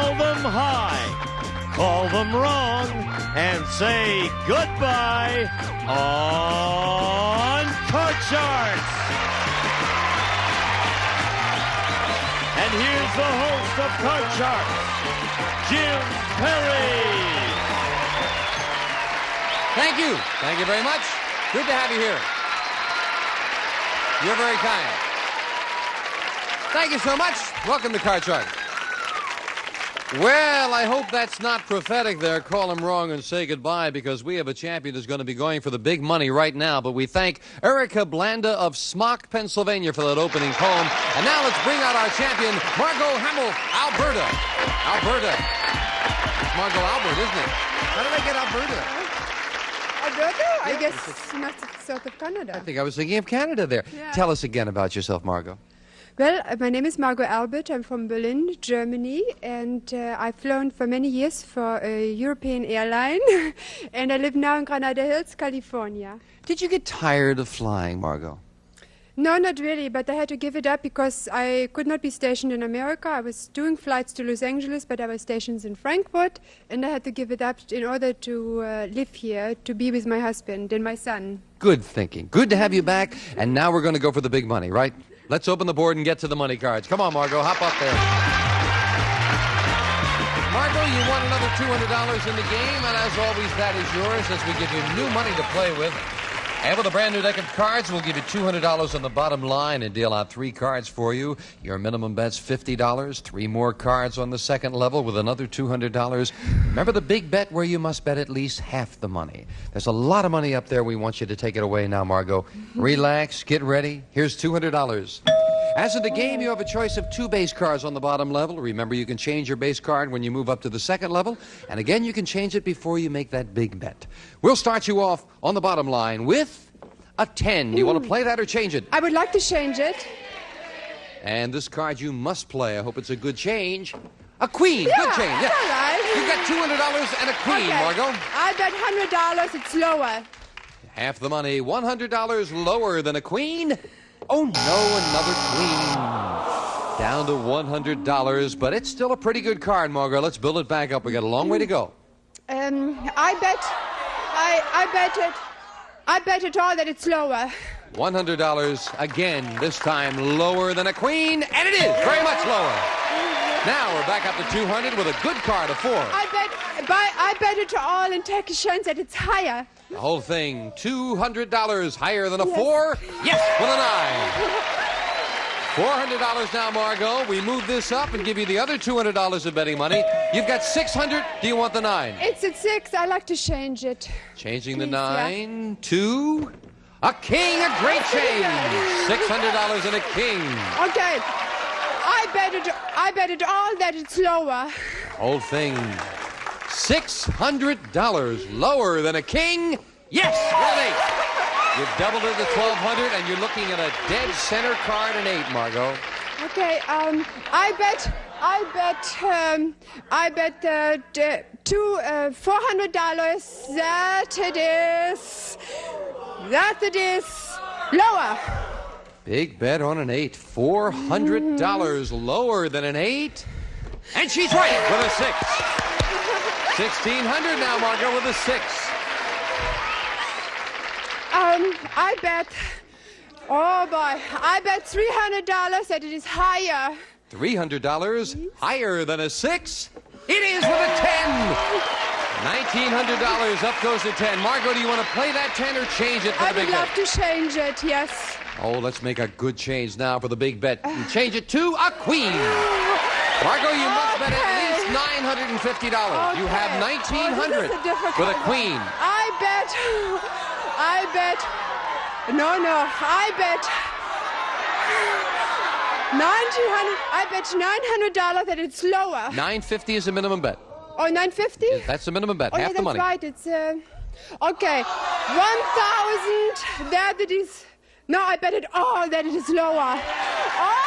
call them high, call them wrong, and say goodbye on Card Sharks. And here's the host of Card Sharks, Jim Perry. Thank you. Thank you very much. Good to have you here. You're very kind. Thank you so much. Welcome to Card Shark. Well, I hope that's not prophetic there. Call him wrong and say goodbye, because we have a champion who's going to be going for the big money right now. But we thank Erica Blanda of Smock, Pennsylvania for that opening poem. And now let's bring out our champion, Margot Hamill, Alberta. Alberta. It's Margot Albert, isn't it? How did I get Alberta? Alberta? Yeah, I guess must sort of Canada. I think I was thinking of Canada there. Yeah. Tell us again about yourself, Margot. Well, my name is Margot Albert. I'm from Berlin, Germany, and I've flown for many years for a European airline, and I live now in Granada Hills, California. Did you get tired of flying, Margot? No, not really, but I had to give it up because I could not be stationed in America. I was doing flights to Los Angeles, but I was stationed in Frankfurt, and I had to give it up in order to live here, to be with my husband and my son. Good thinking. Good to have you back, and now we're going to go for the big money, right? Let's open the board and get to the money cards. Come on, Margot, hop up there. Margot, you won another $200 in the game, and as always, that is yours as we give you new money to play with. And with a brand new deck of cards, we'll give you $200 on the bottom line and deal out 3 cards for you. Your minimum bet's $50. 3 more cards on the second level with another $200. Remember the big bet where you must bet at least half the money. There's a lot of money up there. We want you to take it away now, Margot. Relax, get ready. Here's $200. As in the game, you have a choice of 2 base cards on the bottom level. Remember, you can change your base card when you move up to the second level. And again, you can change it before you make that big bet. We'll start you off on the bottom line with a 10. Do you want to play that or change it? I would like to change it. And this card you must play. I hope it's a good change. A queen. Yeah, good change. it's all right. You got $200 and a queen, Okay. Margot. I bet $100. It's lower. Half the money. $100 lower than a queen. Oh, no, another queen. Down to $100, but it's still a pretty good card, Margot. Let's build it back up. We got a long way to go. I bet it all that it's lower. $100 again, this time lower than a queen, and it is very much lower. Now we're back up to 200 with a good card of 4. I bet it all and take a chance that it's higher. The whole thing, $200 higher than a 4? Yes, with a 9. $400 now, Margot. We move this up and give you the other $200 of betting money. You've got $600. Do you want the 9? It's at 6. I like to change it. Changing the Please, 9 to a king, a great change. $600 and a king. Okay. I bet it all that it's lower. Whole thing, $600 lower than a king. Yes, with 8. You've doubled it to $1,200, and you're looking at a dead center card, an 8, Margot. Okay. I bet $400 that it is lower. Big bet on an 8. $400 lower than an 8. And she's right with a 6. $1,600 now, Margot, with a 6. I bet $300 that it is higher. $300 higher than a 6. It is with a 10. $1,900 up goes to 10. Margot, do you want to play that 10 or change it for the big bet? I would love to change it, yes. Oh, let's make a good change now for the big bet. And change it to a queen. Margot, you must bet at least $950. You have $1,900 with a queen. I bet $1,900. I bet $900 that it's lower. $950 is the minimum bet. Oh, $950? That's the minimum bet. Oh, Half yeah, the money. that's right. It's okay. 1,000. That it is. No, I bet it all that it is lower. Oh.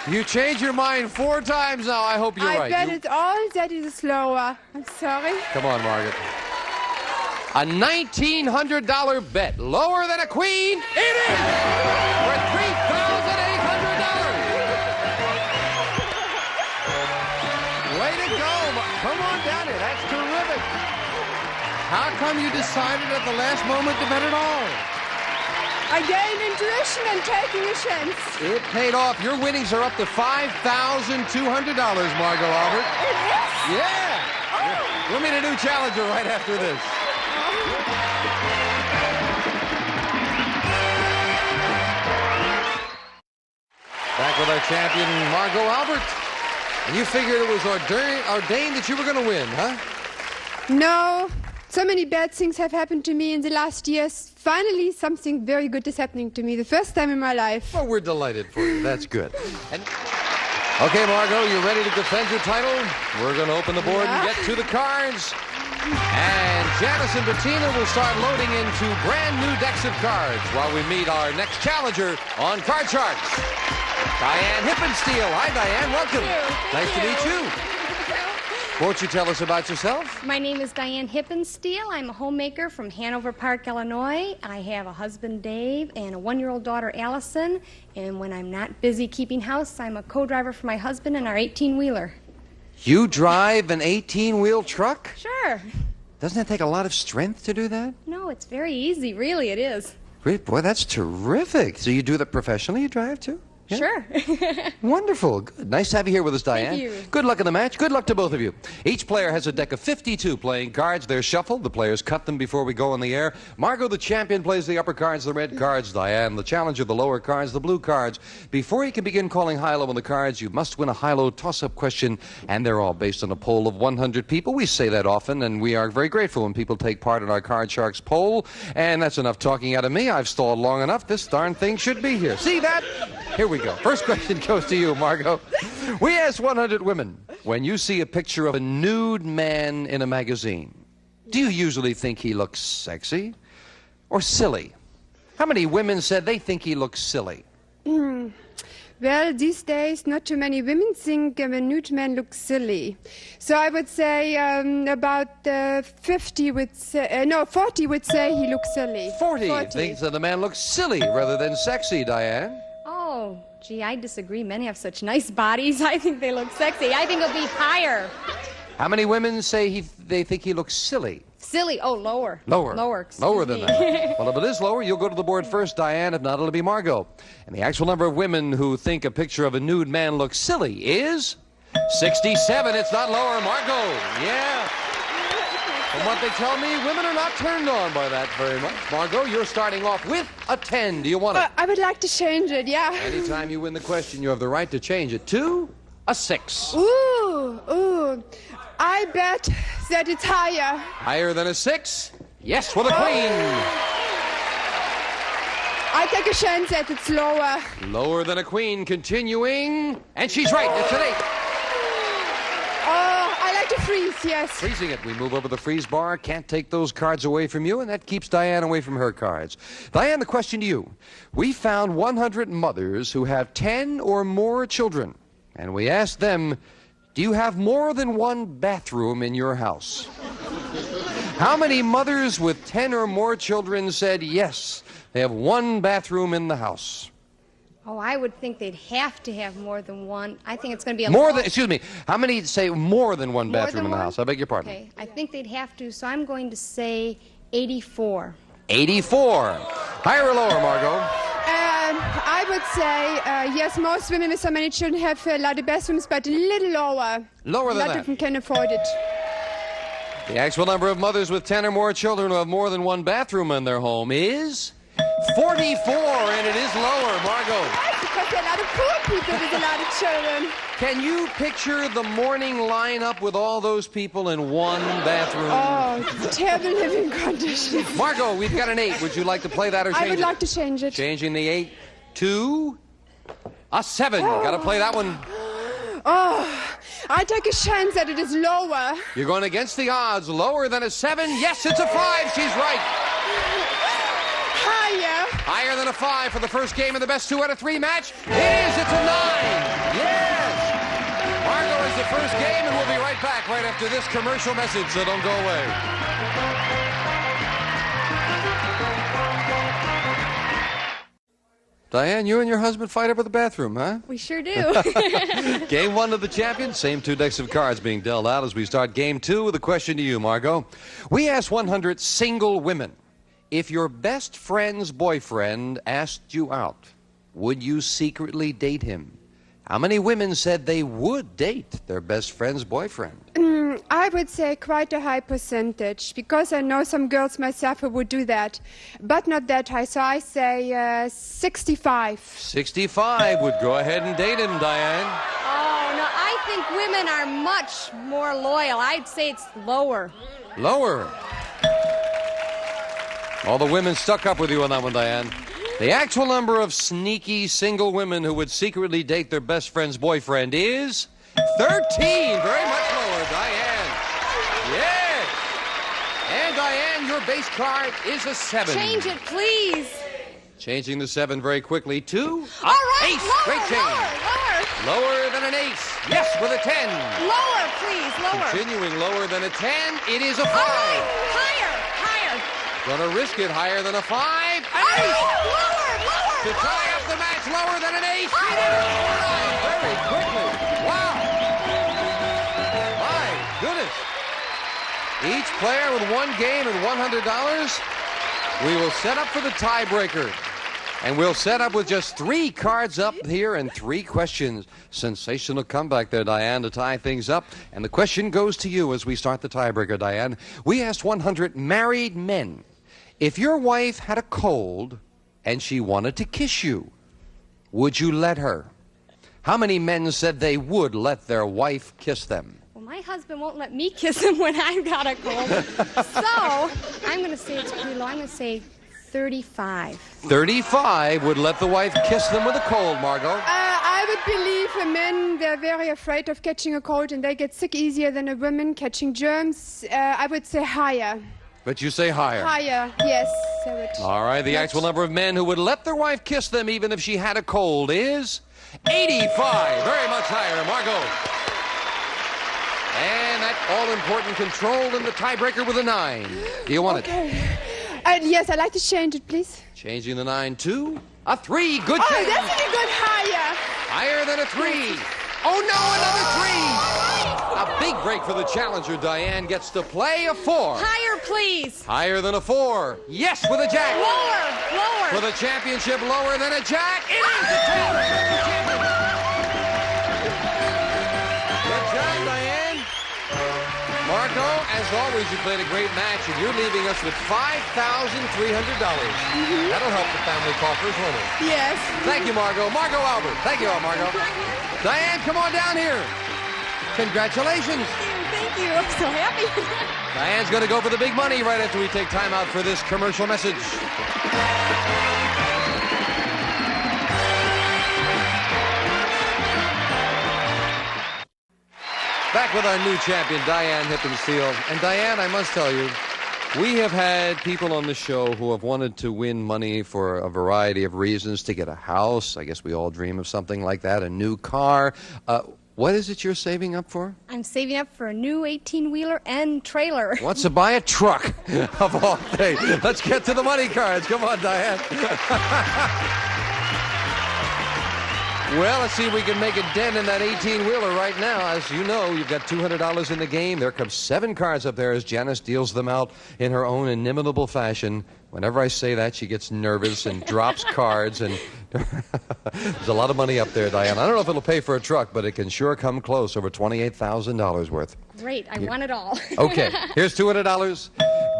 You changed your mind 4 times now. I hope you're right. I bet it all that it is lower. I'm sorry. Come on, Margaret. A $1,900 bet. Lower than a queen. It is! For $3,800. Come on down here. That's terrific. How come you decided at the last moment to bet it all? I gained intuition and taking a chance. It paid off. Your winnings are up to $5,200, Margot Albert. It is? Yeah. We'll meet a new challenger right after this. Back with our champion, Margot Albert. And you figured it was ordained that you were going to win, huh? No. So many bad things have happened to me in the last years. Finally, something very good is happening to me. The first time in my life. Well, we're delighted for you. That's good. Okay, Margot, you ready to defend your title? We're going to open the board and get to the cards. And Janice and Bettina will start loading into brand new decks of cards while we meet our next challenger on Card Sharks. Diane Hippensteel. Hi, Diane. Welcome. Nice to meet you. Won't you tell us about yourself? My name is Diane Hippensteel. I'm a homemaker from Hanover Park, Illinois. I have a husband, Dave, and a 1-year-old daughter, Allison. And when I'm not busy keeping house, I'm a co-driver for my husband in our 18-wheeler. You drive an 18-wheel truck? Sure. Doesn't that take a lot of strength to do that? No, it's very easy. Really, it is. Great, boy, that's terrific. So you do that professionally? You drive, too? Yeah? Sure. Wonderful. Good. Nice to have you here with us, Diane. Thank you. Good luck in the match. Good luck to both of you. Each player has a deck of 52 playing cards. They're shuffled. The players cut them before we go on the air. Margot, the champion, plays the upper cards, the red cards. Diane, the challenger, the lower cards, the blue cards. Before you can begin calling high-low on the cards, you must win a high-low toss-up question, and they're all based on a poll of 100 people. We say that often, and we are very grateful when people take part in our Card Sharks poll. And that's enough talking out of me. I've stalled long enough. This darn thing should be here. See that? Here we go. First question goes to you, Margot. We asked 100 women, when you see a picture of a nude man in a magazine, do you usually think he looks sexy or silly? How many women said they think he looks silly? Well, these days, not too many women think a nude man looks silly. So I would say about 40 would say he looks silly. 40 thinks that the man looks silly rather than sexy, Diane. Oh, gee, I disagree. Men have such nice bodies. I think they look sexy. I think it'll be higher. How many women say they think he looks silly? Silly. Oh, lower. Lower. Lower. Excuse Lower than me. that. Well, if it is lower, you'll go to the board first, Diane. If not, it'll be Margot. And the actual number of women who think a picture of a nude man looks silly is 67. It's not lower. Margot. Yeah. From what they tell me, women are not turned on by that very much. Margot, you're starting off with a 10. Do you want it? I would like to change it, yeah. Anytime you win the question, you have the right to change it to a 6. Ooh. I bet that it's higher. Higher than a 6? Yes, with a queen. I take a chance that it's lower. Lower than a queen, continuing. And she's right, it's an 8. Oh, I like to freeze, yes. Freezing it. We move over the freeze bar. Can't take those cards away from you, and that keeps Diane away from her cards. Diane, the question to you. We found 100 mothers who have 10 or more children, and we asked them, do you have more than one bathroom in your house? How many mothers with 10 or more children said yes, they have one bathroom in the house? Oh, I would think they'd have to have more than one. I think it's going to be a more than, excuse me, how many say more than one More bathroom than in the one? house? I beg your pardon. Okay, I think they'd have to, so I'm going to say 84. 84. Higher or lower, Margot? I would say, yes, most women with so many children have a lot of bathrooms, but a little lower. Lower than A lot that. of them can afford it. The actual number of mothers with 10 or more children who have more than one bathroom in their home is 44, and it is lower. Margot. Yes, because there are a lot of poor people with a lot of children. Can you picture the morning lineup with all those people in one bathroom? Oh, terrible living conditions. Margot, we've got an 8. Would you like to play that or change I would it? like to change it. Changing the 8 to a 7. Got to play that one. Oh, I take a chance that it is lower. You're going against the odds. Lower than a 7? Yes, it's a 5. She's right. Higher. Higher than a 5 for the first game of the best 2 out of 3 match. It is. It's a 9. Yes. Margot is the first game, and we'll be right back right after this commercial message, so don't go away. Diane, you and your husband fight over the bathroom, huh? We sure do. Game 1 of the champion, same 2 decks of cards being dealt out as we start Game 2 with a question to you, Margot. We asked 100 single women, if your best friend's boyfriend asked you out, would you secretly date him? How many women said they would date their best friend's boyfriend? I would say quite a high percentage, because I know some girls myself who would do that, but not that high, so I say 65. 65 would go ahead and date him, Diane. Oh, no, I think women are much more loyal. I'd say it's lower. Lower. All the women stuck up with you on that one, Diane. The actual number of sneaky single women who would secretly date their best friend's boyfriend is 13. Very much lower, Diane. Yes. And Diane, your base card is a 7. Change it, please. Changing the 7 very quickly to All right, ace. lower, Great change. Lower than an ace. Yes, with a 10. Lower, please, lower. Continuing lower than a 10, it is a 5. All right, higher. Gonna risk it higher than a 5. An All right, ace. lower. To tie up the match lower than an ace. She did it overnight very quickly. Wow. My goodness. Each player with 1 game and $100. We will set up for the tiebreaker. And we'll set up with just 3 cards up here and 3 questions. Sensational comeback there, Diane, to tie things up. And the question goes to you as we start the tiebreaker, Diane. We asked 100 married men, if your wife had a cold and she wanted to kiss you, would you let her? How many men said they would let their wife kiss them? Well, my husband won't let me kiss him when I've got a cold. So, I'm going to say it's pretty low. I'm going to say 35. 35 would let the wife kiss them with a cold, Margot. I would believe the men, they're very afraid of catching a cold and they get sick easier than a woman catching germs. I would say higher. But you say higher. Higher, yes. I would. All right, the actual number of men who would let their wife kiss them even if she had a cold is 85. Very much higher, Margot. And that all-important control in the tiebreaker with a 9. Do you want it? Yes, I'd like to change it, please. Changing the 9 to a 3. Good Oh, change. that's a good higher. Higher than a 3. Oh, no, another 3. A big break for the challenger. Diane gets to play a 4. Higher, please. Higher than a 4. Yes, with a jack. Lower. For the championship, lower than a jack. It is a 10. Good job, Diane. Marco, as always, you played a great match, and you're leaving us with $5,300. That'll help the family coffers, won't it? Yes. Thank you, Margot. Margot Albert. Thank you, Margot. Diane, come on down here. Congratulations. Thank you. I'm so happy. Diane's going to go for the big money right after we take time out for this commercial message. Back with our new champion, Diane Hippensteel. And Diane, I must tell you, we have had people on the show who have wanted to win money for a variety of reasons, to get a house. I guess we all dream of something like that, a new car. What is it you're saving up for? I'm saving up for a new 18-wheeler and trailer. Wants to buy a truck, of all things. Let's get to the money cards. Come on, Diane. Well, let's see if we can make a dent in that 18-wheeler right now. As you know, you've got $200 in the game. There comes 7 cards up there as Janice deals them out in her own inimitable fashion. Whenever I say that, she gets nervous and drops cards. And there's a lot of money up there, Diane. I don't know if it'll pay for a truck, but it can sure come close, over $28,000 worth. Great. I want it all. Okay, here's $200.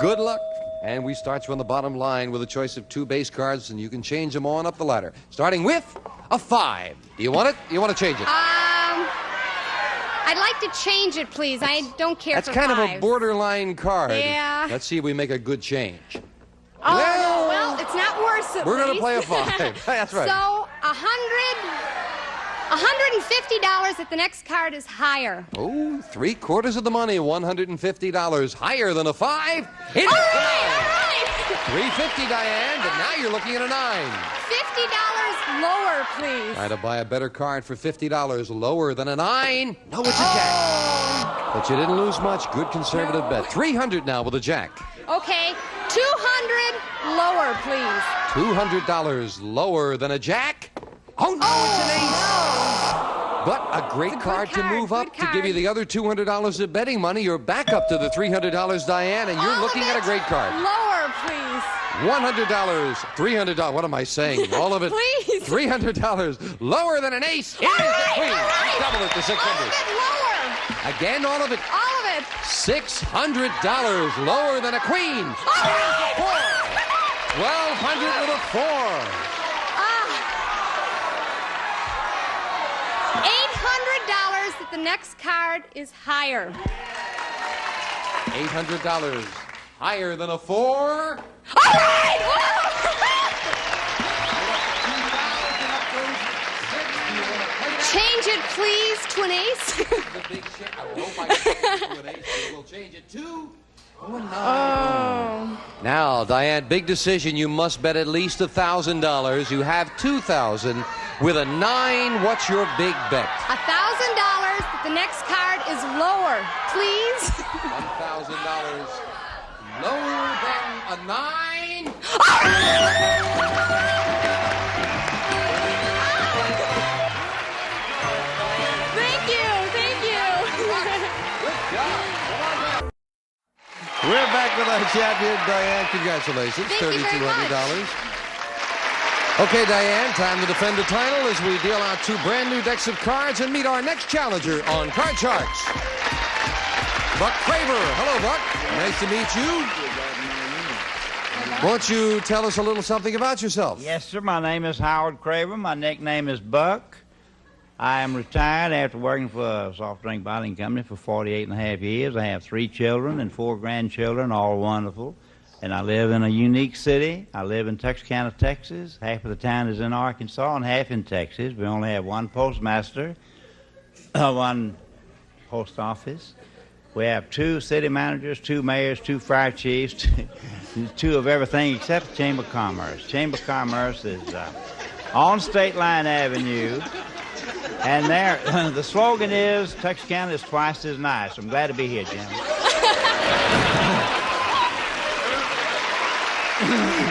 Good luck. And we start you on the bottom line with a choice of 2 base cards, and you can change them on up the ladder. Starting with a 5. Do you want it? You want to change it? I'd like to change it, please. I don't care That's for kind of a fives. borderline card. Yeah. Let's see if we make a good change. Oh, well, it's not worse, at We're going to least. play a 5. That's right. So, $150 at the next card is higher. Oh, 3/4 of the money, $150. Higher than a 5. It is All right. $350, Diane, but now you're looking at a 9. $50 lower, please. Try to buy a better card for $50. Lower than a 9. No, it's a jack. But you didn't lose much. Good conservative bet. $300 now with a jack. Okay, 200 lower, please. $200 lower than a jack? Oh, no, it's an ace. But a great It's a good card to card, move good up to give you card. the other $200 of betting money. You're back up to the $300, Diane, and you're All looking of at a it great card. Lower, please. $100, $300. What am I saying? All of it. Please. $300 lower than an ace. It is the queen. You double it to $600. All of it lower. Again, all of it. All of it. $600 lower than a queen. All right. Four. 1,200 with a 4. $800 that the next card is higher. $800 higher than a 4. All right. Change it, please, to an ace. The big shit. I hope I can change it to an ace. We'll change it to a 9. Now, Diane, big decision. You must bet at least $1,000. You have $2,000 with a 9. What's your big bet? $1,000 that the next card is lower, please. $1,000 lower than a 9. Thank you, thank you. Good job. We're back with our champion, Diane. Congratulations. Thank you very $3,200. Okay, Diane, time to defend the title as we deal out 2 brand new decks of cards and meet our next challenger on Card Sharks. Buck Craver. Hello, Buck. Nice to meet you. Won't you tell us a little something about yourself? Yes, sir. My name is Howard Craver. My nickname is Buck. I am retired after working for a soft drink bottling company for 48 and a half years. I have 3 children and 4 grandchildren, all wonderful. And I live in a unique city. I live in Texarkana, Texas. Half of the town is in Arkansas and half in Texas. We only have 1 postmaster, 1 post office. We have 2 city managers, 2 mayors, 2 fire chiefs, 2 of everything except the Chamber of Commerce. Chamber of Commerce is on State Line Avenue. And there, the slogan is, Texarkana is twice as nice. I'm glad to be here, Jim.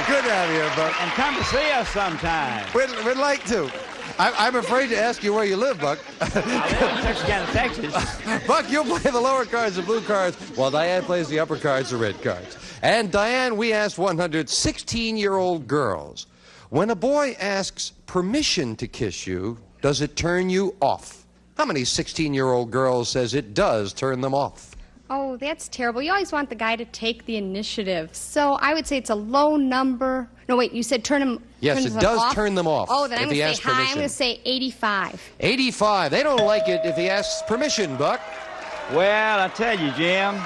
Good to have you here, Buck. And come to see us sometime. We'd like to. I'm afraid to ask you where you live, Buck. I live in Texarkana, Texas. Buck, you'll play the lower cards, the blue cards, while Diane plays the upper cards, the red cards. And Diane, we asked 100 16-year-old girls, when a boy asks permission to kiss you, does it turn you off? How many 16-year-old girls says it does turn them off? Oh, that's terrible. You always want the guy to take the initiative. So I would say it's a low number. No, wait, you said turn them Yes, turns it them does off? turn them off Oh, then I'm if he going to asks say high. I'm permission. going to say 85. 85. They don't like it if he asks permission, Buck. Well, I tell you, Jim,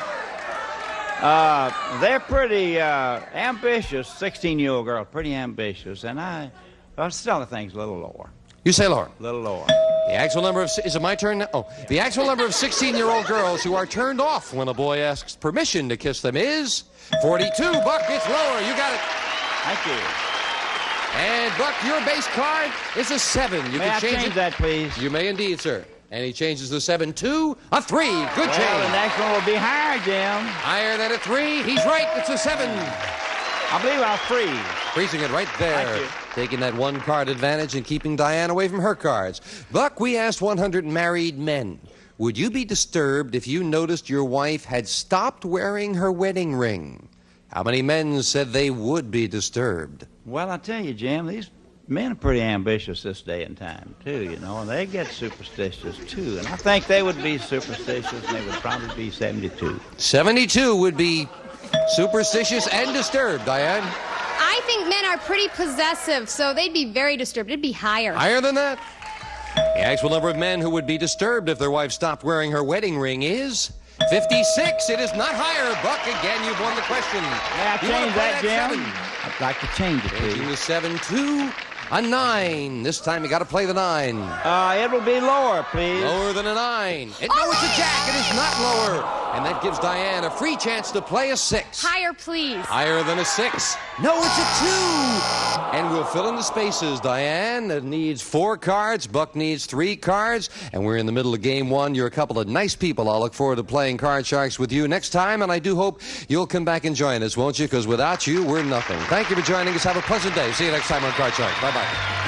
they're pretty ambitious, 16-year-old girls, pretty ambitious. And I still think it's a little lower. You say lower. A little lower. The actual number of, is it my turn now? Oh, the actual number of 16-year-old girls who are turned off when a boy asks permission to kiss them is 42. Buck, it's lower. You got it. Thank you. And Buck, your base card is a 7. You May I can change change it. that, please? You may indeed, sir. And he changes the 7 to a 3. Good Well, the change. next one will be higher, Jim. Higher than a 3. He's right. It's a 7. I believe I'll freeze. Freezing it right there. Thank you. Taking that 1 card advantage and keeping Diane away from her cards. Buck, we asked 100 married men. Would you be disturbed if you noticed your wife had stopped wearing her wedding ring? How many men said they would be disturbed? Well, I tell you, Jim, these men are pretty ambitious this day and time, too, you know, and they get superstitious, too. And I think they would be superstitious, and they would probably be 72. 72 would be superstitious and disturbed, Diane. I think men are pretty possessive, so they'd be very disturbed. It'd be higher. Higher than that? The actual number of men who would be disturbed if their wife stopped wearing her wedding ring is 56. It is not higher. Buck, again, you've won the question. May I You wanna change play that, Jim? 7? I'd like to change it, Changing please. the 7 to a 9. This time you got to play the 9. It will be lower, please. Lower than a 9. No, it's a jack. It is not lower. And that gives Diane a free chance to play a 6. Higher, please. Higher than a 6. No, it's a 2. And we'll fill in the spaces. Diane needs 4 cards. Buck needs 3 cards. And we're in the middle of game 1. You're a couple of nice people. I'll look forward to playing Card Sharks with you next time. And I do hope you'll come back and join us, won't you? Because without you, we're nothing. Thank you for joining us. Have a pleasant day. See you next time on Card Sharks. Bye-bye.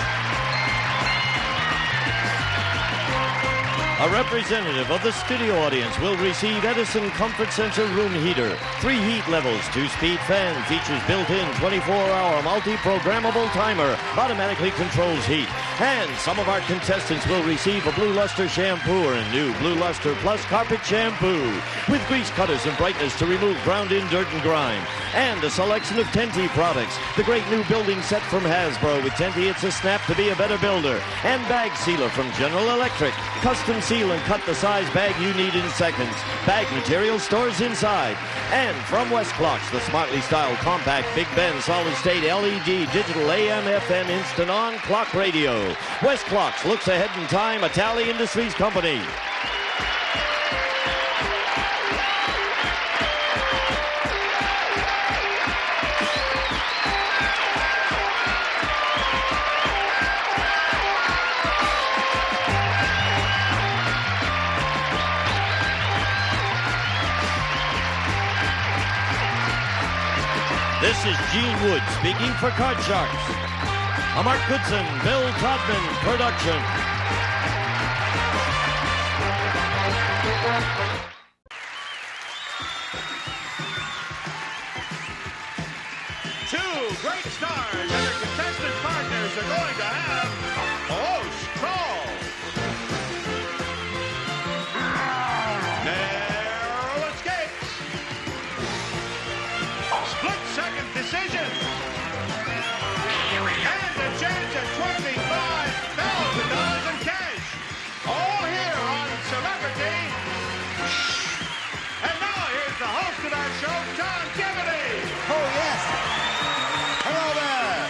A representative of the studio audience will receive Edison Comfort Sensor Room Heater. 3 heat levels, 2-speed fan, features built-in 24-hour multi-programmable timer, automatically controls heat. And some of our contestants will receive a Blue Luster shampoo or a new Blue Luster Plus carpet shampoo with grease cutters and brightness to remove ground-in dirt and grime. And a selection of Tenti products. The great new building set from Hasbro. With Tenti, it's a snap to be a better builder. And bag sealer from General Electric. Custom seal and cut the size bag you need in seconds. Bag material stores inside. And from West Clocks, the smartly styled compact Big Ben solid-state LED digital AM, FM instant on clock radio. West Clocks looks ahead in time, a Tally Industries company. This is Gene Wood speaking for Card Sharks. A Mark Goodson, Bill Todman production. Two great stars and their contestant partners are going to have close call. Narrow escapes. Split-second decision. And a chance at $25,000 in cash. All here on Celebrity. And now here's the host of our show, Tom Kennedy. Oh, yes. Hello there.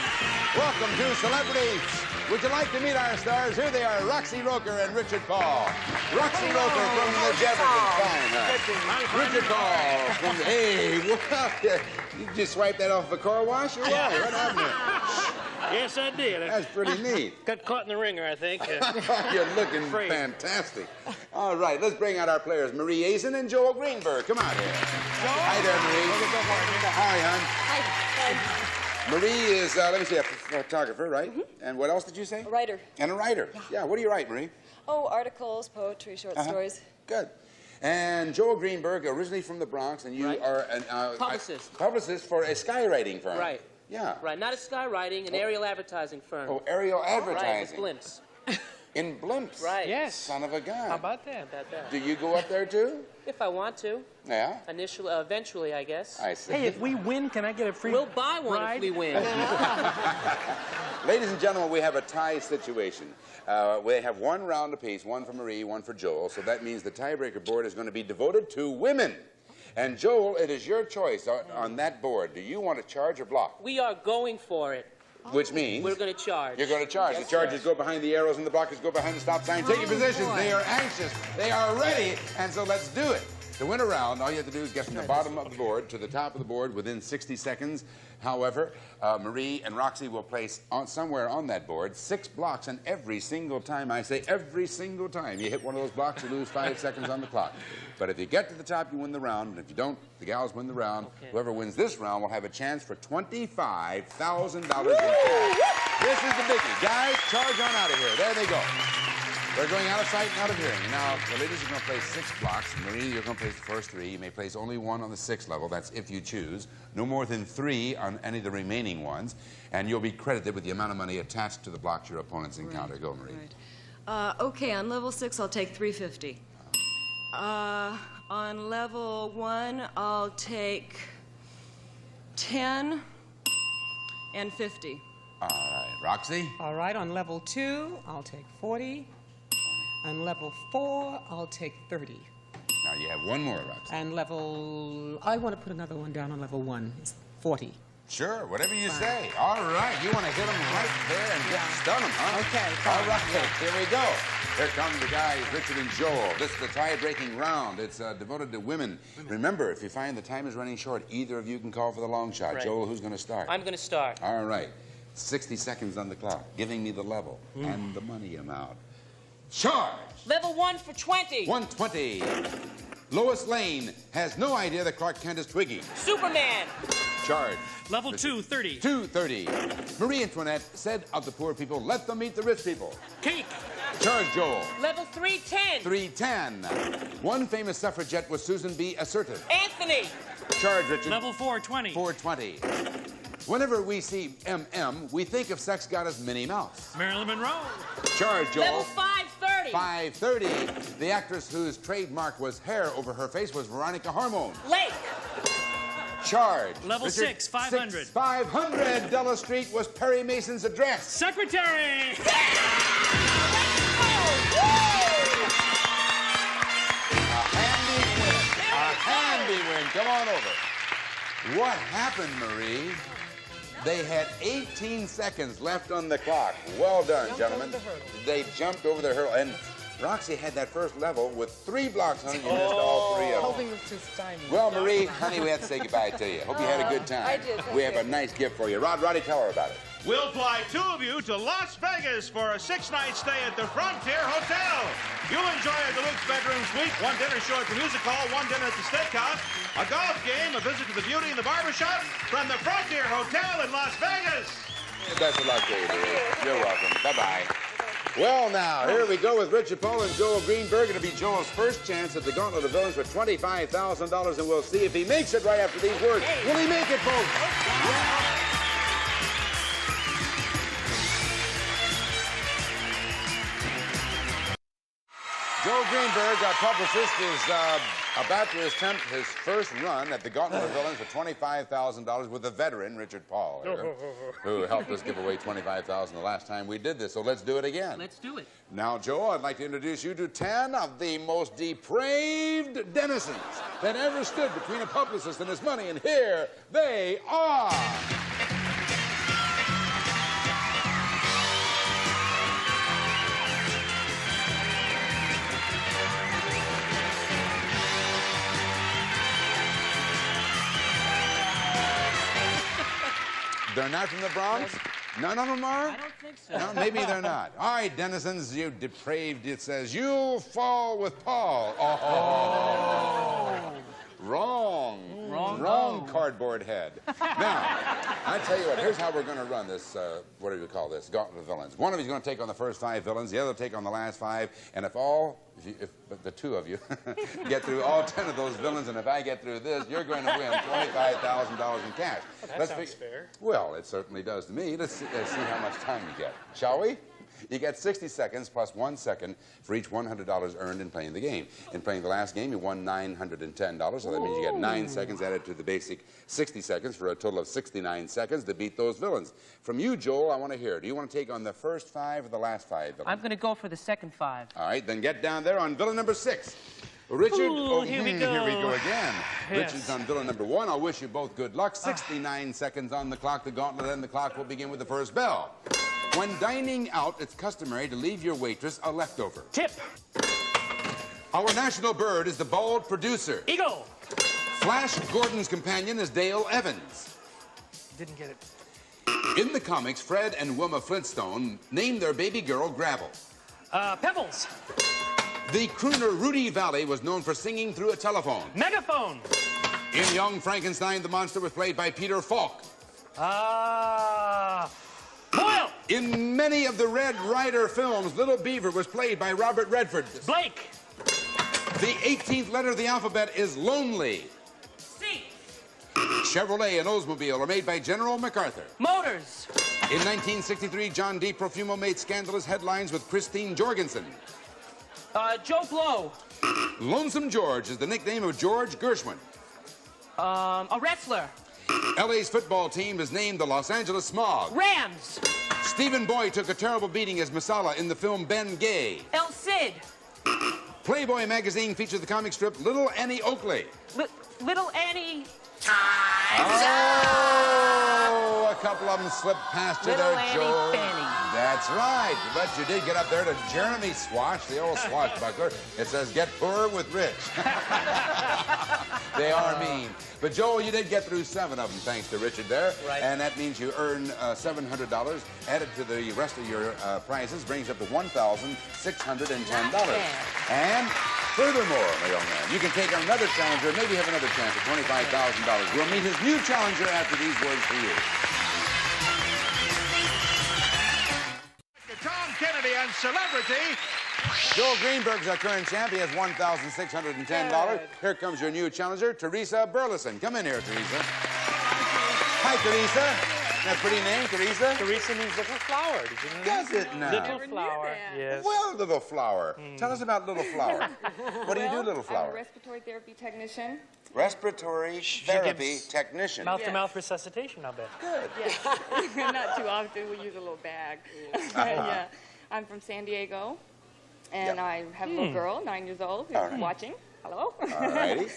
Welcome to Celebrities. Would you like to meet our stars? Here they are, Roxy Roker and Richard Paul. Roxy Roker from the Jefferson Fine. Richard Paul from the... Hey, well, you just swiped that off the car wash or what? What happened there? Yes, I did. That's pretty neat. Got caught in the ringer, I think. You're looking fantastic. All right, let's bring out our players, Marie Azen and Joel Greenberg. Come on here. Hi there, Marie. Hi, hon. Hi. Marie is, let me see, a photographer, right? Mm-hmm. And what else did you say? A writer. And a writer. Yeah, what do you write, Marie? Oh, articles, poetry, short stories. Good. And Joel Greenberg, originally from the Bronx, and you are an publicist. Publicist for a skywriting firm. Right. Yeah. Right, not a skywriting, an aerial advertising firm. Oh, aerial advertising. Right, with blimps. In blimps? Right. Yes. Son of a gun. How about that? About that. Do you go up there, too? If I want to. Yeah? Eventually, I guess. I see. Hey, if we win, can I get a free We'll buy one ride? if we win. Ladies and gentlemen, we have a tie situation. We have 1 round apiece, 1 for Marie, 1 for Joel, so that means the tiebreaker board is going to be devoted to women. And Joel, it is your choice on that board. Do you want to charge or block? We are going for it. Which means? We're going to charge. You're going to charge. Yes, the charges go behind the arrows and the blockers go behind the stop sign. Take your positions. Boy. They are anxious. They are ready. And so let's do it. To win a round, all you have to do is get from the bottom of the board to the top of the board within 60 seconds. However, Marie and Roxy will place somewhere on that board 6 blocks, and every single time, I say every single time, you hit one of those blocks, you lose 5 seconds on the clock. But if you get to the top, you win the round, and if you don't, the gals win the round. Okay. Whoever wins this round will have a chance for $25,000 in cash. This is the biggie. Guys, charge on out of here. There they go. They're going out of sight and out of hearing. Now, the ladies are going to place 6 blocks. Marie, you're going to place the first 3. You may place only 1 on the 6th level. That's if you choose. No more than 3 on any of the remaining ones. And you'll be credited with the amount of money attached to the blocks your opponents encounter. Go, Marie. Right. Okay, on level 6, I'll take $350. On level 1, I'll take 10 and 50. All right. Roxy? All right, on level 2, I'll take 40. On level 4, I'll take 30. Now, you have 1 more, Roxy. And I want to put another one down on level 1. It's 40. Sure, whatever you say. All right, you want to hit them right there and just stun them, huh? Okay. All right, here we go. Here come the guys, Richard and Joel. This is the tie-breaking round. It's devoted to women. Remember, if you find the time is running short, either of you can call for the long shot. Right. Joel, who's going to start? I'm going to start. All right. 60 seconds on the clock, giving me the level and the money amount. Charge! Level 1 for 20. 120. Lois Lane has no idea that Clark Kent is Twiggy. Superman. Charge. Level 2, 30. 230. Marie Antoinette said of the poor people, let them meet the rich people. Cake. Charge, Joel. Level 310. 310. One famous suffragette was Susan B. Assertive. Anthony. Charge, Richard. Level 420. 420. Whenever we see M.M., we think of sex goddess Minnie Mouse. Marilyn Monroe. Charge, Joel. Level 530. 530. The actress whose trademark was hair over her face was Veronica Harmon. Lake. Charge. Level Richard, 6, 500. 500. Della Street was Perry Mason's address. Secretary. A handy win. Come on over. What happened, Marie? They had 18 seconds left on the clock. Well done, gentlemen. They jumped over the hurdle. And Roxy had that first level with 3 blocks on it. You missed all 3 of them. Hoping it's just timing. Well, Marie, honey, we have to say goodbye to you. Hope you had a good time. I did. We have a nice gift for you. Roddy, tell her about it. We'll fly 2 of you to Las Vegas for a 6-night stay at the Frontier Hotel. You'll enjoy a deluxe bedroom suite, 1 dinner show at the music hall, 1 dinner at the steakhouse, a golf game, a visit to the beauty and the barbershop from the Frontier Hotel in Las Vegas. Best of luck to you, Marie. You're welcome. Bye-bye. Well, now, here we go with Richard Pohl and Joel Greenberg. It'll be Joel's first chance at the Gauntlet of Villains for $25,000, and we'll see if he makes it right after these words. Will he make it, folks? Joel Greenberg, our publicist, is about to attempt his first run at the Gauntlet of Villains for $25,000 with a veteran, Richard Pohl, here, who helped us give away $25,000 the last time we did this. So let's do it again. Let's do it. Now, Joel, I'd like to introduce you to 10 of the most depraved denizens that ever stood between a publicist and his money, and here they are. They're not from the Bronx? None of them are? I don't think so. No, maybe they're not. All right, denizens, you depraved, it says, you'll fall with Paul. Oh. Wrong cardboard head. Now, I tell you what, here's how we're going to run this, what do we call this, Gauntlet of Villains. One of you is going to take on the first 5 villains, the other will take on the last 5, and if the 2 of you get through all 10 of those villains, and if I get through this, you're going to win $25,000 in cash. Well, that sounds fair. Well, it certainly does to me. Let's see how much time you get, shall we? You get 60 seconds plus 1 second for each $100 earned in playing the game. In playing the last game, you won $910, so that means you get 9 seconds added to the basic 60 seconds for a total of 69 seconds to beat those villains. From you, Joel, I want to hear, do you want to take on the first 5 or the last 5 villains? I'm going to go for the second 5. All right, then get down there on villain number 6. Richard, Ooh, here we go. Here we go again. Yes. Richard's on villain number 1. I'll wish you both good luck. 69 seconds on the clock. The gauntlet, and the clock will begin with the first bell. When dining out, it's customary to leave your waitress a leftover. Tip. Our national bird is the bald producer. Eagle. Flash Gordon's companion is Dale Evans. Didn't get it. In the comics, Fred and Wilma Flintstone named their baby girl Gravel. Pebbles. The crooner Rudy Valley was known for singing through a telephone. Megaphone. In Young Frankenstein, the monster was played by Peter Falk. Boyle. In many of the Red Ryder films, Little Beaver was played by Robert Redford. Blake. The 18th letter of the alphabet is lonely. C. Chevrolet and Oldsmobile are made by General MacArthur. Motors. In 1963, John D. Profumo made scandalous headlines with Christine Jorgensen. Joe Blow. Lonesome George is the nickname of George Gershwin. A wrestler. LA's football team is named the Los Angeles Smog. Rams. Stephen Boy took a terrible beating as Masala in the film Ben Gay. El Cid. Playboy magazine featured the comic strip Little Annie Oakley. Little Annie. Oh! couple of them slipped past you Little there, Annie Joel. Fanny. That's right. But you did get up there to Jeremy Swash, the old swashbuckler. It says, get poor with rich. They are mean. But, Joel, you did get through 7 of them, thanks to Richard there. Right. And that means you earn $700. Added to the rest of your prizes brings up to $1,610. And furthermore, my young man, you can take on another challenger, maybe have another chance at $25,000. We'll meet his new challenger after these words for you. Tom Kennedy and Celebrity. Joel Greenberg's our current champ. He has $1,610. Here comes your new challenger, Teresa Burleson. Come in here, Teresa. Hi, Teresa. That pretty name, Teresa? Teresa means little flower. Did you know that? Does it now? Little flower, yes. Well, Little Flower. Tell us about Little Flower. What do you do, Little I'm a Flower? respiratory therapy technician. Respiratory therapy gives technician. Mouth-to-mouth resuscitation, I'll bet. Good. Yeah. Not too often. We use a little bag. Yeah. I'm from San Diego, and Yeah. I have a little girl, 9 years old, who's All right. watching. Hello. All righty.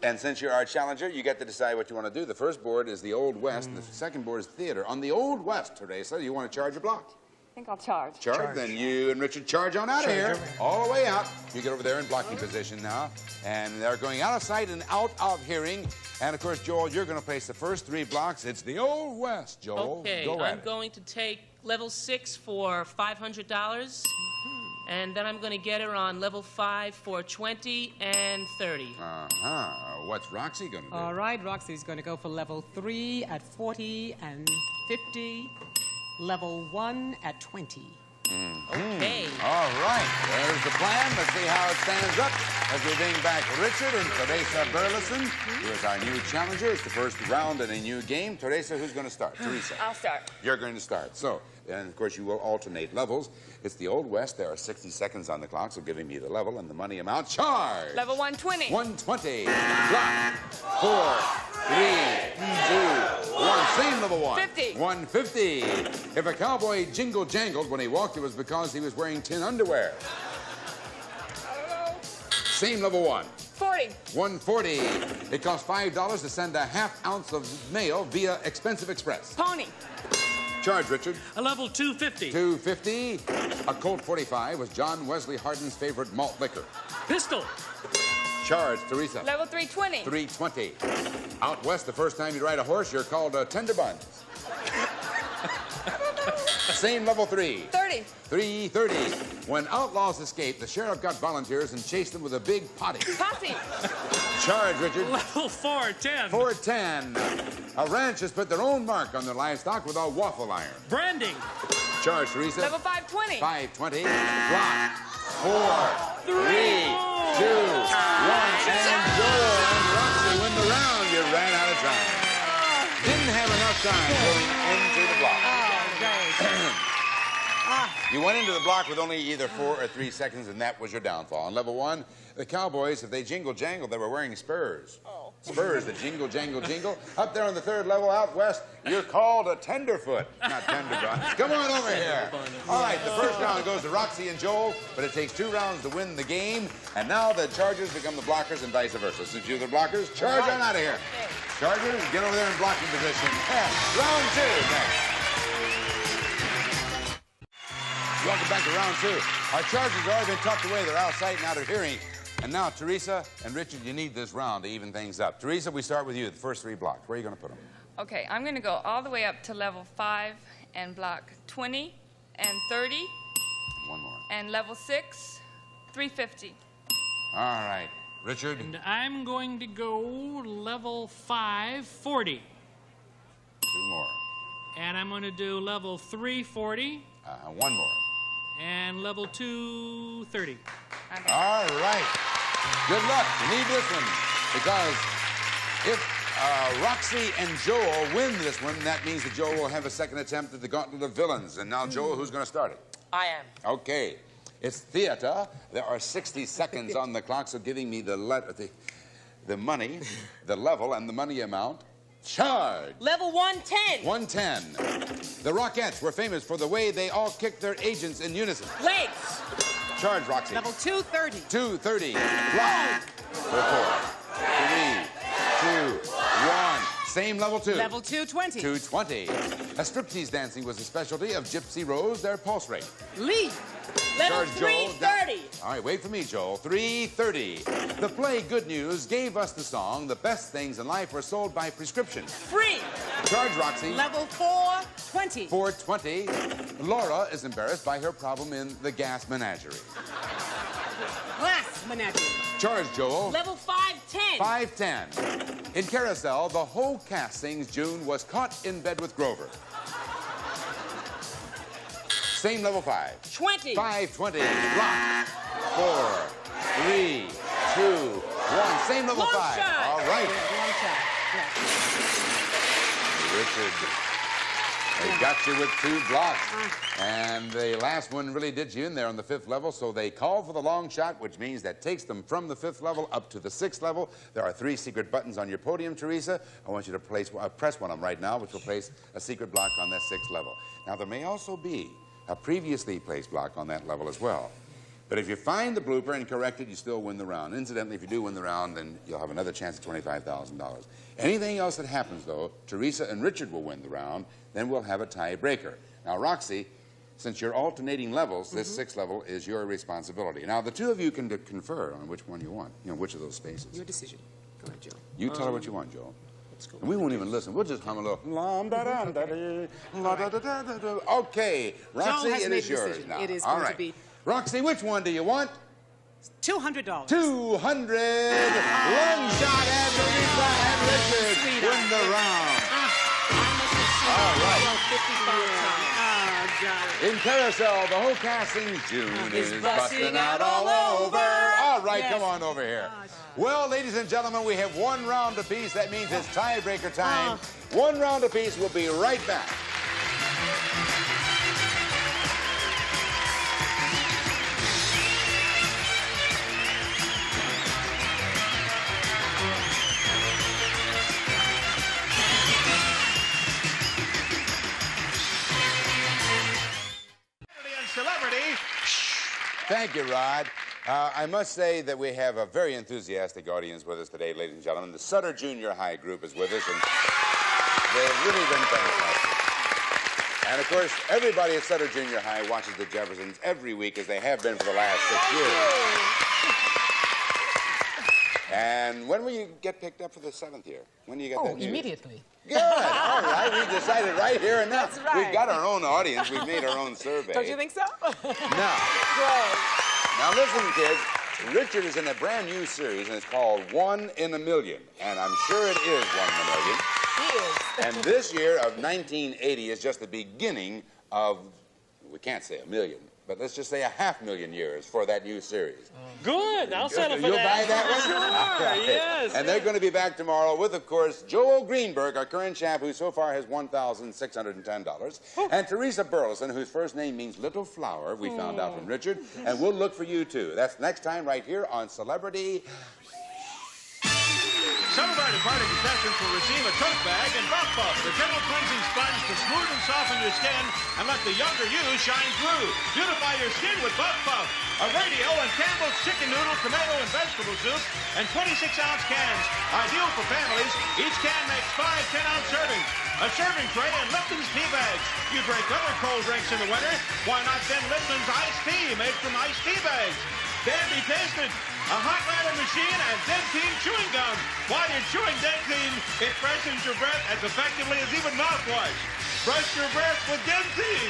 And since you're our challenger, you get to decide what you want to do. The first board is the Old West, and the second board is theater. On the Old West, Teresa, you want to charge a block? I think I'll charge. Charge. Then you and Richard charge on out of here. All the way out. You get over there in blocking position now. And they're going out of sight and out of hearing. And, of course, Joel, you're going to place the first 3 blocks. It's the Old West, Joel. Okay, Go at I'm it. going to take level 6 for $500. And then I'm going to get her on level 5 for 20 and 30. Uh-huh. What's Roxy going to do? All right, Roxy's going to go for level 3 at 40 and 50, level 1 at 20. Okay. All right. There's the plan. Let's see how it stands up as we bring back Richard and Teresa Burleson, who is our new challenger. It's the first round in a new game. Teresa, who's going to start? Teresa. I'll start. You're going to start. So, and of course, you will alternate levels. It's the Old West. There are 60 seconds on the clock, so giving me the level and the money amount. Charge! Level 120. 120. Block. 4, 3, 2, 1. Same level 1. 50. 150. If a cowboy jingle-jangled when he walked, it was because he was wearing tin underwear. Same level 1. 40. 140. It costs $5 to send a ½ ounce of mail via Expensive Express. Pony. Charge, Richard. A level 250. 250. A Colt 45 was John Wesley Hardin's favorite malt liquor. Pistol. Charge, Teresa. Level 320. 320. Out west, the first time you ride a horse, you're called a tenderbun. Same level 3. 30. 330. When outlaws escaped, the sheriff got volunteers and chased them with a big potty. Posse. Charge, Richard. Level 410. 410. A ranch has put their own mark on their livestock with a waffle iron. Branding. Charge, Teresa. Level 520. 520. Block. 4, 3, 2, 1. And Joel and Roxy win the round. You ran out of time. Didn't have enough time going into the block. You went into the block with only either 4 or 3 seconds, and that was your downfall. On level 1, the Cowboys, if they jingle-jangled, they were wearing spurs. Oh. Spurs that jingle, jangle, jingle. Up there on the 3rd level out west, you're called a tenderfoot, not tenderbutt. Come on over here. All right, the first round goes to Roxy and Joel, but it takes 2 rounds to win the game. And now the Chargers become the blockers and vice versa. Since you're the blockers, charge on out of here. Chargers, get over there in blocking position. And round 2 next. Welcome back to round 2. Our Chargers have already been tucked away. They're out of sight and out of hearing. And now, Teresa and Richard, you need this round to even things up. Teresa, we start with you, the first 3 blocks. Where are you going to put them? Okay, I'm going to go all the way up to level 5 and block 20 and 30. One more. And level 6, 350. All right. Richard? And I'm going to go level 5, 40. 2 more. And I'm going to do level 3, 40. 1 more. And level 2, 30. All right. Good luck. You need this one. Because if Roxy and Joel win this one, that means that Joel will have a second attempt at the Gauntlet of Villains. And now, Joel, who's going to start it? I am. Okay. It's theater. There are 60 seconds on the clock, so giving me the money, the level, and the money amount. Charge. Level 110. 110. The Rockettes were famous for the way they all kicked their agents in unison. Legs. Charge, Roxy. Level 230. 230. Block. 4, 3, 2, 1. Same level 2. Level 220. 220. A striptease dancing was the specialty of Gypsy Rose, their pulse rate. Lee. Level Charge Joel 330. All right, wait for me, Joel. 330. The play Good News gave us the song, The Best Things in Life Are Sold by Prescription. Free. Charge Roxy. Level 420. 420. Laura is embarrassed by her problem in the gas menagerie. Glass menagerie. Charge Joel. Level 510. 510. In Carousel, the whole cast sings June was caught in bed with Grover. Same level 5. 20. 520. Block. 4, 3, 2, 1. Same level Long 5. shot. All right. Long shot. Richard, they got you with 2 blocks. And the last one really did you in there on the 5th level, so they call for the long shot, which means that takes them from the 5th level up to the 6th level. There are 3 secret buttons on your podium, Teresa. I want you to press one of them right now, which will place a secret block on that 6th level. Now, there may also be a previously placed block on that level as well. But if you find the blooper and correct it, you still win the round. Incidentally, if you do win the round, then you'll have another chance at $25,000. Anything else that happens, though, Teresa and Richard will win the round. Then we'll have a tiebreaker. Now, Roxy, since you're alternating levels, this 6th level is your responsibility. Now, the 2 of you can confer on which one you want, which of those spaces. Your decision. Go ahead, Joe. You tell her what you want, Joel. And we won't even listen. We'll just hum a little. Okay, Roxy, it is yours now. It is all going right. to be Roxy, which one do you want? $200. 200. Long shot and Teresa and Richard win the round. All right. 55 times. In Carousel, the whole cast sings June is busting out all over. All right, come on over here. Well, ladies and gentlemen, we have 1 round apiece. That means it's tiebreaker time. 1 round apiece. We'll be right back. Celebrity. Thank you, Rod. I must say that we have a very enthusiastic audience with us today, ladies and gentlemen. The Sutter Junior High group is with us, and they've really been fantastic. And, of course, everybody at Sutter Junior High watches the Jeffersons every week, as they have been for the last 6 years. And when will you get picked up for the 7th year? When do you get that news? Immediately. Good. All right. We decided right here and now. That's right. We've got our own audience. We've made our own survey. Don't you think so? Now, listen, kids. Richard is in a brand new series, and it's called 1 in a Million. And I'm sure it is 1 in a million. He is. And this year of 1980 is just the beginning of, we can't say a million, but let's just say 500,000 years for that new series. Good. I'll settle for You'll that. buy that one? Sure, yes. And they're going to be back tomorrow with, of course, Joel Greenberg, our current champ, who so far has $1,610, and Teresa Burleson, whose first name means little flower, we found out from Richard, and we'll look for you, too. That's next time right here on Celebrity. Celebrated party contestants will receive a tote bag and Buff Buff, the gentle cleansing sponge to smooth and soften your skin and let the younger you shine through. Beautify your skin with Buff Buff. A radio and Campbell's chicken noodle, tomato, and vegetable soup, and 26-ounce cans. Ideal for families. Each can makes 5 10-ounce servings. A serving tray and Lipton's tea bags. You drink other cold drinks in the winter. Why not send Lipton's iced tea made from iced tea bags? Dandy tasted. A hot ladder machine and Dentine chewing gum. While you're chewing Dentine, it freshens your breath as effectively as even mouthwash. Brush your breath with Dentine.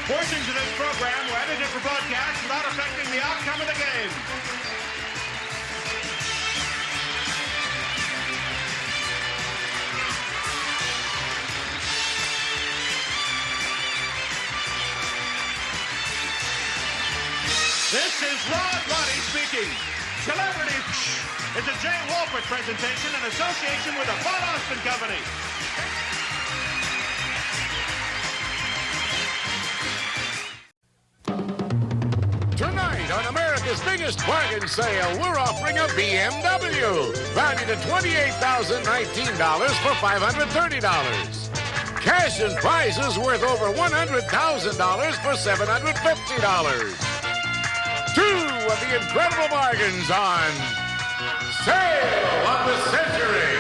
Portions of this program were edited for broadcast without affecting the outcome of the game. This is Rod Roddy speaking. Celebrity is a Jay Wolpert presentation in association with the Bud Austin Company. Tonight on America's biggest bargain sale, we're offering a BMW valued at $28,019 for $530. Cash and prizes worth over $100,000 for $750. 2 of the incredible bargains on Sale of the Century.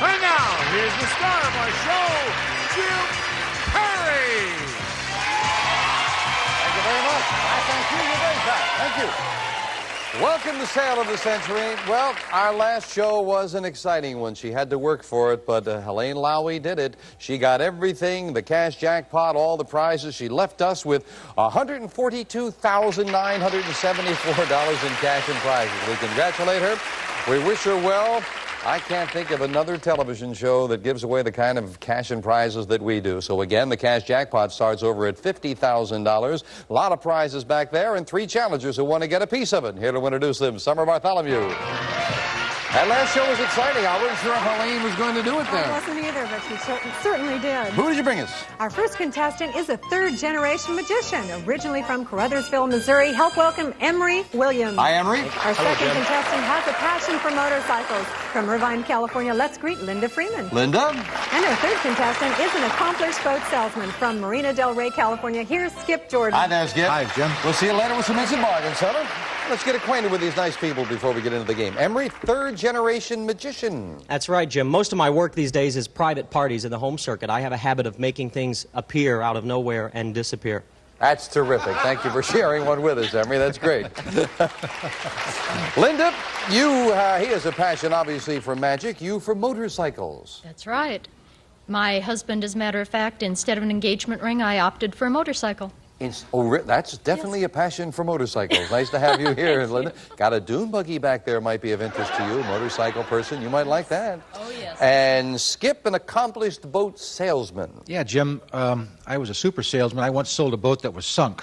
And now, here's the star of our show, Jim Perry. Thank you very much. I thank you. You're very kind. Thank you. Welcome to Sale of the Century. Well, our last show was an exciting one. She had to work for it, but Helene Lowy did it. She got everything, the cash jackpot, all the prizes. She left us with $142,974 in cash and prizes. We congratulate her. We wish her well. I can't think of another television show that gives away the kind of cash and prizes that we do. So again, the cash jackpot starts over at $50,000. A lot of prizes back there and 3 challengers who want to get a piece of it. Here to introduce them, Summer Bartholomew. That last show was exciting. I wasn't sure if Helene was going to do it there. I wasn't either, but she certainly did. Who did you bring us? Our first contestant is a third-generation magician, originally from Caruthersville, Missouri. Help welcome Emery Williams. Hi, Emery. Our second contestant has a passion for motorcycles. From Irvine, California, let's greet Linda Freeman. Linda. And our third contestant is an accomplished boat salesman from Marina Del Rey, California. Here's Skip Jordan. Hi there, Skip. Hi, Jim. We'll see you later with some instant bargains, Summer. Let's get acquainted with these nice people before we get into the game. Emery, third-generation magician. That's right, Jim. Most of my work these days is private parties in the home circuit. I have a habit of making things appear out of nowhere and disappear. That's terrific. Thank you for sharing one with us, Emery. That's great. Linda, he has a passion, obviously, for magic. You for motorcycles. That's right. My husband, as a matter of fact, instead of an engagement ring, I opted for a motorcycle. That's definitely a passion for motorcycles. Nice to have you here, Linda. Got a dune buggy back there might be of interest to you. Motorcycle person, you might like that. Oh, yes. And Skip, an accomplished boat salesman. Yeah, Jim, I was a super salesman. I once sold a boat that was sunk.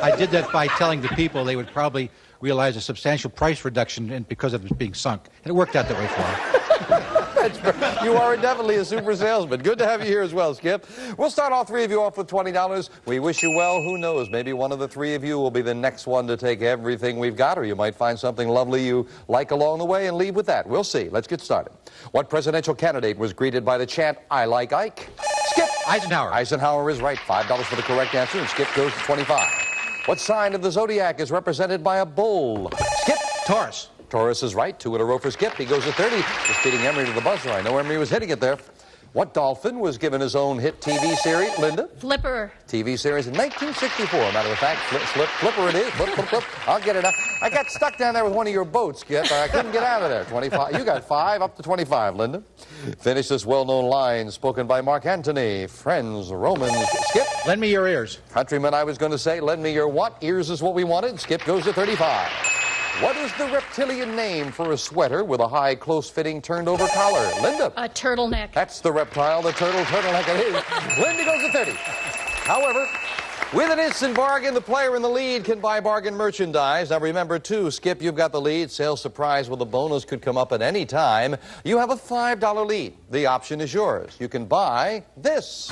I did that by telling the people they would probably realize a substantial price reduction because of it being sunk. And it worked out that way for me. You are definitely a super salesman. Good to have you here as well, Skip. We'll start all 3 of you off with $20. We wish you well. Who knows? Maybe one of the 3 of you will be the next one to take everything we've got, or you might find something lovely you like along the way and leave with that. We'll see. Let's get started. What presidential candidate was greeted by the chant, "I like Ike"? Skip. Eisenhower. Eisenhower is right. $5 for the correct answer, and Skip goes to 25. What sign of the zodiac is represented by a bull? Skip. Taurus. Taurus is right. 2 in a row for Skip. He goes to 30. Just beating Emery to the buzzer. I know Emery was hitting it there. What dolphin was given his own hit TV series? Linda? Flipper. TV series in 1964. Matter of fact, Flipper it is. Flip. I'll get it out. I got stuck down there with one of your boats, Skip. I couldn't get out of there. 25. You got 5, up to 25, Linda. Finish this well-known line spoken by Mark Antony. Friends, Romans. Skip. Lend me your ears. Countrymen, I was going to say, lend me your what? Ears is what we wanted. Skip goes to 35. What is the reptilian name for a sweater with a high, close-fitting, turned-over collar? Linda. A turtleneck. That's the reptile, the turtleneck it is. Linda goes to 30. However, with an instant bargain, the player in the lead can buy bargain merchandise. Now remember, too, Skip, you've got the lead. Sales surprise with a bonus could come up at any time. You have a $5 lead. The option is yours. You can buy this.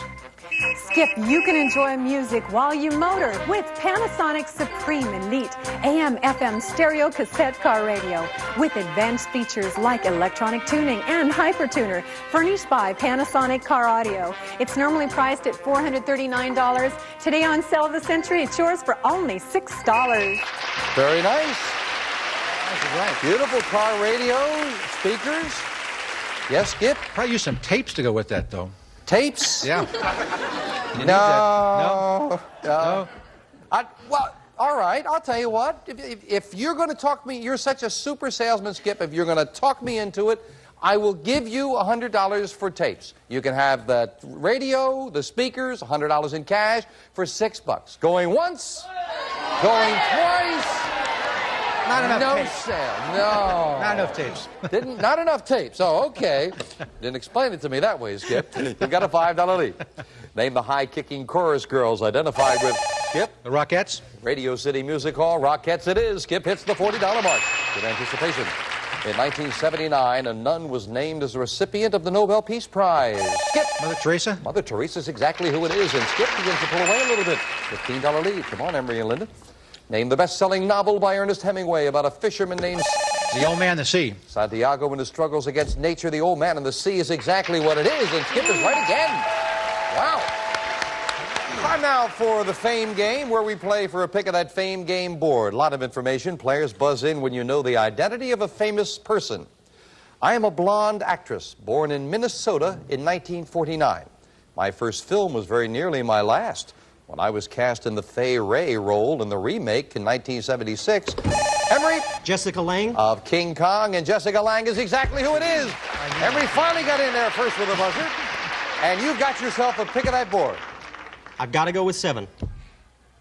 Skip, you can enjoy music while you motor with Panasonic Supreme Elite AM/FM stereo cassette car radio with advanced features like electronic tuning and hypertuner, furnished by Panasonic Car Audio. It's normally priced at $439. Today on Sale of the Century, it's yours for only $6. Very nice. That's right. Beautiful car radio, speakers. Yes, Skip? Probably use some tapes to go with that, though. Tapes? Yeah. No. Well, all right. I'll tell you what. If you're going to talk me, you're such a super salesman, Skip. If you're going to talk me into it, I will give you $100 for tapes. You can have the radio, the speakers, $100 in cash for $6. Going once, going twice. Not enough no tapes. Sale. No. Not enough tapes. Not enough tapes. Oh, okay. Didn't explain it to me that way, Skip. You got a $5 lead. Name the high-kicking chorus girls identified with Skip. The Rockettes. Radio City Music Hall. Rockettes it is. Skip hits the $40 mark. Good anticipation. In 1979, a nun was named as the recipient of the Nobel Peace Prize. Skip. Mother Teresa. Mother Teresa's exactly who it is, and Skip begins to pull away a little bit. $15 lead. Come on, Emery and Linda. Name the best-selling novel by Ernest Hemingway about a fisherman named The Old Man in the Sea. Santiago and his struggles against nature. The Old Man in the Sea is exactly what it is, and Skip is right again. Wow. Time now for the Fame Game, where we play for a pick of that Fame Game board. A lot of information. Players buzz in when you know the identity of a famous person. I am a blonde actress, born in Minnesota in 1949. My first film was very nearly my last, when I was cast in the Fay Wray role in the remake in 1976. Emery. Jessica Lange. Of King Kong, and Jessica Lange is exactly who it is. Emery finally got in there first with a buzzer, and you've got yourself a pick of that board. I've got to go with 7.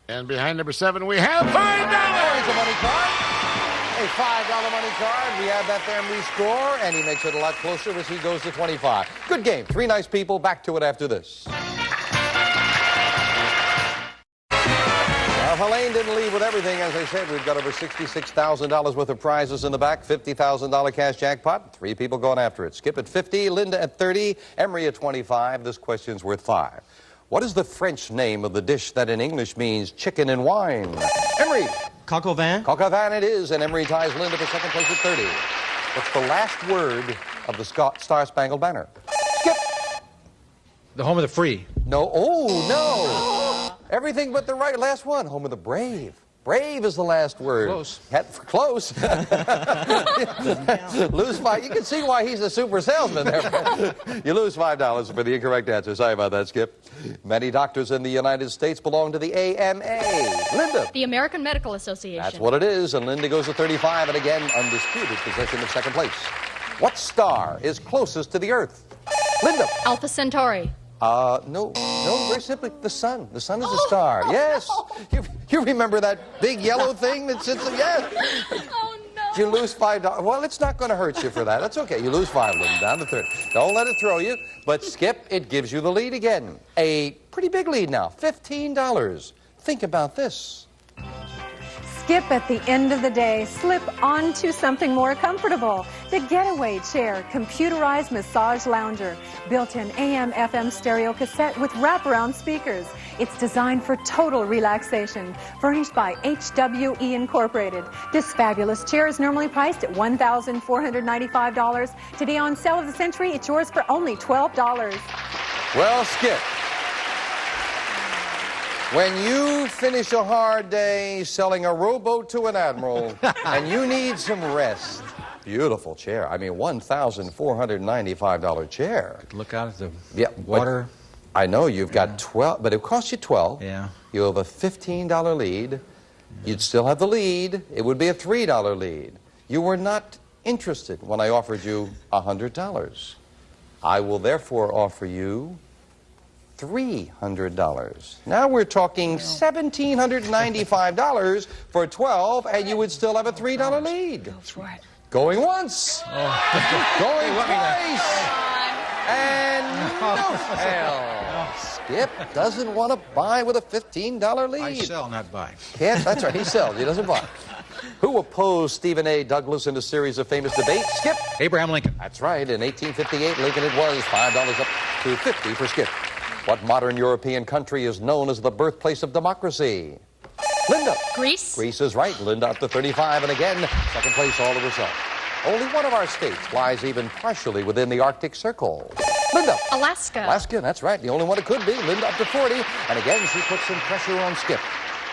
And behind number 7, we have $5. There's a money card. A $5 money card. We have that there, and we score, and he makes it a lot closer as he goes to 25. Good game. 3 nice people. Back to it after this. Well, Helene didn't leave with everything. As I said, we've got over $66,000 worth of prizes in the back, $50,000 cash jackpot. 3 people going after it. Skip at 50, Linda at 30, Emery at 25. This question's worth 5. What is the French name of the dish that in English means chicken and wine? Emery. Coq au vin. Coq au vin it is, and Emery ties Linda for second place at 30. What's the last word of the Star-Spangled Banner? Skip. The home of the free. No. Oh, no. Everything but the right last one. Home of the brave. Brave is the last word. Close. Close. Lose 5. You can see why he's a super salesman there. You lose $5 for the incorrect answer. Sorry about that, Skip. Many doctors in the United States belong to the AMA. Linda. The American Medical Association. That's what it is, and Linda goes to 35, and again, undisputed possession of second place. What star is closest to the Earth? Linda. Alpha Centauri. No, very simply, the sun. The sun is a star. Yes. You remember that big yellow thing that sits, yes. Oh, no. You lose $5. Well, it's not going to hurt you for that. That's okay. You lose 5, Linda, down to 30. Don't let it throw you. But Skip, it gives you the lead again. A pretty big lead now, $15. Think about this. Skip, at the end of the day, slip onto something more comfortable. The Getaway Chair, computerized massage lounger, built-in AM/FM stereo cassette with wraparound speakers. It's designed for total relaxation, furnished by HWE Incorporated. This fabulous chair is normally priced at $1,495. Today on Sale of the Century, it's yours for only $12. Well, Skip, when you finish a hard day selling a rowboat to an admiral and you need some rest, beautiful chair. I mean, $1,495 chair. Look out at the water. I know you've got 12, but it costs you 12. Yeah. You have a $15 lead. You'd still have the lead. It would be a $3 lead. You were not interested when I offered you $100. I will therefore offer you $300. Now we're talking $1,795 for 12, and you would still have a $3 lead. That's right. Going once. Going twice. And no sale. Skip doesn't want to buy with a $15 lead. I sell, not buy. Can't, that's right, he sells, he doesn't buy. Who opposed Stephen A. Douglas in a series of famous debates? Skip. Abraham Lincoln. That's right, in 1858, Lincoln it was. $5 up to 50 for Skip. What modern European country is known as the birthplace of democracy? Linda. Greece. Greece is right. Linda up to 35, and again, second place all of herself. Only one of our states lies even partially within the Arctic Circle. Linda. Alaska. Alaska, that's right. The only one it could be. Linda up to 40, and again, she puts some pressure on Skip.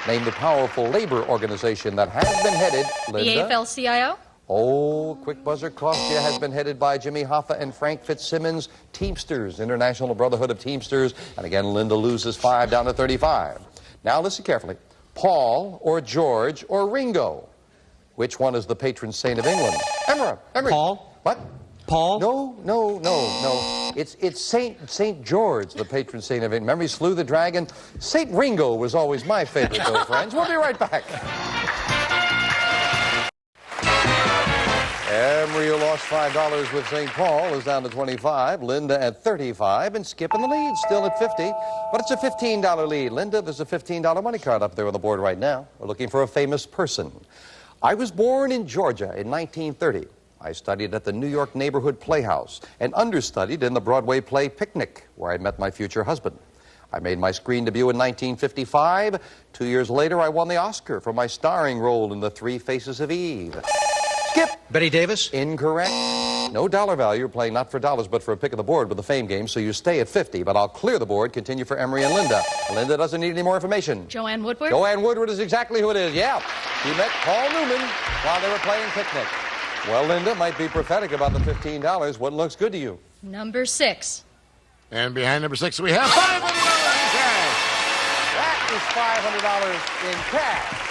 Name the powerful labor organization that has been headed, Linda. The AFL-CIO. Oh, quick buzzer cost you, has been headed by Jimmy Hoffa and Frank Fitzsimmons. Teamsters, International Brotherhood of Teamsters. And again, Linda loses 5 down to 35. Now listen carefully. Paul or George or Ringo? Which one is the patron saint of England? Emery. Paul. What? Paul? No. It's Saint George, the patron saint of England. Remember he slew the dragon? Saint Ringo was always my favorite, though, friends. We'll be right back. Emery, who lost $5 with St. Paul, is down to 25. Linda at 35, and Skip in the lead, still at 50. But it's a $15 lead. Linda, there's a $15 money card up there on the board right now. We're looking for a famous person. I was born in Georgia in 1930. I studied at the New York Neighborhood Playhouse and understudied in the Broadway play Picnic, where I met my future husband. I made my screen debut in 1955. 2 years later, I won the Oscar for my starring role in The Three Faces of Eve. Skip. Betty Davis. Incorrect. No dollar value. You're playing not for dollars, but for a pick of the board with the fame game, so you stay at 50. But I'll clear the board. Continue for Emery and Linda. Linda doesn't need any more information. Joanne Woodward? Joanne Woodward is exactly who it is, yeah. She met Paul Newman while they were playing picnic. Well, Linda might be prophetic about the $15. What looks good to you? Number 6. And behind number 6, we have $500 in cash. That is $500 in cash.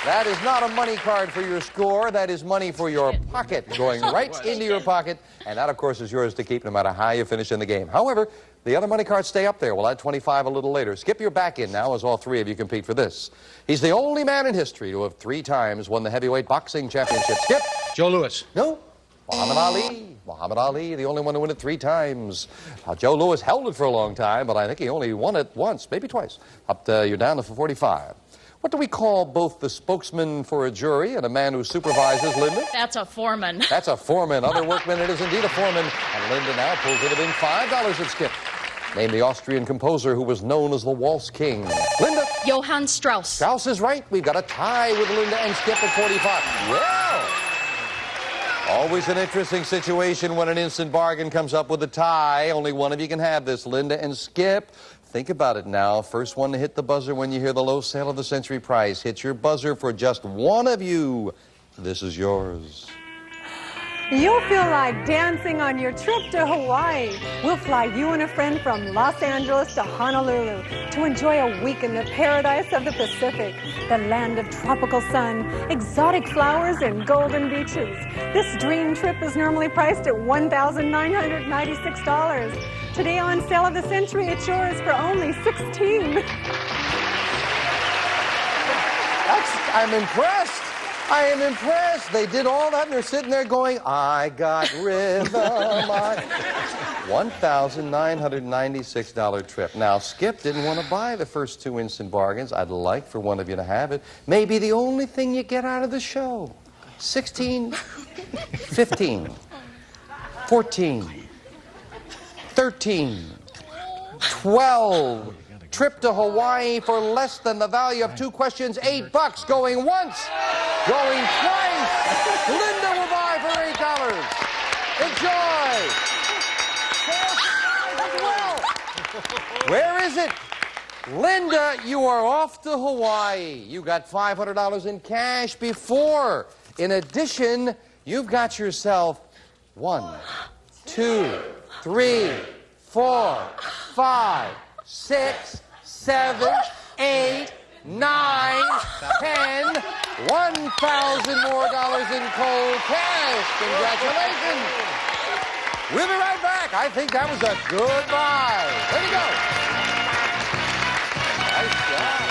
That is not a money card for your score. That is money for your pocket, going right into your pocket. And that, of course, is yours to keep no matter how you finish in the game. However, the other money cards stay up there. We'll add 25 a little later. Skip, you're back in now as all three of you compete for this. He's the only man in history to have 3 times won the heavyweight boxing championship. Skip. Joe Louis. No. Muhammad Ali. Muhammad Ali, the only one to win it 3 times. Joe Louis held it for a long time, but I think he only won it once, maybe twice. You're down to 45. What do we call both the spokesman for a jury and a man who supervises, Linda? That's a foreman. That's a foreman. Other workmen, it is indeed a foreman. And Linda now pulls it within $5 at Skip. Name the Austrian composer who was known as the Waltz King. Linda. Johann Strauss. Strauss is right. We've got a tie with Linda and Skip at 45. Well, always an interesting situation when an instant bargain comes up with a tie. Only one of you can have this, Linda and Skip. Think about it now. First one to hit the buzzer when you hear the low sale of the century price. Hit your buzzer for just one of you. This is yours. You'll feel like dancing on your trip to Hawaii. We'll fly you and a friend from Los Angeles to Honolulu to enjoy a week in the paradise of the Pacific, the land of tropical sun, exotic flowers, and golden beaches. This dream trip is normally priced at $1,996. Today on Sale of the Century, it's yours for only $16. I'm impressed. I am impressed. They did all that, and they're sitting there going, I got rhythm. $1,996 trip. Now, Skip didn't want to buy the first 2 instant bargains. I'd like for one of you to have it. Maybe the only thing you get out of the show. 16, 15, 14, 13, 12. Trip to Hawaii for less than the value of 2 questions, $8. Going once, going twice. Linda will buy for $8. Enjoy. Well, where is it? Linda, you are off to Hawaii. You got $500 in cash before. In addition, you've got yourself 1, 2, 3, 4, 5, 6, 7, 8, 9, 10, $1,000 more in cold cash. Congratulations. We'll be right back. I think that was a good buy. There you go. Nice job.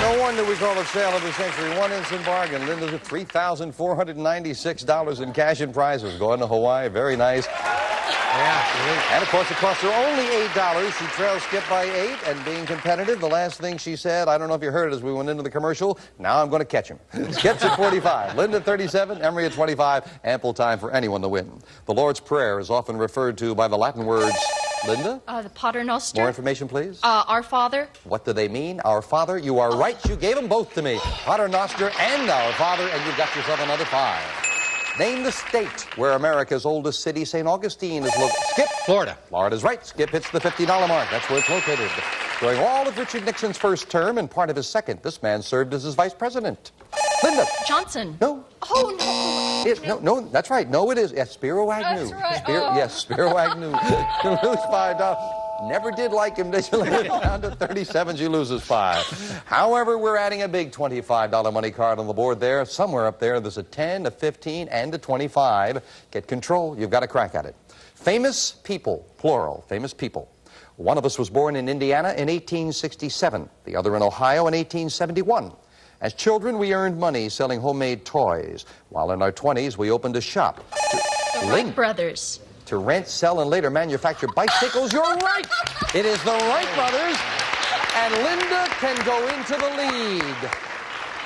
No wonder we call it Sale of the Century. 1 instant bargain. Linda's at $3,496 in cash and prizes. Going to Hawaii. Very nice. Yeah. And, of course, it cost her only $8. She trails Skip by 8. And being competitive, the last thing she said, I don't know if you heard it as we went into the commercial, now I'm going to catch him. Skip's at 45. Linda at 37. Emery at 25. Ample time for anyone to win. The Lord's Prayer is often referred to by the Latin words, Linda? The Pater Noster. More information, please. Our Father. What do they mean? Our Father? You are right. You gave them both to me. Pater Noster and Our Father, and you've got yourself another 5. Name the state where America's oldest city, St. Augustine, is located. Skip. Florida. Florida's right. Skip hits the $50 mark. That's where it's located. During all of Richard Nixon's first term and part of his second, this man served as his vice president. Linda. Johnson. No. Oh, no. No, that's right. No, it is. Yes, Spiro Agnew. That's right. Yes, Spiro Agnew. You lose $5. Never did like him, did you? Down to 37, she loses 5. However, we're adding a big $25 money card on the board there. Somewhere up there, there's a 10, a 15, and a 25. Get control. You've got a crack at it. Famous people, plural, famous people. One of us was born in Indiana in 1867. The other in Ohio in 1871. As children, we earned money selling homemade toys. While in our 20s, we opened a shop. The Wright brothers. To rent, sell, and later manufacture bicycles. You're right! It is the Wright brothers. And Linda can go into the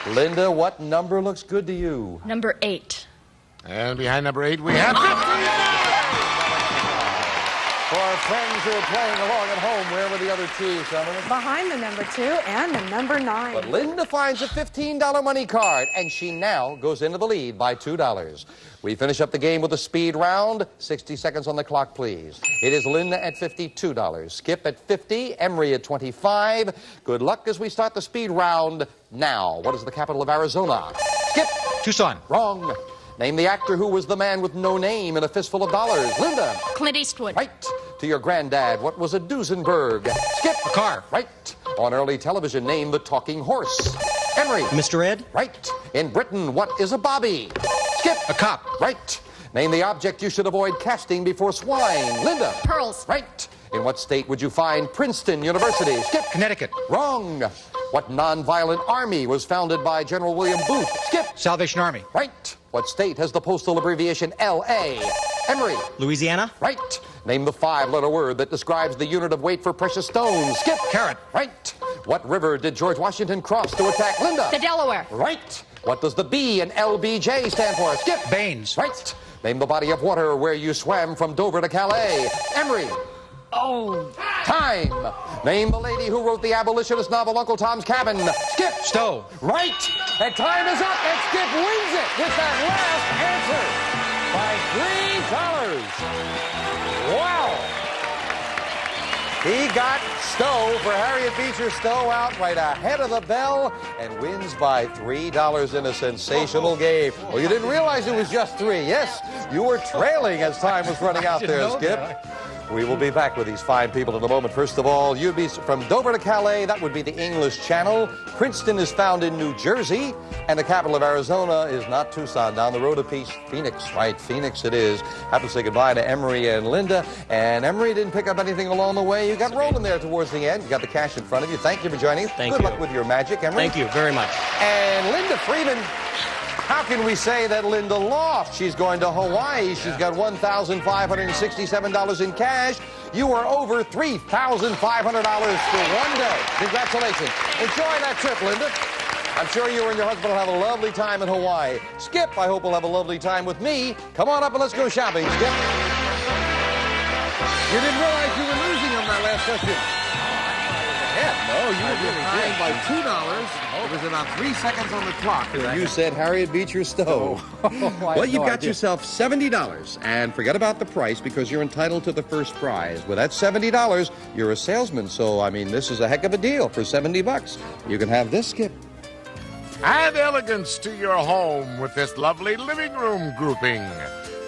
lead. Linda, what number looks good to you? Number 8. And behind number 8, we have $50. For our friends who are playing along at home, where were the other two, Summer? Behind the number 2 and the number 9. But Linda finds a $15 money card, and she now goes into the lead by $2. We finish up the game with a speed round. 60 seconds on the clock, please. It is Linda at $52, Skip at $50, Emery at $25. Good luck as we start the speed round now. What is the capital of Arizona? Skip. Tucson. Wrong. Name the actor who was the man with no name and a fistful of dollars. Linda. Clint Eastwood. Right. To your granddad, what was a Duesenberg? Skip. A car. Right. On early television, name the talking horse. Emery. Mr. Ed? Right. In Britain, what is a bobby? Skip. A cop. Right. Name the object you should avoid casting before swine. Linda. Pearls. Right. In what state would you find Princeton University? Skip. Connecticut. Wrong. What nonviolent army was founded by General William Booth? Skip. Salvation Army. Right. What state has the postal abbreviation L.A.? Emery. Louisiana? Right. Name the 5-letter word that describes the unit of weight for precious stones. Skip. Carat. Right. What river did George Washington cross to attack Linda? The Delaware. Right. What does the B in LBJ stand for? Skip. Baines. Right. Name the body of water where you swam from Dover to Calais. Emery. Oh. Time. Name the lady who wrote the abolitionist novel Uncle Tom's Cabin. Skip. Stowe. Right. And time is up, and Skip wins it with that last answer by $3. Wow. He got Stowe for Harriet Beecher Stowe outright ahead of the bell and wins by $3 in a sensational game. Well, you didn't realize it was just 3. Yes, you were trailing as time was running out there, Skip. We will be back with these fine people in a moment. First of all, you'd be from Dover to Calais. That would be the English Channel. Princeton is found in New Jersey. And the capital of Arizona is not Tucson. Down the road a piece, Phoenix. Right, Phoenix it is. Have to say goodbye to Emery and Linda. And Emery didn't pick up anything along the way. You got rolling there towards the end. You got the cash in front of you. Thank you for joining us. Thank you. Good luck with your magic, Emery. Thank you very much. And Linda Freeman. How can we say that Linda lost? She's going to Hawaii. She's got $1,567 in cash. You are over $3,500 for one day. Congratulations. Enjoy that trip, Linda. I'm sure you and your husband will have a lovely time in Hawaii. Skip, I hope will have a lovely time with me. Come on up and let's go shopping, Skip. You didn't realize you were losing on that last question. No, you were behind by $2. It was about 3 seconds on the clock. You said Harriet Beecher Stowe. Well, you've got yourself $70. And forget about the price because you're entitled to the first prize. With that $70, you're a salesman. So, I mean, this is a heck of a deal for $70. You can have this, Skip. Add elegance to your home with this lovely living room grouping.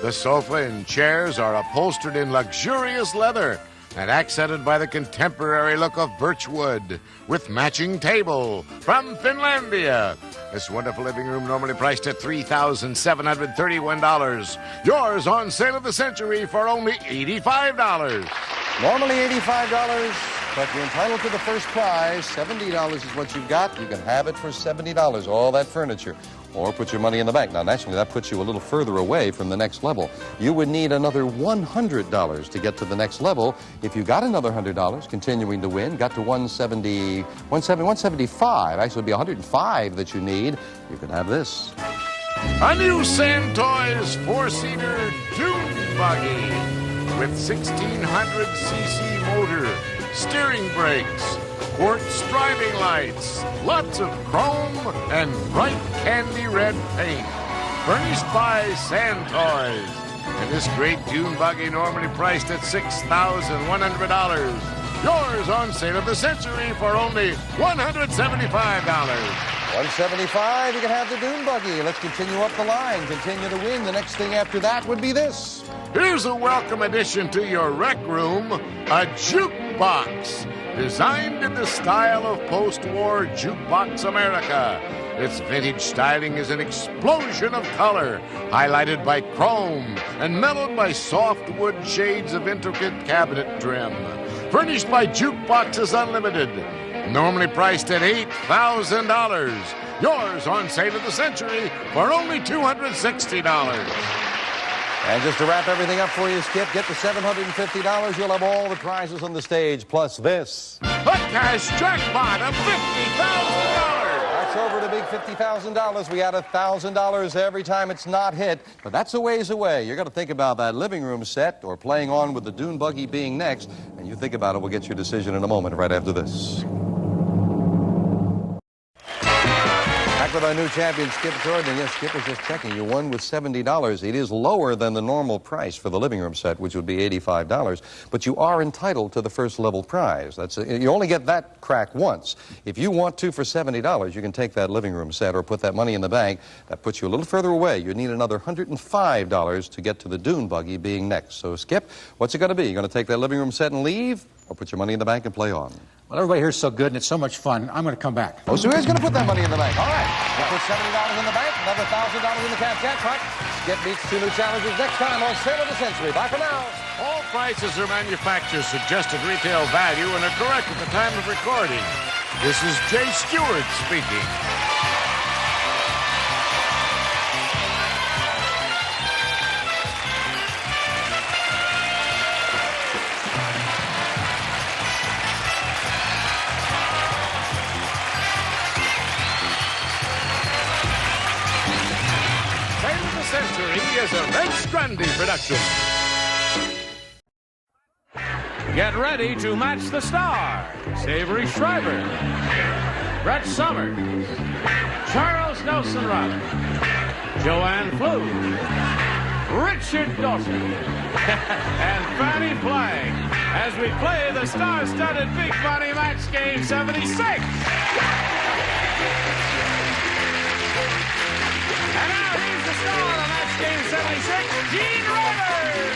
The sofa and chairs are upholstered in luxurious leather and accented by the contemporary look of birch wood with matching table from Finlandia. This wonderful living room normally priced at $3,731. Yours on sale of the century for only $85. Normally $85, but you're entitled to the first prize. $70 is what you've got. You can have it for $70, all that furniture. Or put your money in the bank. Now, naturally, that puts you a little further away from the next level. You would need another $100 to get to the next level. If you got another $100, continuing to win, got to 175, actually it would be 105 that you need, you can have this. A new Santoys 4-seater dune buggy with 1600cc motor, steering brakes, quartz driving lights, lots of chrome, and bright candy red paint. Furnished by Santoys. And this great dune buggy normally priced at $6,100. Yours on sale of the century for only $175. $175, you can have the dune buggy. Let's continue up the line, continue to win. The next thing after that would be this. Here's a welcome addition to your rec room, a jukebox. Designed in the style of post-war Jukebox America. Its vintage styling is an explosion of color, highlighted by chrome and mellowed by soft wood shades of intricate cabinet trim. Furnished by Jukeboxes Unlimited. Normally priced at $8,000. Yours on sale of the century for only $260. And just to wrap everything up for you, Skip, get the $750. You'll have all the prizes on the stage, plus this. A cash jackpot of $50,000. That's gets over the big $50,000, we add $1,000 every time it's not hit. But that's a ways away. You're going to think about that living room set or playing on with the dune buggy being next. And you think about it, we'll get your decision in a moment right after this. Back with our new champion, Skip Jordan. Yes, Skip was just checking. You won with $70. It is lower than the normal price for the living room set, which would be $85. But you are entitled to the first level prize. You only get that crack once. If you want to, for $70, you can take that living room set or put that money in the bank. That puts you a little further away. You need another $105 to get to the dune buggy being next. So, Skip, what's it going to be? You going to take that living room set and leave, or put your money in the bank and play on? Well, everybody here's so good and it's so much fun. I'm going to come back. Oh, so he's going to put that money in the bank. All right. We'll put $70 in the bank, another $1,000 in the cash jackpot. Skip meets two new challenges next time on Sale of the Century. Bye for now. All prices are manufacturer's suggested retail value and are correct at the time of recording. This is Jay Stewart speaking. Century is a Vince Grundy production. Get ready to match the stars. Avery Schreiber, Brett Summers, Charles Nelson Riley, Joanne Flew, Richard Dawson, and Fannie Flagg as we play the star-studded Big Money Match Game 76. And now here's the star of Match Game 76, Gene Rivers.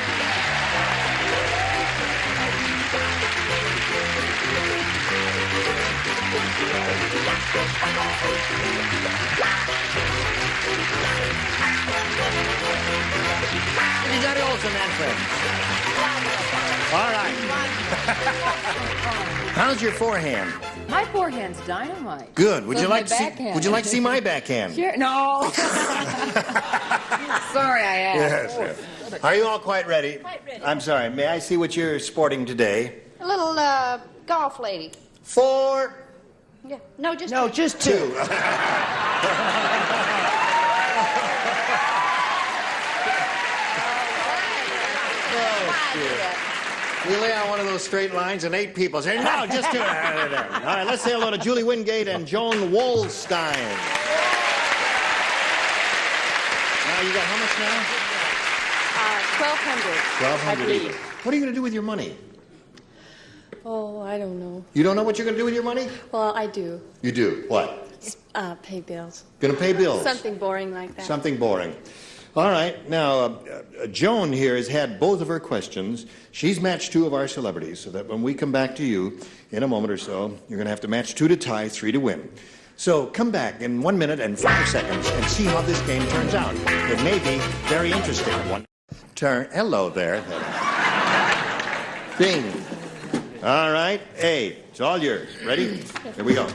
You got it also, man, friend. All right. How's your forehand? My forehand's dynamite. Good. Would So you my like to see? backhand. Would you like to see my backhand? Sure. No. Sorry, I asked. Yes. Are you all quite ready? Quite ready. I'm sorry. May I see what you're sporting today? A little golf lady. 4. Yeah. No, just No, two. just 2. We lay on one of those straight lines and 8 people say, no, just 2. All right, let's say hello to Julie Wingate and Joan Wolstein. Now, you got how much now? 1,200. I believe. What are you going to do with your money? Oh, I don't know. You don't know what you're going to do with your money? Well, I do. You do. What? Pay bills. Going to pay bills? Something boring like that. Something boring. All right. Now, Joan here has had both of her questions. She's matched 2 of our celebrities, so that when we come back to you in a moment or so, you're going to have to match 2 to tie, 3 to win. So come back in 1 minute and 5 seconds and see how this game turns out. It may be very interesting. Hello there. Bing. All right. A. It's all yours. Ready? Here we go.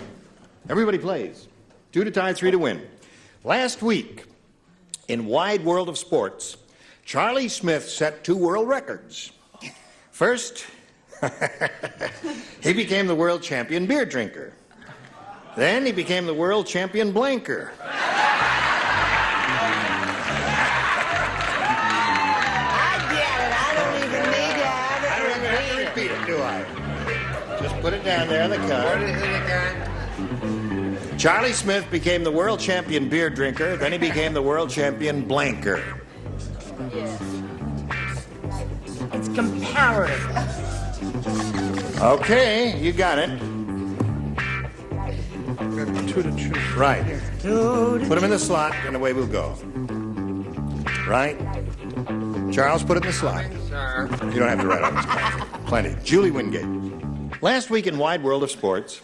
Everybody plays. 2 to tie, 3 to win. Last week, in Wide World of Sports, Charlie Smith set 2 world records. First, he became the world champion beer drinker. Then he became the world champion blanker. I get it. I don't even need to have it. I don't even have to repeat it, do I? Just put it down there on the card. Put it in the card. Charlie Smith became the world champion beer drinker. Then he became the world champion blanker. Yes. It's comparative. Okay, you got it. 2 to 2. Right. Put him in the slot, and away we'll go. Right? Charles, put it in the slot. Sir. You don't have to write on this card. Plenty. Julie Wingate. Last week in Wide World of Sports,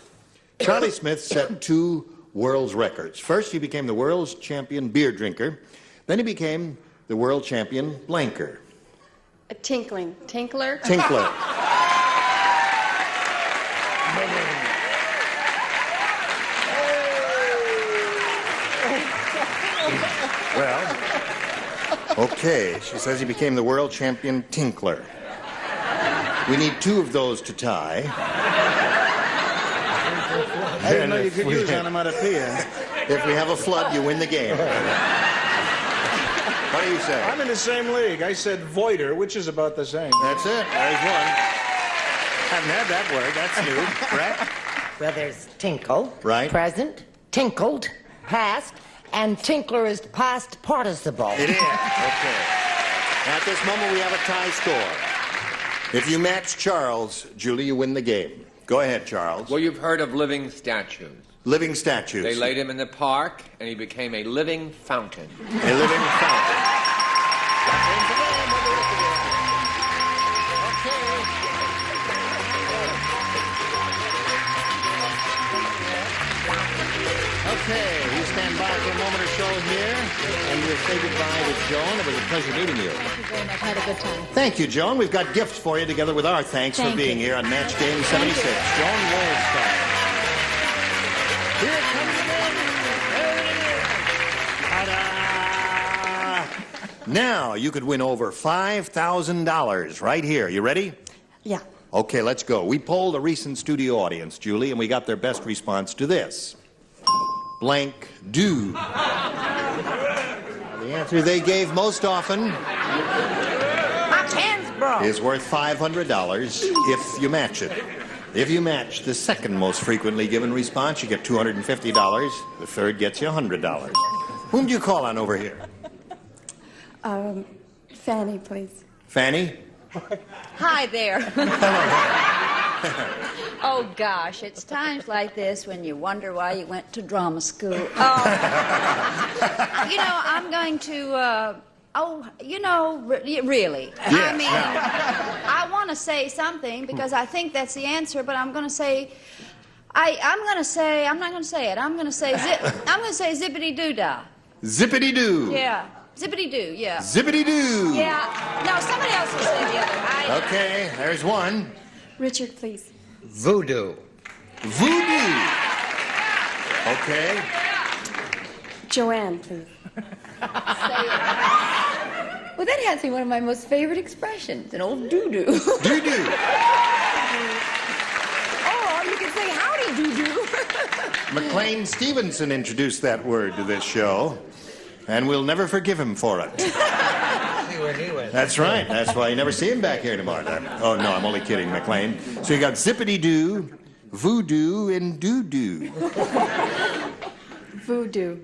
Charlie Smith set 2 world's records. First, he became the world's champion beer drinker. Then he became the world champion blanker. A tinkler. Tinkler. Well, okay. She says he became the world champion tinkler. We need 2 of those to tie. I didn't know you could use onomatopoeia. If we have a flood, you win the game. What do you say? I'm in the same league. I said voider, which is about the same. That's it. There's one. Haven't had that word. That's new. Correct? Well, there's tinkle. Right. Present. Tinkled. Past. And tinkler is past participle. It is. Okay. At this moment, we have a tie score. If you match Charles, Julie, you win the game. Go ahead, Charles. Well, you've heard of living statues. Living statues. They laid him in the park, and he became a living fountain. A living fountain. Okay, you stand by for a moment or so here, and we'll say goodbye to Joan. It was a pleasure meeting you. Thank you very much. I had a good time. Thank you, Joan. We've got gifts for you together with our thanks for being here on Match Game 76. Joan Wolfstein. Here it comes again. There it is. Ta-da! Now, you could win over $5,000 right here. You ready? Yeah. Okay, let's go. We polled a recent studio audience, Julie, and we got their best response to this. Blank do. The answer they gave most often My pen's broke. is worth $500 if you match it. If you match the second most frequently given response, you get $250. The third gets you $100. Whom do you call on over here? Fanny, please. Fanny? Hi there. Oh, gosh, it's times like this when you wonder why you went to drama school. I'm going to, really. Yes, I mean, I want to say something because I think that's the answer, but I'm going to say, I'm not going to say it. I'm going to say zippity-doo-dah. Zippity-doo. Yeah. Zippity-doo, yeah. Zippity-doo. Yeah. No, somebody else will say the other. Okay, there's one. Richard, please. Voodoo. Voodoo. Okay. Joanne, please. Well, that has to be one of my most favorite expressions, an old doo-doo. Doo-doo. Or you can say howdy doo-doo. McLean Stevenson introduced that word to this show, and we'll never forgive him for it. That's right. That's why you never see him back here tomorrow night. Oh, no, I'm only kidding, McLean. So you got zippity-doo, voodoo, and doo-doo. Voodoo.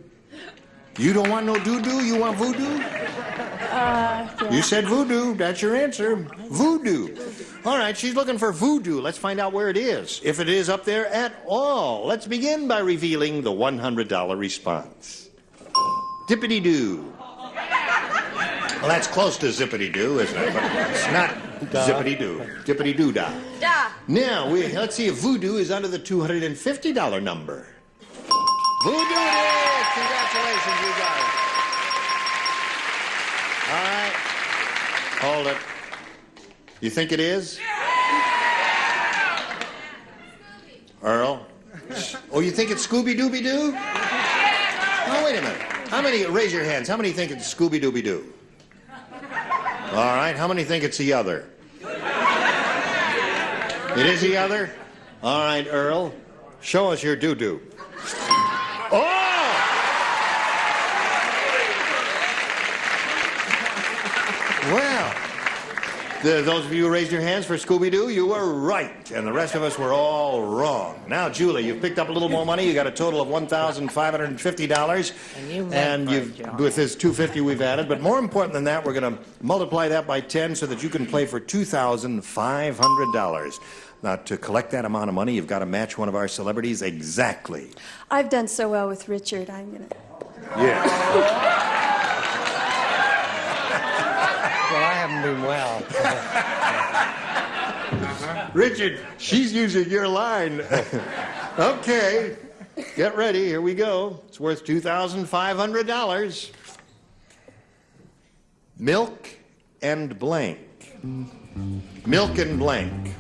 You don't want no doo-doo? You want voodoo? Yeah. You said voodoo. That's your answer. Voodoo. All right, she's looking for voodoo. Let's find out where it is, if it is up there at all. Let's begin by revealing the $100 response. Dippity-doo. Well, that's close to zippity-doo, isn't it? But it's not zippity-doo. Dippity-doo-dah. Da. Now, let's see if voodoo is under the $250 number. Voodoo it is! Congratulations, you got it. All right. Hold it. You think it is? Earl? Oh, you think it's Scooby-Dooby-Doo? Oh, wait a minute. How many, raise your hands, how many think it's Scooby-Dooby-Doo? All right, how many think it's the other? It is the other? All right, Earl, show us your doo-doo. Oh! Well, those of you who raised your hands for Scooby-Doo, you were right, and the rest of us were all wrong. Now, Julie, you've picked up a little more money. You got a total of $1,550, and with this $250 we've added. But more important than that, we're going to multiply that by 10 so that you can play for $2,500. Now, to collect that amount of money, you've got to match one of our celebrities exactly. I've done so well with Richard, I'm going to... Yeah. Well, I haven't been well. Richard, she's using your line. Okay, get ready. Here we go. It's worth $2,500. Milk and blank. Milk and blank.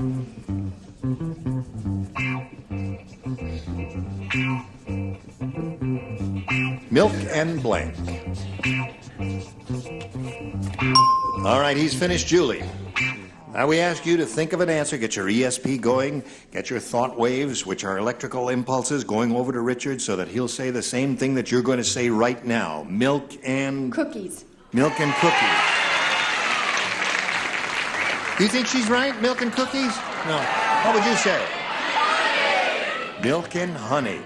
Milk and blank. All right, he's finished, Julie. Now we ask you to think of an answer, get your ESP going, get your thought waves, which are electrical impulses, going over to Richard so that he'll say the same thing that you're going to say right now. Milk and... Cookies. Milk and cookies. You think she's right? Milk and cookies? No. What would you say? Milk and honey.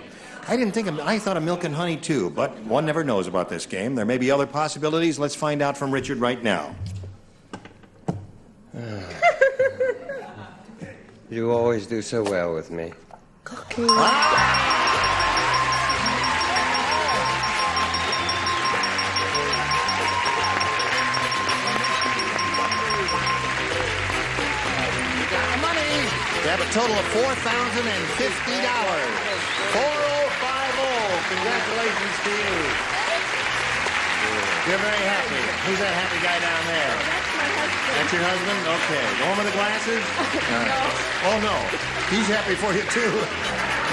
I thought of milk and honey too, but one never knows about this game. There may be other possibilities. Let's find out from Richard right now. You always do so well with me. Cookies. We have a total of $4,050. 4050. Congratulations to you. You're very happy. Who's that happy guy down there? That's my husband. That's your husband? Okay. The one with the glasses? No. Oh, no. He's happy for you, too.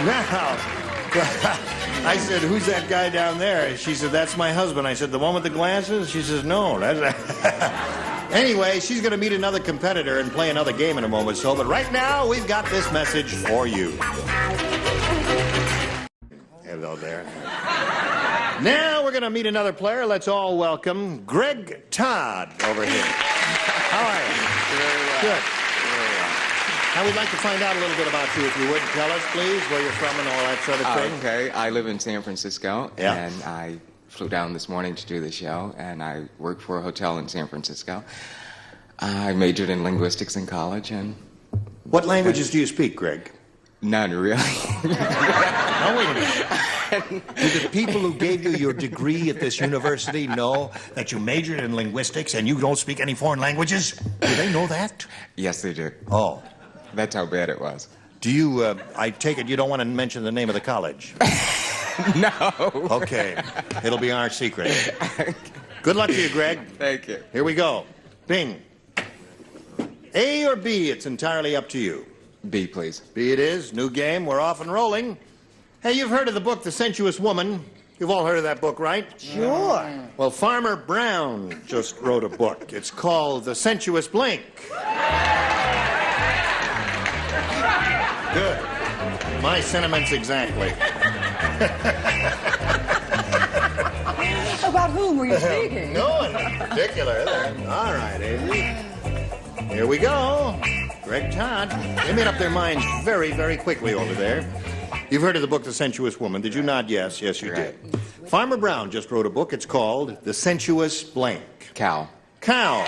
Now, I said, who's that guy down there? She said, that's my husband. I said, the one with the glasses? She says, no. Anyway, she's going to meet another competitor and play another game in a moment or so. But right now, we've got this message for you. Hello there. Now we're going to meet another player. Let's all welcome Greg Todd over here. How are you? Very well. Good. Very well. Now, we'd like to find out a little bit about you, if you would. Tell us, please, where you're from and all that sort of thing. Okay, I live in San Francisco, Yeah. and I flew down this morning to do the show, and I worked for a hotel in San Francisco. I majored in linguistics in college, and... What languages do you speak, Greg? None, really. Now, wait a minute. Do the people who gave you your degree at this university know that you majored in linguistics and you don't speak any foreign languages? Do they know that? Yes, they do. Oh. That's how bad it was. Do you, I take it you don't want to mention the name of the college? No. Okay. It'll be our secret. Good luck to you, Greg. Thank you. Here we go. Bing. A or B, it's entirely up to you. B, please. B it is. New game. We're off and rolling. Hey, you've heard of the book, The Sensuous Woman. You've all heard of that book, right? Sure. Well, Farmer Brown just wrote a book. It's called The Sensuous Blink. Good. My sentiments exactly. About whom were you speaking? No one in particular. All right, Avery. Here we go. Greg Todd. They made up their minds very, very quickly over there. You've heard of the book, The Sensuous Woman. Did you not? Yes, yes, you did. Farmer Brown just wrote a book. It's called The Sensuous Blank. Cow. Cow.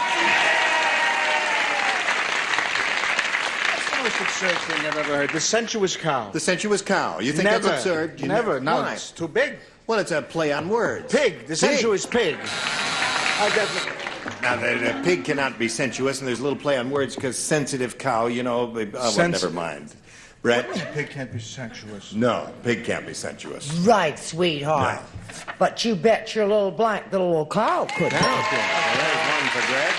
That's the most absurd thing I've ever heard. The sensuous cow. The Sensuous Cow. You think Never. that's absurd? Never. No, Why? it's too big. Well, it's a play on words. Pig. The sensuous pig. Now, the pig cannot be sensuous, and there's a little play on words because sensitive cow, you know. Well, never mind. Brett? Pig can't be sensuous. No, pig can't be sensuous. Right, sweetheart. But you bet your little blank the little cow could. There's one for Greg.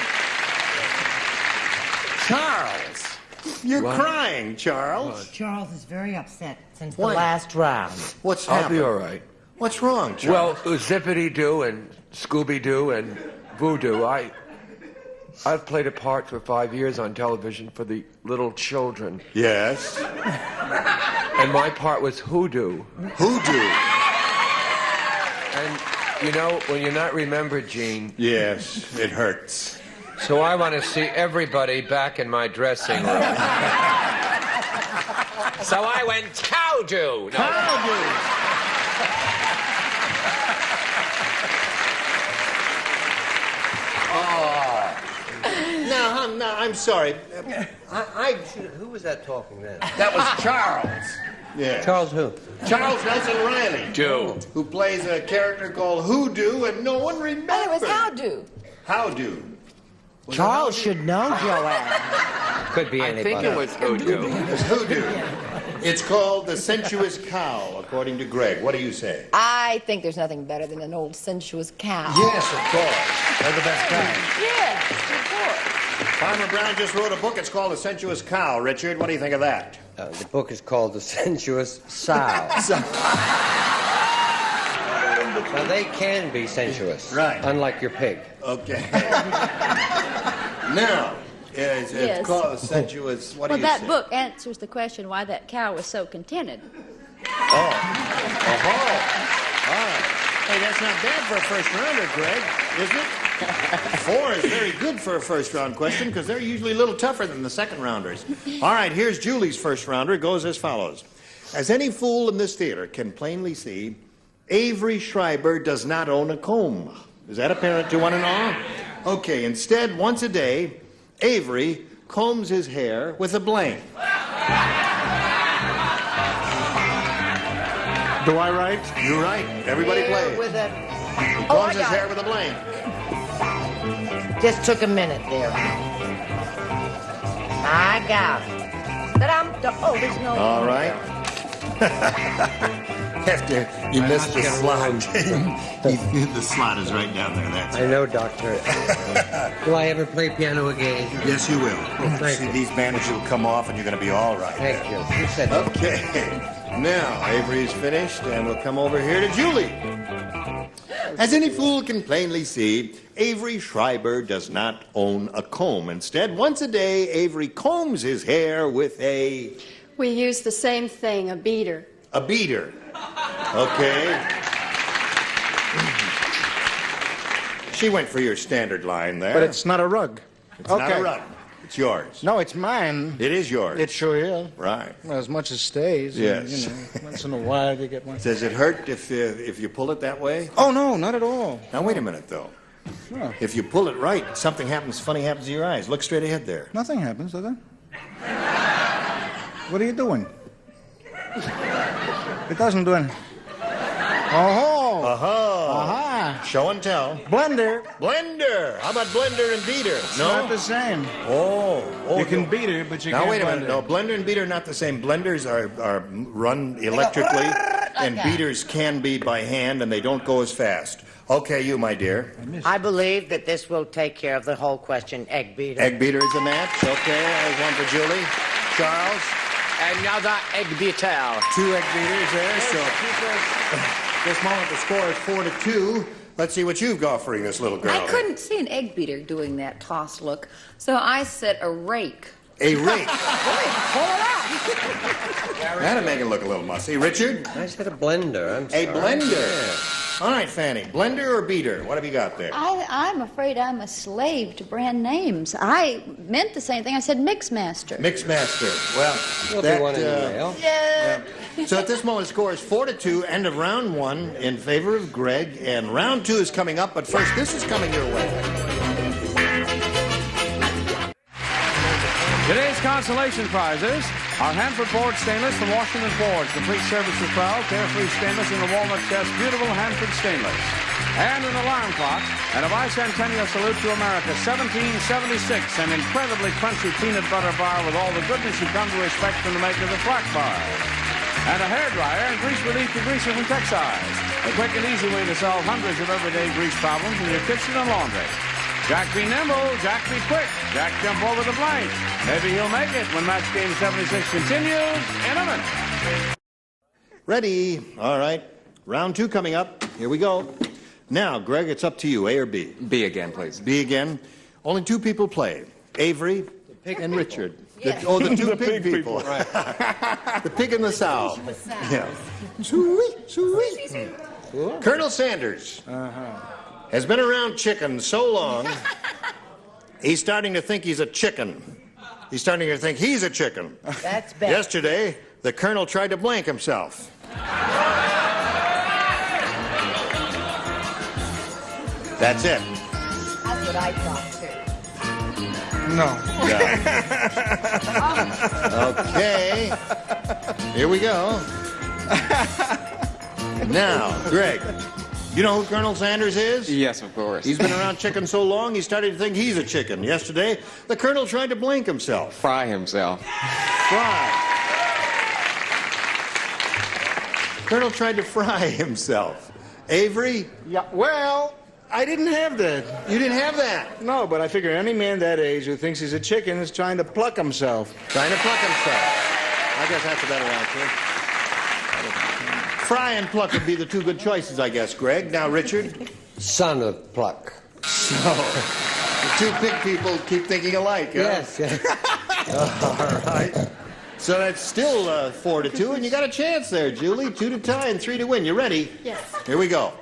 Charles. You're crying, Charles. Charles is very upset since Why? the last round. What's I'll happened? be all right. What's wrong, Well, Charles? Zippity-Doo and Scooby-Doo and Voodoo. I've played a part for 5 years on television for the little children. Yes. And my part was Hoodoo. Hoodoo. And, you know, when you're not remembered, Gene... Yes, it hurts. So I want to see everybody back in my dressing room. So I went Cow-Doo. Cow-Doo. No, I'm sorry. Who was that talking then? That was Charles. Yeah. Charles who? Charles Nelson Riley. Who plays a character called Hoodoo, and no one remembers. Oh, it was How-Do. How-Do. Charles should know, Joanne. Could be anybody. I think it was Hoodoo. It's Hoodoo. It's called The Sensuous Cow, according to Greg. What do you say? I think there's nothing better than an old sensuous cow. Yes, of course. They're the best kind. Yes, of course. Farmer Brown just wrote a book. It's called The Sensuous Cow. Richard, what do you think of that? The book is called The Sensuous Sow. Now, they can be sensuous. Right. Unlike your pig. Okay. Now, It's Yes. called sensuous. What Well, do you that say? book answers the question why that cow was so contented. Oh. Hey, that's not bad for a first rounder, Greg, is it? 4 is very good for a first round question because they're usually a little tougher than the second rounders. All right, here's Julie's first rounder. It goes as follows. As any fool in this theater can plainly see, Avery Schreiber does not own a comb. Is that apparent to one and all? Okay, instead, once a day, Avery combs his hair with a blank. Do I write? You're right. Everybody Hair play. with a... He Oh, I combs his got hair it. with a blank. Just took a minute there. I got it. But oh, there's no... All right. After you missed the slot. The slot is right down there. That's I know, Doctor. Will I ever play piano again? Yes, you will. thank See, you. these bandages will come off and you're going to be all right. Thank you. You said that. Okay. Now, Avery's finished, and we'll come over here to Julie. As any fool can plainly see, Avery Schreiber does not own a comb. Instead, once a day, Avery combs his hair with a We use the same thing, a beater. beater. Okay. She went for your standard line there. But it's not a rug. It's not a rug. It's yours. No, it's mine. It is yours. It sure is. Right. Well, as much as stays. Yes. Once in a while you get one. Does it hurt if you pull it that way? Oh, no, not at all. Now, wait a minute, though. No. If you pull it right, something funny happens to your eyes. Look straight ahead there. Nothing happens, does it? What are you doing? It doesn't do anything. Oh, Aha. Show and tell. Blender. Blender. How about blender and beater? It's not the same. Oh. You can beat it, but you now, can't wait a blend minute. No, blender and beater are not the same. Blenders are run electrically, and beaters can be by hand, and they don't go as fast. Okay, you, my dear. I believe that this will take care of the whole question, egg beater. Egg beater is a match. Okay, there's one for Julie. Charles. Another egg beater. 2 egg beaters there. So this moment the score is 4-2. Let's see what you've got offering this little girl. I couldn't see an egg beater doing that toss look, so I said a rake. A rake. Pull it out. That'll make it look a little musty. Richard? I said a blender. I'm sorry. A blender. All right, Fanny. Blender or beater? What have you got there? I'm afraid I'm a slave to brand names. I meant the same thing. I said Mixmaster. Mixmaster. Well, You'll be one in the mail. Yeah. So at this moment, the score is 4-2. End of round 1 in favor of Greg. And round 2 is coming up. But first, this is coming your way. Today's consolation prizes are Hanford Board Stainless from Washington Forge. Complete service is proud. Carefree Stainless in the walnut chest. Beautiful Hanford Stainless. And an alarm clock and a bicentennial salute to America. 1776. An incredibly crunchy peanut butter bar with all the goodness you've come to expect from the makers of Flack Bar. And a hairdryer and grease relief degreaser from Texas. A quick and easy way to solve hundreds of everyday grease problems in your kitchen and laundry. Jack be nimble, Jack be quick, Jack jump over the blank. Maybe he'll make it when match game 76 continues in a minute. Ready. All right. Round 2 coming up. Here we go. Now, Greg, it's up to you. A or B? B again, please. B again. Only 2 people play. Avery and Richard. Yes. The 2 pig people. Right. The pig and the sow. Yeah. Colonel Sanders has been around chicken so long, he's starting to think he's a chicken. He's starting to think he's a chicken. That's better. Yesterday, the colonel tried to blank himself. That's it. That's what I thought, too. No. Okay. Here we go. Now, Greg, you know who Colonel Sanders is? Yes, of course. He's been around chicken so long, he started to think he's a chicken. Yesterday, the colonel tried to blank himself. Fry himself. Fry. Colonel tried to fry himself. Avery? Yeah, well, I didn't have that. You didn't have that? No, but I figure any man that age who thinks he's a chicken is trying to pluck himself. Trying to pluck himself. I guess that's a better answer. Fry and pluck would be the 2 good choices, I guess, Greg. Now, Richard? Son of pluck. So, The two pig people keep thinking alike, huh? Yes. All right. So that's still 4-2, and you got a chance there, Julie. 2 to tie and 3 to win. You ready? Yes. Here we go.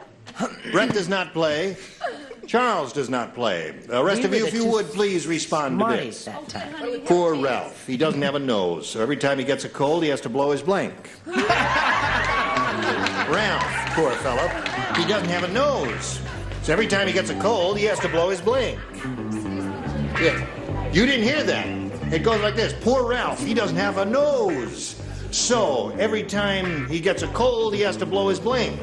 Brett does not play. Charles does not play. The rest of you, if you would, please respond to this. That time. Poor Ralph. He doesn't have a nose, so every time he gets a cold, he has to blow his blank. Ralph, poor fellow, he doesn't have a nose, so every time he gets a cold, he has to blow his blank. Yeah. You didn't hear that. It goes like this. Poor Ralph, he doesn't have a nose, so every time he gets a cold, he has to blow his blank.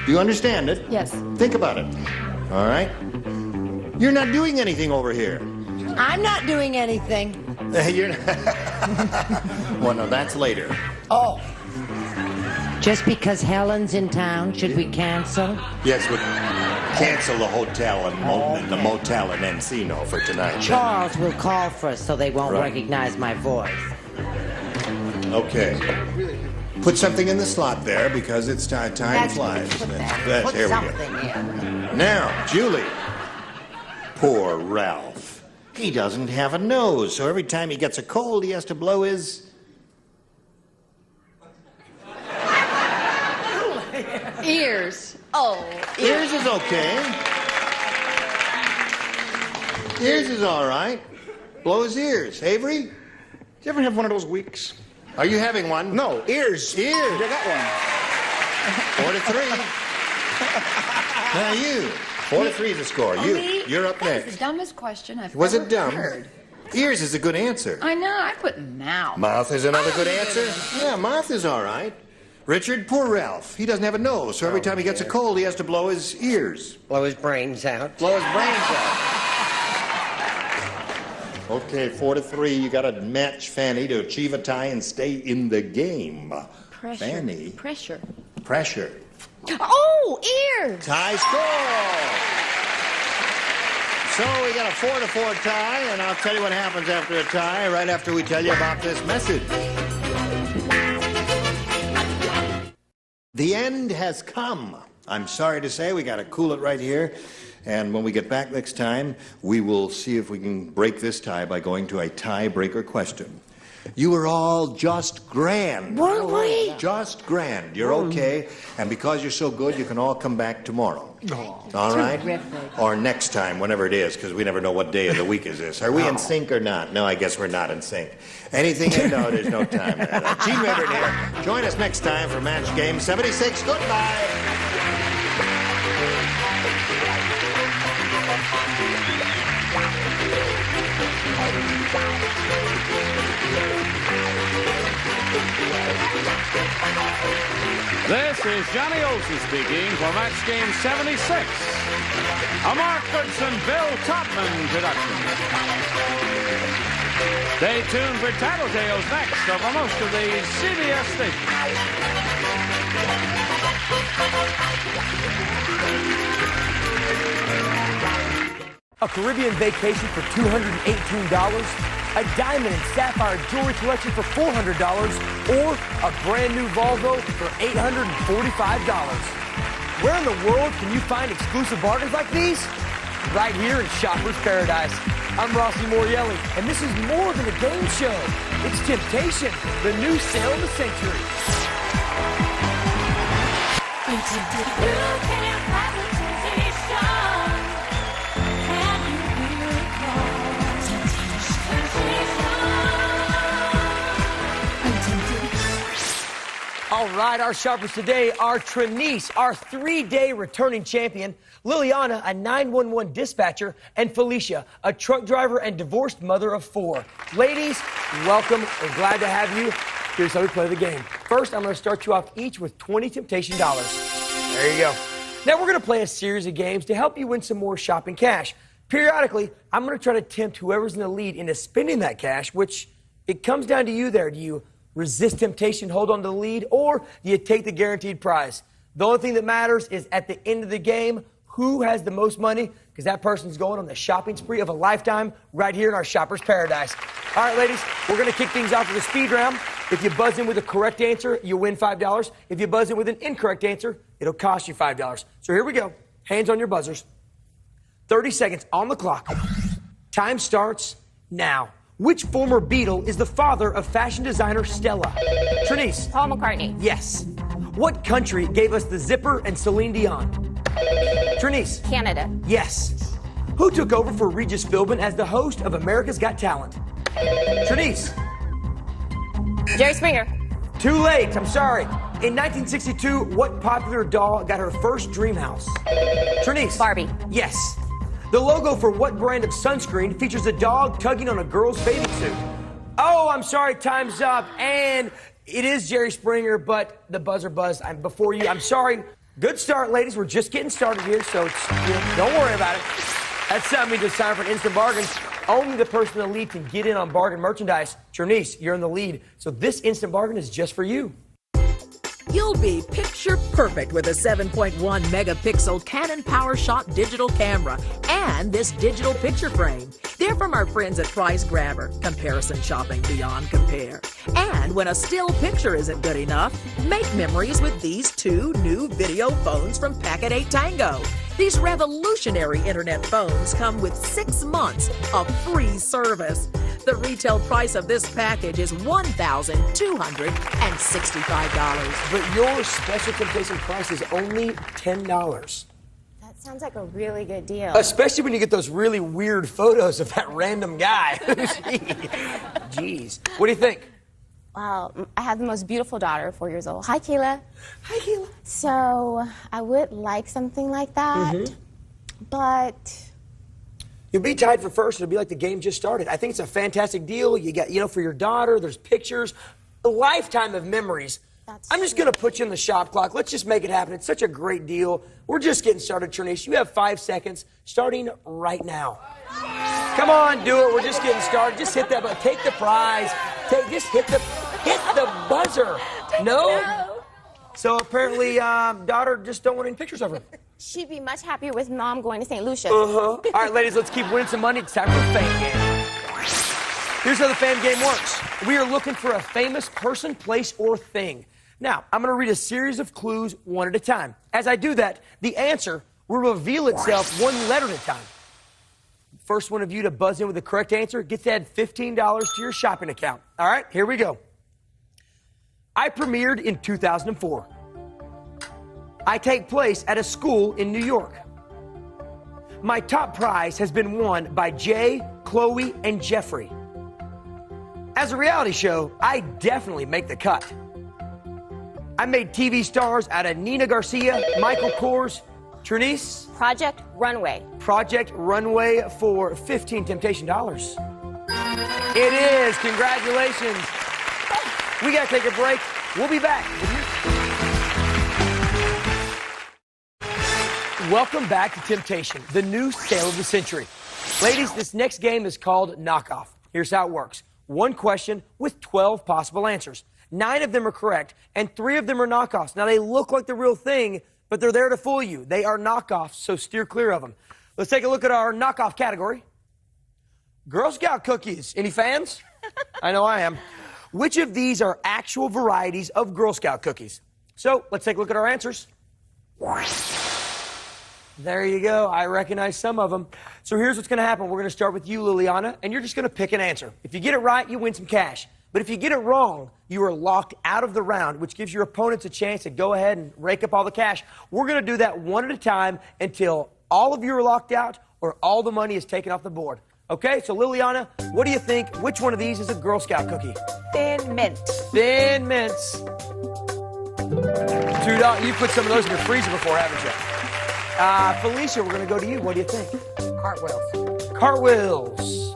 Do you understand it? Yes. Think about it. All right? You're not doing anything over here. I'm not doing anything. You're not. Well, no, that's later. Oh. Just because Helen's in town, should we cancel? Yes, we'll cancel the hotel and the motel in Encino for tonight. Charles will call first so they won't Right. recognize my voice. Okay. Put something in the slot there because it's time flies. Put There we go. something in. Now, Julie. Poor Ralph. He doesn't have a nose, so every time he gets a cold, he has to blow his... Ears. Oh. Ears is okay. Ears is all right. Blow his ears. Avery? Do you ever have one of those weeks? Are you having one? No, ears. Ears. I got one. 4-3. Now you. 4-3 is the score. You're up That was next. the dumbest question I've Was ever it dumb? heard. Ears is a good answer. I know. I put mouth. Mouth is another good answer. Yeah, mouth is all right. Richard, poor Ralph. He doesn't have a nose, so every time he gets a cold, he has to blow his ears. Blow his brains out. Blow his brains out. Okay, 4-3. You got to match Fanny to achieve a tie and stay in the game. Pressure. Fanny. Pressure. Pressure. Oh, ears. Tie score. So we got a 4-4 tie, and I'll tell you what happens after a tie right after we tell you about this message. The end has come. I'm sorry to say we got to cool it right here. And when we get back next time, we will see if we can break this tie by going to a tiebreaker question. You were all just grand. Were we? Just grand. You're okay. And because you're so good, you can all come back tomorrow. All right? Terrific. Or next time, whenever it is, because we never know what day of the week is this. Are we in sync or not? No, I guess we're not in sync. Anything? No, there's no time. Gene Rivers here. Join us next time for Match Game 76. Goodbye. This is Johnny Olson speaking for Match Game 76, a Mark Goodson, Bill Topman production. Stay tuned for Tattletales next over most of the CBS stations. A Caribbean vacation for $218? A diamond and sapphire jewelry collection for $400? Or a brand new Volvo for $845? Where in the world can you find exclusive bargains like these? Right here in Shopper's Paradise. I'm Rossi Morielli, and this is more than a game show. It's Temptation, the new sale of the century. All right, our shoppers today are Trinice, our 3-day returning champion, Liliana, a 911 dispatcher, and Felicia, a truck driver and divorced mother of 4. Ladies, welcome. We're glad to have you. Here's how we play the game. First, I'm going to start you off each with 20 Temptation dollars. There you go. Now, we're going to play a series of games to help you win some more shopping cash. Periodically, I'm going to try to tempt whoever's in the lead into spending that cash, which it comes down to you there. Do you resist temptation, hold on to the lead, or do you take the guaranteed prize? The only thing that matters is at the end of the game, who has the most money, because that person's going on the shopping spree of a lifetime right here in our Shopper's Paradise. All right, ladies, we're going to kick things off with a speed round. If you buzz in with a correct answer, you win $5. If you buzz in with an incorrect answer, it'll cost you $5. So here we go. Hands on your buzzers. 30 seconds on the clock. Time starts now. Which former Beatle is the father of fashion designer Stella? Trinice. Paul McCartney. Yes. What country gave us the zipper and Celine Dion? Trinice. Canada. Yes. Who took over for Regis Philbin as the host of America's Got Talent? Trinice. Jerry Springer. Too late, I'm sorry. In 1962, what popular doll got her first dream house? Trinice. Barbie. Yes. The logo for what brand of sunscreen features a dog tugging on a girl's bathing suit? Oh, I'm sorry, time's up. And it is Jerry Springer, but the buzzer buzzed. I'm before you. I'm sorry. Good start, ladies. We're just getting started here, so don't worry about it. That's means it's time for an instant bargain. Only the person in the lead can get in on bargain merchandise. Trinice, you're in the lead, so this instant bargain is just for you. You'll be picture perfect with a 7.1 megapixel Canon PowerShot digital camera and this digital picture frame. They're from our friends at Price Grabber. Comparison shopping beyond compare. And when a still picture isn't good enough, make memories with these two new video phones from Packet 8 Tango. These revolutionary internet phones come with 6 months of free service. The retail price of this package is $1,265. But your special temptation price is only $10. That sounds like a really good deal. Especially when you get those really weird photos of that random guy. Jeez. What do you think? Well, I have the most beautiful daughter, 4 years old. Hi, Kayla. Hi, Kayla. So I would like something like that, but... You'll be tied for first. It'll be like the game just started. I think it's a fantastic deal. You got, for your daughter, there's pictures, a lifetime of memories. I'm just going to put you in the shop clock. Let's just make it happen. It's such a great deal. We're just getting started, Trinice. You have 5 seconds, starting right now. Come on, do it. We're just getting started. Just hit that button. Take the prize. Just hit the buzzer. No? So apparently, daughter just don't want any pictures of her. She'd be much happier with Mom going to St. Lucia. All right, ladies, let's keep winning some money. It's time for the Fame Game. Here's how the Fame Game works. We are looking for a famous person, place, or thing. Now, I'm going to read a series of clues one at a time. As I do that, the answer will reveal itself one letter at a time. First one of you to buzz in with the correct answer gets to add $15 to your shopping account. All right, here we go. I premiered in 2004. I take place at a school in New York. My top prize has been won by Jay, Chloe, and Jeffrey. As a reality show, I definitely make the cut. I made TV stars out of Nina Garcia, Michael Kors, Trinice. Project Runway. Project Runway for 15 Temptation dollars. It is. Congratulations. We got to take a break. We'll be back. Welcome back to Temptation, the new sale of the century. Ladies, this next game is called Knockoff. Here's how it works. One question with 12 possible answers. 9 of them are correct, and 3 of them are knockoffs. Now, they look like the real thing, but they're there to fool you. They are knockoffs, so steer clear of them. Let's take a look at our knockoff category. Girl Scout cookies. Any fans? I know I am. Which of these are actual varieties of Girl Scout cookies? So, let's take a look at our answers. There you go. I recognize some of them. So here's what's going to happen. We're going to start with you, Liliana, and you're just going to pick an answer. If you get it right, you win some cash. But if you get it wrong, you are locked out of the round, which gives your opponents a chance to go ahead and rake up all the cash. We're going to do that one at a time until all of you are locked out or all the money is taken off the board. Okay, so Liliana, what do you think? Which one of these is a Girl Scout cookie? Thin Mint. Thin Mints. $2. You put some of those in your freezer before, haven't you? Felicia, we're going to go to you. What do you think? Cartwheels. Cartwheels.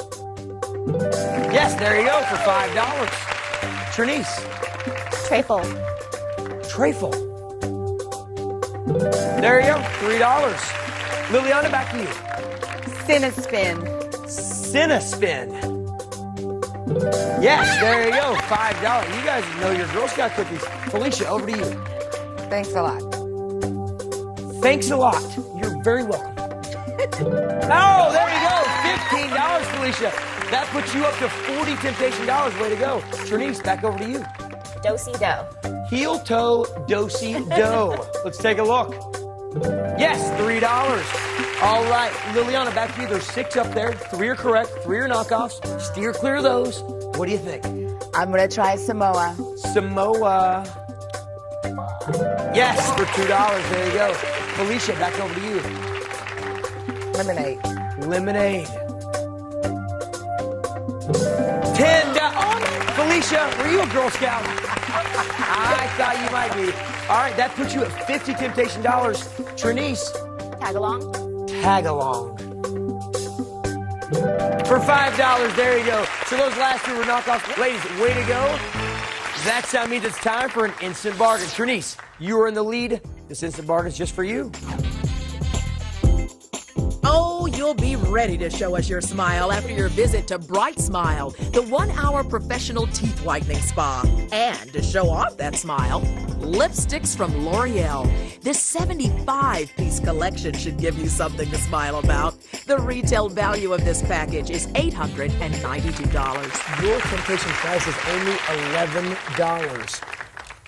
Yes, there you go for $5. Trinice. Trifle. Trifle. There you go, $3. Liliana, back to you. Cinnaspin. Cinnaspin. Yes, there you go, $5. You guys know your Girl Scout cookies. Felicia, over to you. Thanks a lot. Thanks a lot. You're very welcome. Oh, there you go, $15, Felicia. That puts you up to 40 Temptation dollars. Way to go. Trinice, back over to you. Do-si-do. Heel toe, do-si-do. Let's take a look. Yes, $3. All right, Liliana, back to you. There's 6 up there. 3 are correct, 3 are knockoffs. Steer clear of those. What do you think? I'm going to try Samoa. Samoa. Yes, for $2. There you go. Felicia, back over to you. Lemonade. Lemonade. $10. Felicia, were you a Girl Scout? I thought you might be. All right, that puts you at 50 Temptation dollars. Trinice. Tag along. Tag along. For $5, there you go. So those last 2 were knockoffs. Ladies, way to go. That sound means it's time for an instant bargain. Trinice, you are in the lead. This instant bargain is just for you. Oh, you'll be ready to show us your smile after your visit to Bright Smile, the 1-hour professional teeth whitening spa. And to show off that smile, lipsticks from L'Oreal. This 75-piece collection should give you something to smile about. The retail value of this package is $892. Your temptation price is only $11.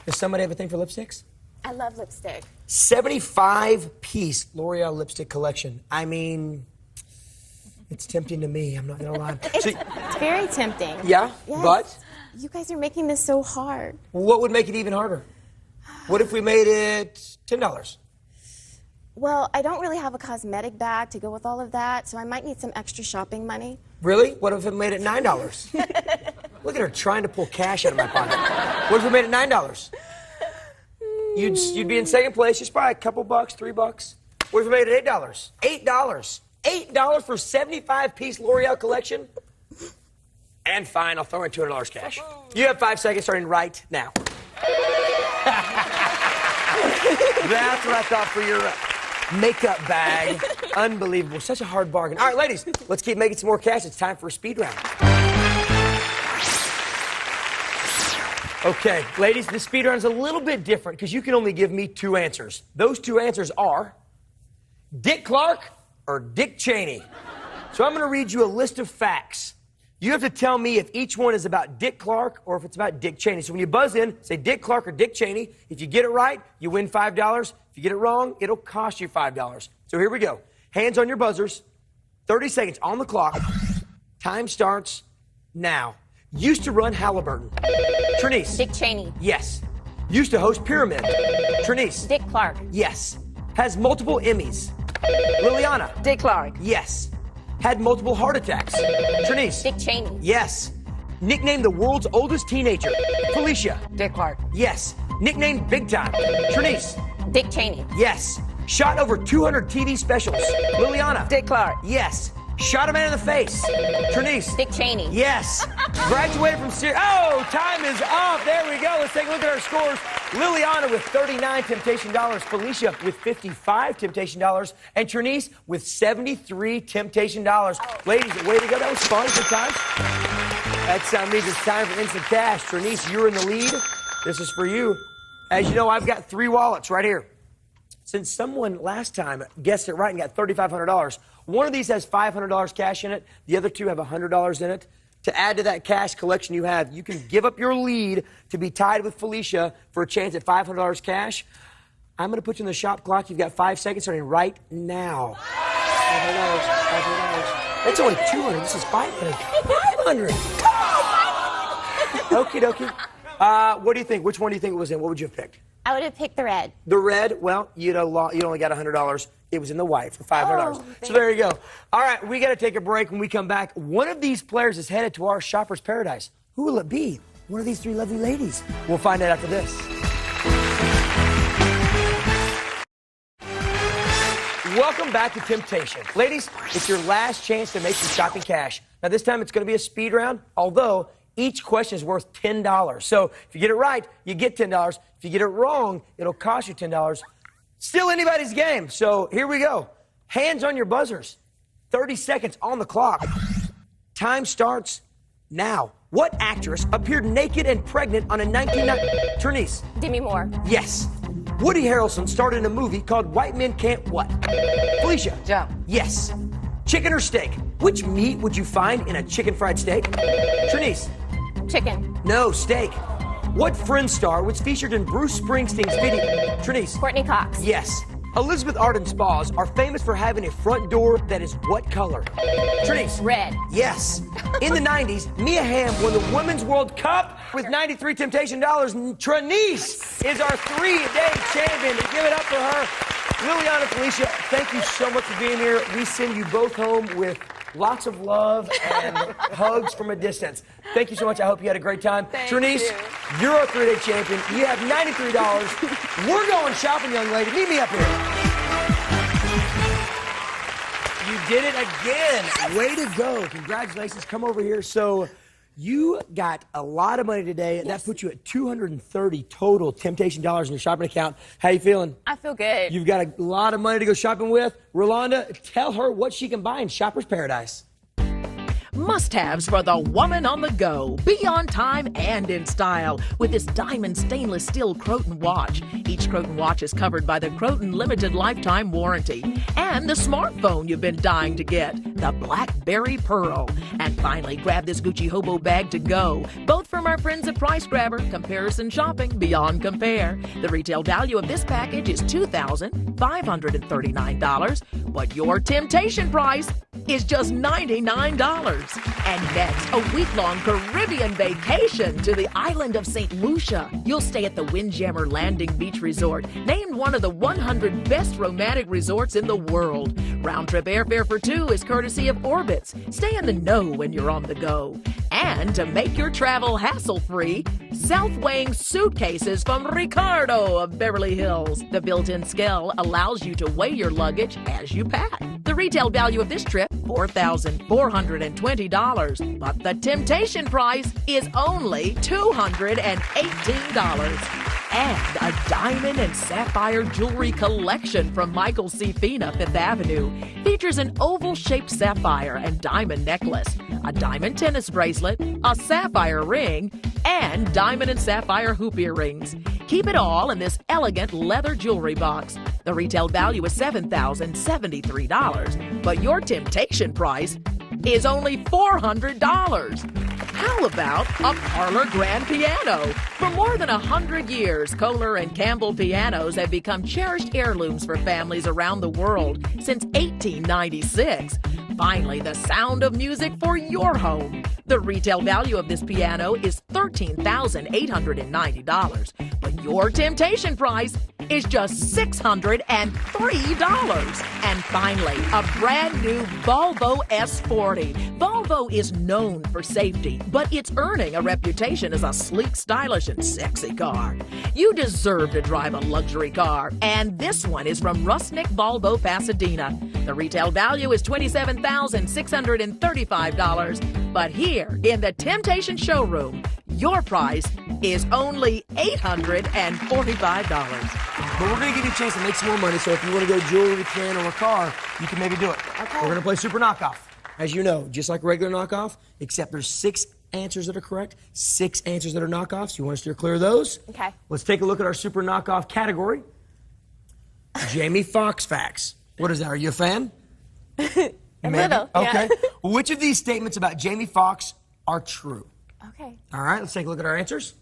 Does somebody have a thing for lipsticks? I love lipstick. 75-piece L'Oreal lipstick collection. I mean, it's tempting to me. I'm not gonna lie. It's very tempting. Yeah, Yes. but You guys are making this so hard. what would make it even harder? What if we made it $10? Well, I don't really have a cosmetic bag to go with all of that, so I might need some extra shopping money. Really? What if it made it $9? Look at her trying to pull cash out of my pocket. What if we made it $9? You'd be in second place, just by a couple bucks, $3. What if we made it $8? $8. $8 for 75-piece L'Oreal collection? And fine, I'll throw in $200 cash. You have 5 seconds starting right now. That's what I thought for your makeup bag. Unbelievable. Such a hard bargain. All right, ladies, let's keep making some more cash. It's time for a speed round. Okay, ladies, this speed round is a little bit different because you can only give me 2 answers. Those 2 answers are Dick Clark or Dick Cheney. So I'm going to read you a list of facts. You have to tell me if each one is about Dick Clark or if it's about Dick Cheney. So when you buzz in, say Dick Clark or Dick Cheney. If you get it right, you win $5. If you get it wrong, it'll cost you $5. So here we go. Hands on your buzzers. 30 seconds on the clock. Time starts now. Used to run Halliburton. Trinice. Dick Cheney. Yes. Used to host Pyramid. Trinice. Dick Clark. Yes. Has multiple Emmys. Liliana. Dick Clark. Yes. Had multiple heart attacks. Trinice. Dick Cheney. Yes. Nicknamed the world's oldest teenager. Felicia. Dick Clark. Yes. Nicknamed Big Time. Trinice. Dick Cheney. Yes. Shot over 200 TV specials. Liliana. Dick Clark. Yes. Shot a man in the face. Trinice. Dick Cheney. Yes. Graduated from Oh, time is up. There we go. Let's take a look at our scores. Liliana with 39 Temptation dollars. Felicia with 55 Temptation dollars. And Trinice with 73 Temptation dollars. Ladies, way to go. That was fun. Good time. That means it's time for instant cash. Trinice, you're in the lead. This is for you. As you know, I've got 3 wallets right here. Since someone last time guessed it right and got $3,500, one of these has $500 cash in it. The other 2 have $100 in it. To add to that cash collection you have, you can give up your lead to be tied with Felicia for a chance at $500 cash. I'm going to put you in the shop clock. You've got 5 seconds starting right now. $500. That's only 200. This is 500. 500. Okie dokie. What do you think? Which one do you think it was in? What would you have picked? I would have picked the red. The red, well, you only got $100. It was in the white for $500. So there you go. All right, we got to take a break. When we come back, one of these players is headed to our shopper's paradise. Who will it be? One of these 3 lovely ladies. We'll find out after this. Welcome back to Temptation. Ladies, it's your last chance to make some shopping cash. Now, this time it's going to be a speed round, although each question is worth $10. So if you get it right, you get $10. If you get it wrong, it'll cost you $10. Still anybody's game. So here we go. Hands on your buzzers. 30 seconds on the clock. Time starts now. What actress appeared naked and pregnant on a 1990... Trinice. Demi Moore. Yes. Woody Harrelson starred in a movie called White Men Can't What? Felicia. Jump. Yes. Chicken or steak? Which meat would you find in a chicken fried steak? Trinice. Chicken. No, steak. What Friends star was featured in Bruce Springsteen's video? Trinice. Courtney Cox. Yes. Elizabeth Arden Spas are famous for having a front door that is what color? Trinice. Red. Yes. In the 90s, Mia Hamm won the Women's World Cup with 93 Temptation dollars. Trinice is our 3-day champion. Give it up for her. Liliana, Felicia, thank you so much for being here. We send you both home with lots of love and hugs from a distance. Thank you so much. I hope you had a great time. Trinice, you're our 3-day champion. You have $93. We're going shopping, young lady. Meet me up here. You did it again. Way to go. Congratulations. Come over here. So you got a lot of money today. That puts you at $230 total Temptation dollars in your shopping account. How you feeling? I feel good. You've got a lot of money to go shopping with. Rolanda, tell her what she can buy in Shoppers Paradise. Must-haves for the woman on the go. Be on time and in style with this diamond stainless steel Croton watch. Each Croton watch is covered by the Croton Limited Lifetime Warranty. And the smartphone you've been dying to get, the BlackBerry Pearl. And finally, grab this Gucci Hobo bag to go. Both from our friends at Price Grabber. Comparison shopping beyond compare. The retail value of this package is $2,539, but your temptation price is just $99. And next, a week-long Caribbean vacation to the island of St. Lucia. You'll stay at the Windjammer Landing Beach Resort, named one of the 100 best romantic resorts in the world. Round-trip airfare for two is courtesy of Orbitz. Stay in the know when you're on the go. And to make your travel hassle-free, self-weighing suitcases from Ricardo of Beverly Hills. The built-in scale allows you to weigh your luggage as you pack. The retail value of this trip, $4,420, but the temptation price is only $218. And a diamond and sapphire jewelry collection from Michael C. Fina, Fifth Avenue, features an oval-shaped sapphire and diamond necklace, a diamond tennis bracelet, a sapphire ring, and diamond and sapphire hoop earrings. Keep it all in this elegant leather jewelry box. The retail value is $7,073, but your temptation price is only $400. How about a parlor grand piano? For more than 100 years, Kohler and Campbell pianos have become cherished heirlooms for families around the world since 1896. Finally, the sound of music for your home. The retail value of this piano is $13,890, but your temptation price is just $603. And finally, a brand new Volvo S40. Volvo is known for safety, but it's earning a reputation as a sleek, stylish, and sexy car. You deserve to drive a luxury car, and this one is from Rusnick Volvo, Pasadena. The retail value is $27,635, but here in the Temptation Showroom, your price is only $845. But we're going to give you a chance to make some more money, so if you want to go jewelry, piano, or car, you can maybe do it. Okay. We're going to play Super Knockoff. As you know, just like regular knockoff, except there's 6 answers that are correct, 6 answers that are knockoffs. You want us to steer clear of those? Okay. Let's take a look at our Super Knockoff category. Jamie Foxx facts. What is that? Are you a fan? A little, yeah. Okay. Which of these statements about Jamie Foxx are true? Okay. All right, let's take a look at our answers.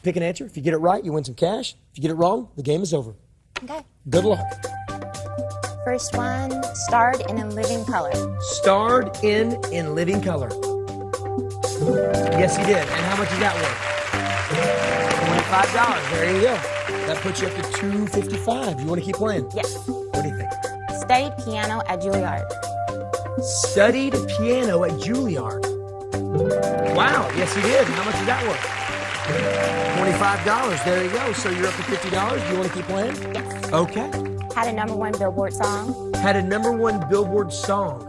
Pick an answer. If you get it right, you win some cash. If you get it wrong, the game is over. Okay. Good luck. First one, starred in A Living Color. Starred in Living Color. Yes, he did. And how much is that worth? $25. There you go. That puts you up to $255. You want to keep playing? Yes. What do you think? Studied piano at Juilliard. Studied piano at Juilliard. Wow. Yes, he did. How much is that worth? $25. There you go. So you're up to $50. Do you want to keep playing? Yes. Okay. Had a #1 Billboard song. Had a #1 Billboard song.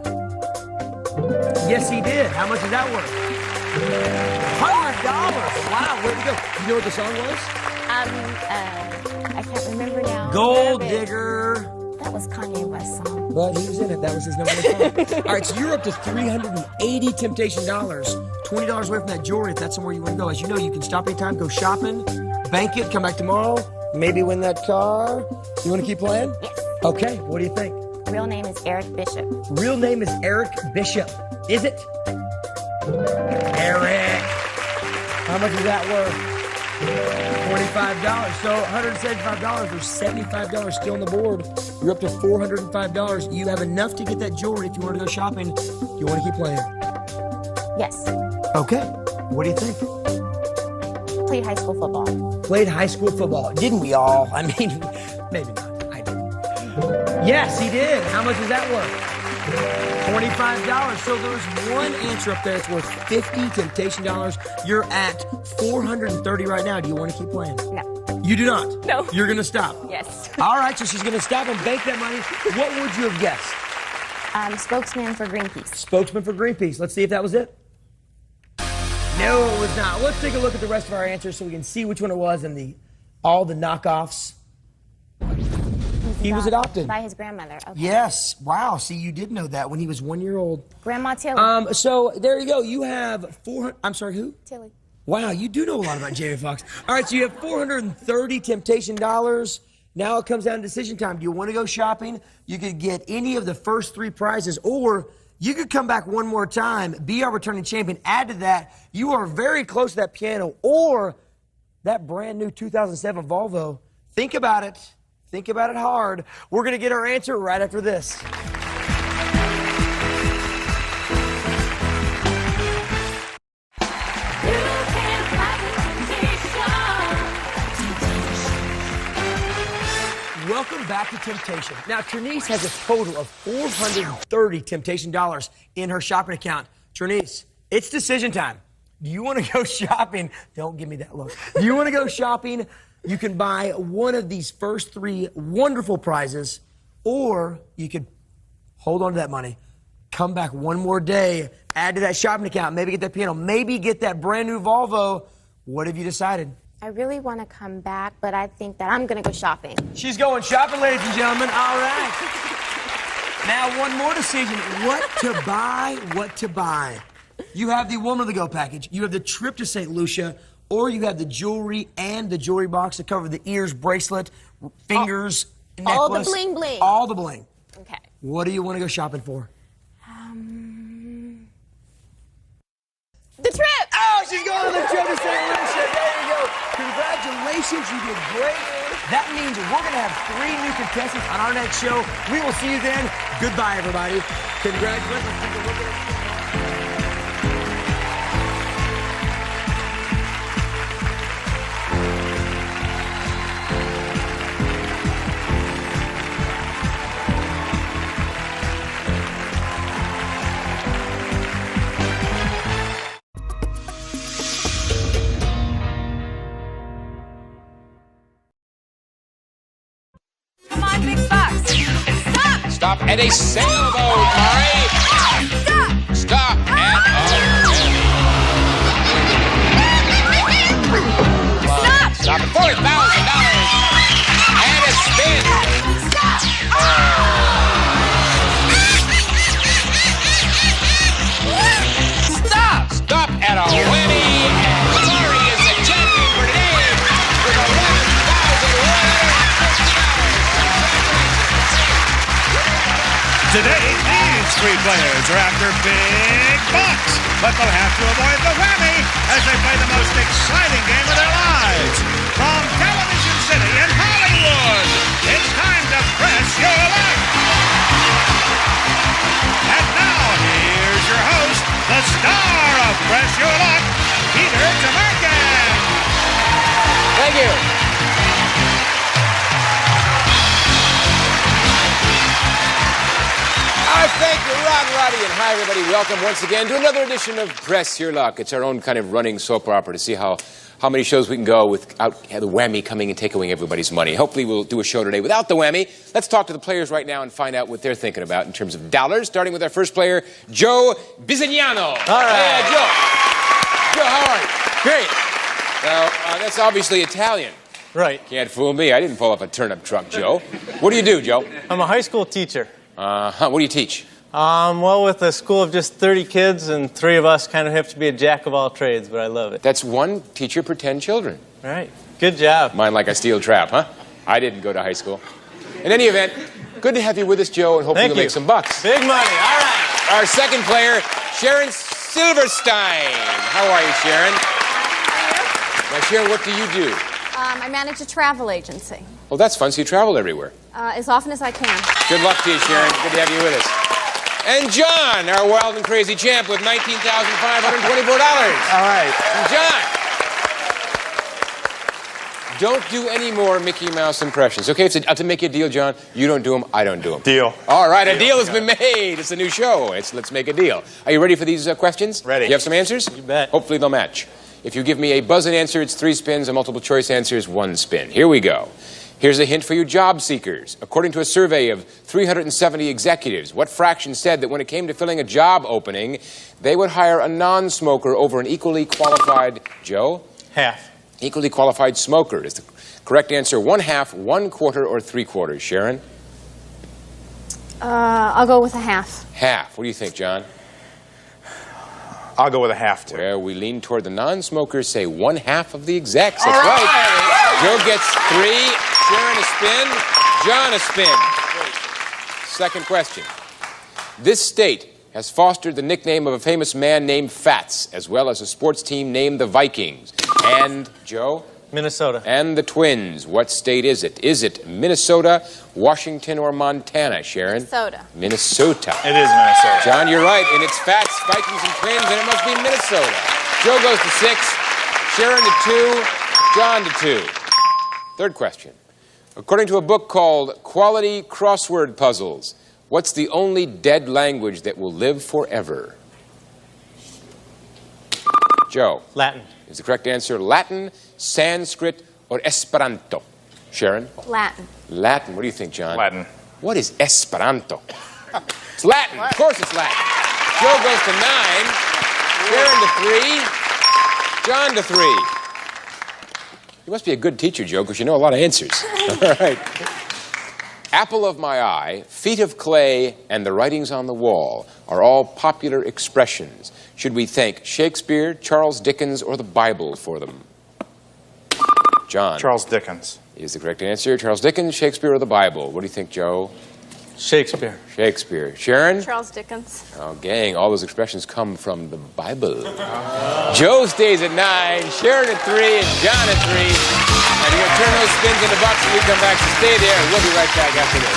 Yes, he did. How much is that worth? $100. Wow, where'd you go? You know what the song was? I can't remember now. Gold Digger. That was Kanye West's song. But he was in it. That was his #1 song. All right, so you're up to $380 Temptation dollars. $20 away from that jewelry if that's somewhere you want to go. As you know, you can stop anytime, go shopping, bank it, come back tomorrow, maybe win that car. You want to keep playing? Yes. Okay, what do you think? Real name is Eric Bishop. Real name is Eric Bishop. Is it? Eric. How much is that worth? $25. So $175 or $75 still on the board. You're up to $405. You have enough to get that jewelry if you want to go shopping. Do you want to keep playing? Yes. Okay. What do you think? Played high school football. Played high school football. Didn't we all? I mean, maybe not. I didn't. Yes, he did. How much is that worth? $25. So there's one answer up there. It's worth $50 temptation dollars. You're at $430 right now. Do you want to keep playing? No. You do not? No. You're going to stop? Yes. All right, so she's going to stop and bank that money. What would you have guessed? Spokesman for Greenpeace. Spokesman for Greenpeace. Let's see if that was it. No, it was not. Let's take a look at the rest of our answers so we can see which one it was and all the knockoffs. He was adopted. By his grandmother. Okay. Yes. Wow. See, you did know that when he was 1 year old. Grandma Tilly. So there you go. You have 400. I'm sorry, who? Tilly. Wow, you do know a lot about Jamie Foxx. All right, so you have $430 temptation dollars. Now it comes down to decision time. Do you want to go shopping? You could get any of the first 3 prizes, or you could come back one more time, be our returning champion. Add to that, you are very close to that piano or that brand new 2007 Volvo. Think about it. Think about it hard. We're going to get our answer right after this. Welcome back to Temptation. Now, Trinice has a total of $430 temptation dollars in her shopping account. Trinice, it's decision time. Do you want to go shopping? Don't give me that look. Do you want to go shopping? You can buy one of these first 3 wonderful prizes, or you could hold on to that money, come back one more day, add to that shopping account, maybe get that piano, maybe get that brand new Volvo. What have you decided? I really want to come back, but I think that I'm going to go shopping. She's going shopping, ladies and gentlemen. All right. Now, one more decision. What to buy, what to buy. You have the Woman of the Go package. You have the trip to St. Lucia, or you have the jewelry and the jewelry box to cover the ears, bracelet, fingers, necklace. All the bling bling. All the bling. Okay. What do you want to go shopping for? The trip! Oh, she's going on the trip to St. Lucia. There you go. Congratulations, you did great. That means we're going to have 3 new contestants on our next show. We will see you then. Goodbye, everybody. Congratulations. Let's take a look at it. Come on, big bucks. Stop! Stop at a sailboat, Mari. Stop! Stop at Stop! Stop at $4,000 and a spin. Stop! Stop! Stop at a whammy. And Mari is the champion for today with Today, these 3 players are after big bucks, but they'll have to avoid the whammy as they play the most exciting game of their lives. From Television City in Hollywood, it's time to press your luck. And now, here's your host, the star of Press Your Luck, Peter Tamarkin. Thank you. Thank you, Roddy, and hi, everybody. Welcome once again to another edition of Press Your Luck. It's our own kind of running soap opera to see how many shows we can go without the whammy coming and taking away everybody's money. Hopefully, we'll do a show today without the whammy. Let's talk to the players right now and find out what they're thinking about in terms of dollars, starting with our first player, Joe Bizignano. All right. Yeah, Joe. Joe, how are you? Great. Now, that's obviously Italian. Right. Can't fool me. I didn't pull up a turnip truck, Joe. What do you do, Joe? I'm a high school teacher. What do you teach? Well, with a school of just 30 kids, and 3 of us kind of have to be a jack of all trades, but I love it. That's 1 teacher per 10 children. Right. Good job. Mine like a steel trap, huh? I didn't go to high school. In any event, good to have you with us, Joe, and hopefully you'll make some bucks. Big money. All right. Our second player, Sharon Silverstein. How are you, Sharon? Now, Sharon, what do you do? I manage a travel agency Well, that's fun, so you travel everywhere. as often as I can. Good luck to you, Sharon. Good to have you with us. And John, our wild and crazy champ with $19,524. All right. John, don't do any more Mickey Mouse impressions. Okay, I have to make you a deal, John. You don't do them, I don't do them. Deal. All right, a deal has been made. It's a new show. Let's make a deal. Are you ready for these questions? Ready. You have some answers? You bet. Hopefully they'll match. If you give me a buzz-in answer, it's 3 spins. A multiple choice answer is 1 spin. Here we go. Here's a hint for you job seekers. According to a survey of 370 executives, what fraction said that when it came to filling a job opening, they would hire a non-smoker over an equally qualified, Joe? Half. Equally qualified smoker. Is the correct answer 1/2, 1/4, or 3/4? Sharon? I'll go with a half. Half. What do you think, John? I'll go with a half, too. Well, we lean toward the non-smokers, say 1/2 of the execs. That's right. Joe gets 3, Sharon a spin, John a spin. Second question. This state has fostered the nickname of a famous man named Fats, as well as a sports team named the Vikings. And, Joe? Minnesota. And the Twins. What state is it? Is it Minnesota, Washington, or Montana, Sharon? Minnesota. Minnesota. It is Minnesota. John, you're right. And it's Fats, Vikings, and Twins, and it must be Minnesota. Joe goes to 6, Sharon to 2, John to 2. Third question. According to a book called Quality Crossword Puzzles, what's the only dead language that will live forever? Joe. Latin. Is the correct answer Latin, Sanskrit, or Esperanto? Sharon? Latin. Latin. What do you think, John? Latin. What is Esperanto? It's Latin. Of course it's Latin. Joe goes to 9, Sharon to 3, John to 3. You must be a good teacher, Joe, because you know a lot of answers. All right. Apple of my eye, feet of clay, and the writings on the wall are all popular expressions. Should we thank Shakespeare, Charles Dickens, or the Bible for them? John. Charles Dickens. Is the correct answer Charles Dickens, Shakespeare, or the Bible? What do you think, Joe? Shakespeare. Shakespeare. Sharon? Charles Dickens. Oh, gang, all those expressions come from the Bible. Joe stays at 9, Sharon at 3, and John at 3. And you're going to turn those spins into bucks when we come back, so stay there, and we'll be right back after this.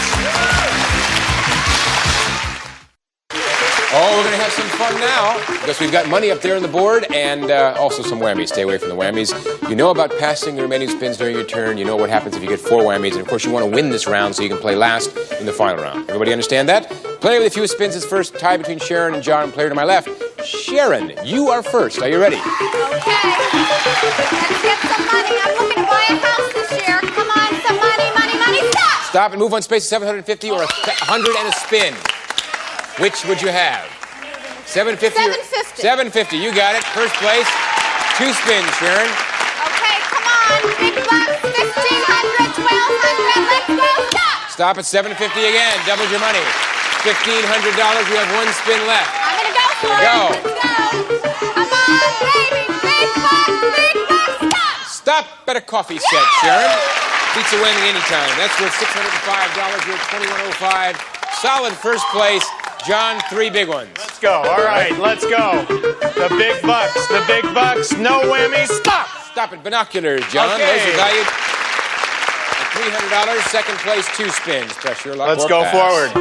Oh, we're going to have some fun now, because we've got money up there on the board, and also some whammies. Stay away from the whammies. You know about passing the remaining spins during your turn. You know what happens if you get 4 whammies, and of course you want to win this round so you can play last in the final round. Everybody understand that? Player with the fewest spins is first, tie between Sharon and John, player to my left. Sharon, you are first. Are you ready? Okay. Let's get some money. I'm looking to buy a house this year. Come on, some money, money, money. Stop! Stop and move one space to 750 or 100 and a spin. Which would you have? 750? 750. 750, you got it. First place. 2 spins, Sharon. Okay, come on. Big bucks. 1,500, 1,200. Let's go. Stop! Stop at 750 again. Doubles your money. $1,500. You have 1 spin left. I'm going to go for it. Go. Let's go. Come on, baby. Big bucks. Big bucks. Stop! Stop at a coffee set, Sharon. Beats a winning anytime. That's worth $605. You're at $2,105. Solid first place. John, 3 big ones. Let's go. All right, let's go. The big bucks. The big bucks. No whammies. Stop! Stop at binoculars, John. Okay. Those are valued at $300. Second place, 2 spins. Press your luck. Let's go forward.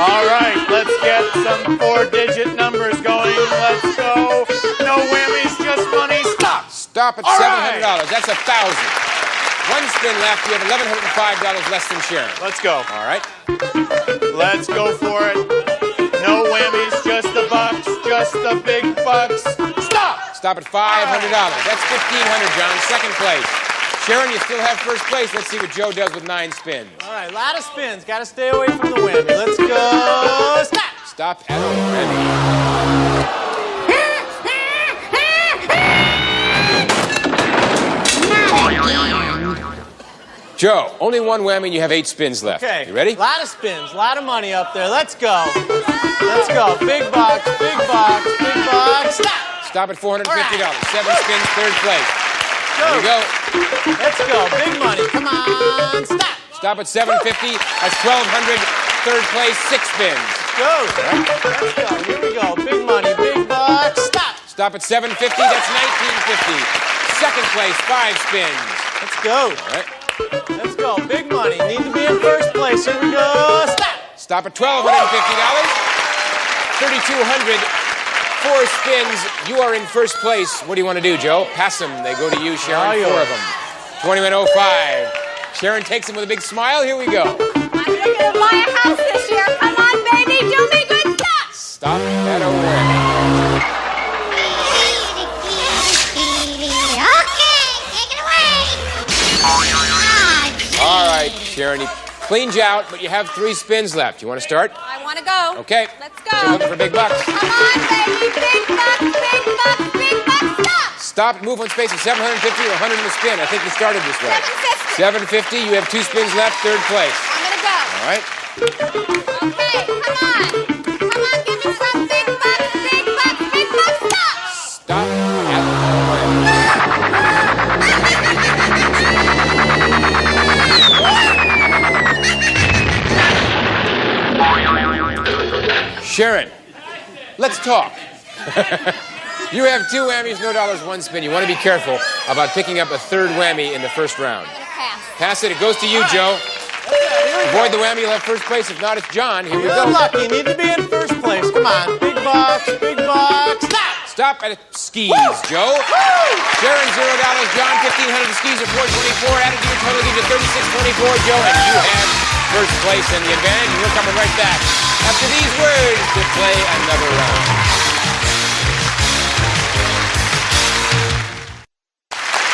All right, let's get some 4-digit numbers going. Let's go. No whammies, just money. Stop! Stop at $700. That's 1,000. 1 spin left. You have $1,105 less than Sharon. Let's go. All right. Let's go for it. No whammies, just the bucks, just the big bucks. Stop! Stop at $500. That's $1,500, John. Second place. Sharon, you still have first place. Let's see what Joe does with 9 spins. All right, a lot of spins. Got to stay away from the whammy. Let's go. Stop! Stop at a whammy. Joe, only 1 whammy and you have 8 spins left. Okay. You ready? A lot of spins, a lot of money up there. Let's go. Let's go. Big box, big box, big box. Stop! Stop at $450. 7 spins, third place. Go. There you go. Let's go. Big money. Come on. Stop! Stop at $750. That's $1,200. Third place, 6 spins. Go. Let's go. Here we go. Big money, big bucks. Stop! Stop at $750. That's $1,950. second place, 5 spins. Let's go. All right. Let's go. Big money. Need to be in first place. Here we go. Stop. Stop at $1,250. 3,200. 4 spins. You are in first place. What do you want to do, Joe? Pass them. They go to you, Sharon. 4 of them. 2105. Sharon takes them with a big smile. Here we go. I'm looking to buy a house this year. Come on, baby. Do me good stuff. Stop at a win. All right, Sharon, he cleaned you out, but you have 3 spins left. You want to start? I want to go. Okay. Let's So you're looking for big bucks. Come on, baby. Big bucks, big bucks, big bucks. Stop. Stop, move on space of 750 or 100 in the spin. I think you started this way. 750. 750. You have 2 spins left, 3rd place. I'm going to go. All right. Okay, come on. Come on, give me some big bucks, big bucks, big bucks. Stop. Stop at the Sharon, let's talk. You have 2 whammies, no dollars, 1 spin. You want to be careful about picking up a 3rd whammy in the first round. Pass it. It goes to you, Joe. Avoid the whammy. You'll have first place. If not, it's John. Here we go. You're lucky. You need to be in first place. Come on. Big bucks, big bucks. Stop at skis, Joe. Sharon, $0. John, 1,500. The skis are 424. Added to your total gives you 3624, Joe. And you have first place in the advantage. And we're coming right back after these words to play another round.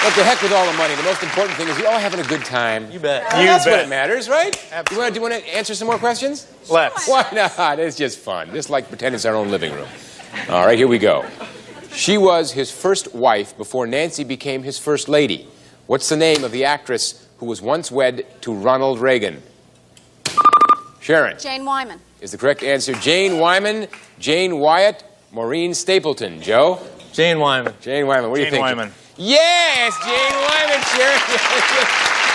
Look, the heck with all the money. The most important thing is you all having a good time. You bet. That's what it matters, right? Do you want to answer some more questions? Let's. Why not? It's just fun. Just like pretend it's our own living room. All right, here we go. She was his first wife before Nancy became his first lady. What's the name of the actress who was once wed to Ronald Reagan? Sharon. Jane Wyman. Is the correct answer Jane Wyman, Jane Wyatt, Maureen Stapleton? Joe? Jane Wyman. Jane Wyman. What do you think? Jane Wyman. Yes, Jane Wyman. Sharon.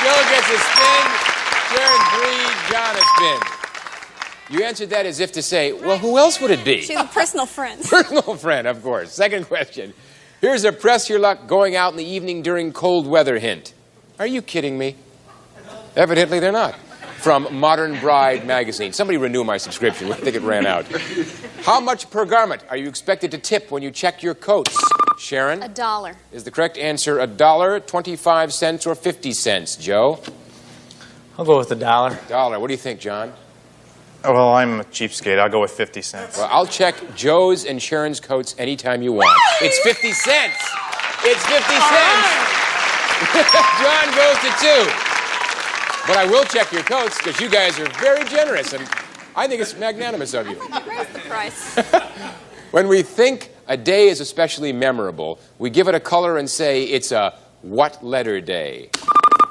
Joe gets a spin. Sharon 3, John a spin. You answered that as if to say, well, who else would it be? She's a personal friend. Personal friend, of course. Second question. Here's a press your luck going out in the evening during cold weather hint. Are you kidding me? Evidently they're not. From Modern Bride magazine. Somebody renew my subscription. I think it ran out. How much per garment are you expected to tip when you check your coats? Sharon? $1. Is the correct answer $1, 25 cents, or 50 cents? Joe? I'll go with $1. $1. What do you think, John? Well, I'm a cheapskate. I'll go with 50 cents. Well, I'll check Joe's and Sharon's coats anytime you want. It's 50 cents. It's 50 cents. John goes to 2. But I will check your coats because you guys are very generous, and I think it's magnanimous of you. Raise the price. When we think a day is especially memorable, we give it a color and say it's a what letter day?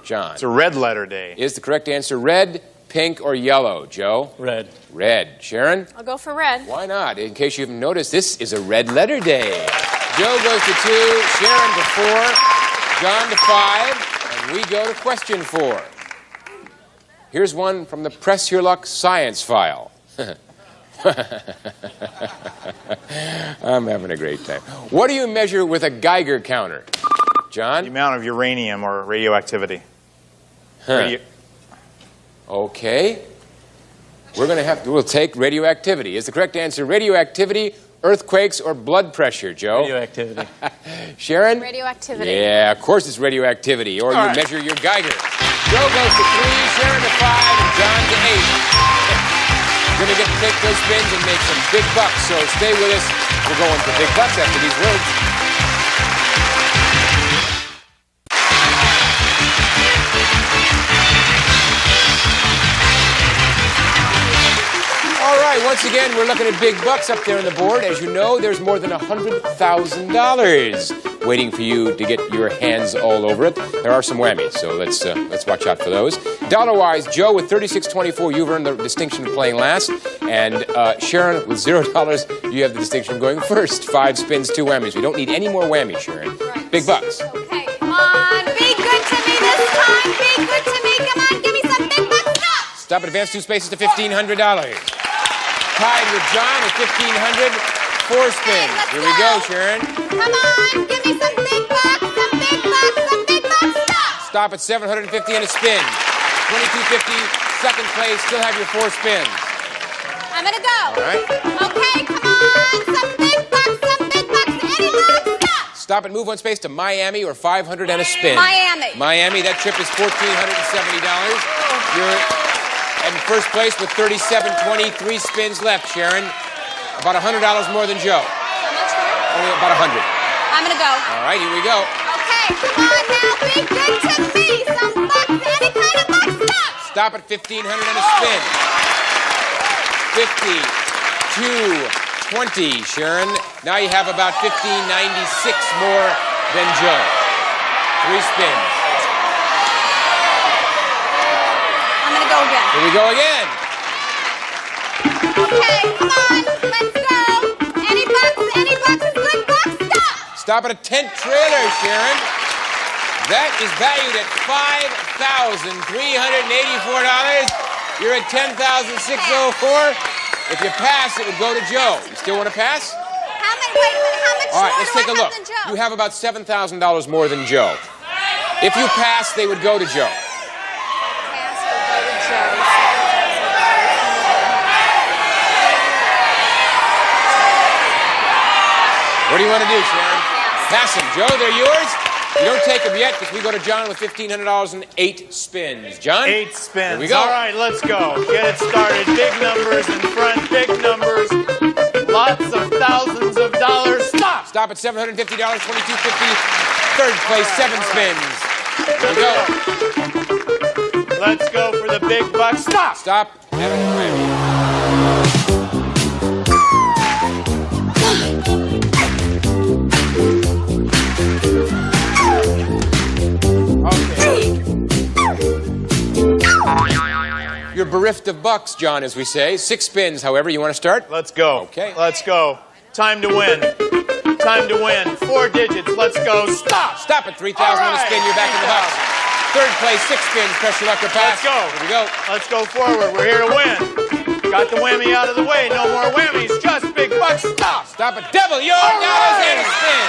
John. It's a red letter day. Is the correct answer red, pink, or yellow? Joe? Red. Red. Sharon? I'll go for red. Why not? In case you haven't noticed, this is a red letter day. Joe goes to 2, Sharon to 4, John to 5, and we go to question 4. Here's one from the Press Your Luck science file. I'm having a great time. What do you measure with a Geiger counter? John? The amount of uranium or radioactivity. Okay. We'll take radioactivity. Is the correct answer radioactivity, earthquakes, or blood pressure, Joe? Radioactivity. Sharon? Radioactivity. Yeah, of course it's radioactivity, or you measure your Geiger. Joe goes to 3, Sharon to 5, and John to 8. You're going to get to take those spins and make some big bucks, so stay with us. We're going for big bucks after these words. All right, once again, we're looking at big bucks up there on the board. As you know, there's more than $100,000 waiting for you to get your hands all over it. There are some whammies, so let's watch out for those. Dollar-wise, Joe with $36.24, you've earned the distinction of playing last. And Sharon with $0, you have the distinction of going first. 5 spins, 2 whammies. We don't need any more whammies, Sharon. Right. Big bucks. Okay, come on. Be good to me this time. Be good to me. Come on, give me some big bucks. Stop at advance 2 spaces to $1,500. Tied with John at $1,500. 4 spins. Here we go, Sharon. Come on, give me some big bucks, some big Stop at $750 and a spin. $22.50, second place. Still have your 4 spins. I'm gonna go. All right. Okay, come on. Some big bucks, any bucks, stop. Stop and move 1 space to Miami or 500 and a spin. Miami. Miami, that trip is $1,470. You're in first place with 37.20, 3 spins left, Sharon. About $100 more than Joe. How much more? Only about 100. I'm gonna go. All right, here we go. Okay, come on now, be good to me. Some bucks, any kind of bucks, stop. Stop at $1,500 and a spin. 50, 2, 20, Sharon. Now you have about $1,596 more than Joe. 3 spins. I'm gonna go again. Here we go again. Okay, come on, let's go. Any bucks is good bucks, stop. Stop at a tent trailer, Sharon. That is valued at $5,384. You're at $10,604. If you pass, it would go to Joe. You still want to pass? Wait a minute, how much All right, more let's do take I a have look. than Joe? You have about $7,000 more than Joe. If you pass, they would go to Joe. What do you want to do, Sharon? Pass them. Joe, they're yours. You don't take them yet because we go to John with $1,500 and 8 spins. John? 8 spins. Here we go. All right, let's go. Get it started. Big numbers in front. Big numbers. Lots of thousands of dollars. Stop. Stop at $750, $22.50. Third place, 7 spins. Here we go. Let's go for the big bucks. Stop. Stop at a Grammy. You're bereft of bucks, John, as we say. 6 spins, however. You want to start? Let's go. Okay. Let's go. Time to win. Time to win. 4 digits. Let's go. Stop. Stop at 3,000 on a spin. You're back in the box. Third place, 6 spins. Press your luck or pass. Let's go. Here we go. Let's go forward. We're here to win. Got the whammy out of the way. No more whammies. Just big bucks. Stop. Stop at double your dollars and a spin.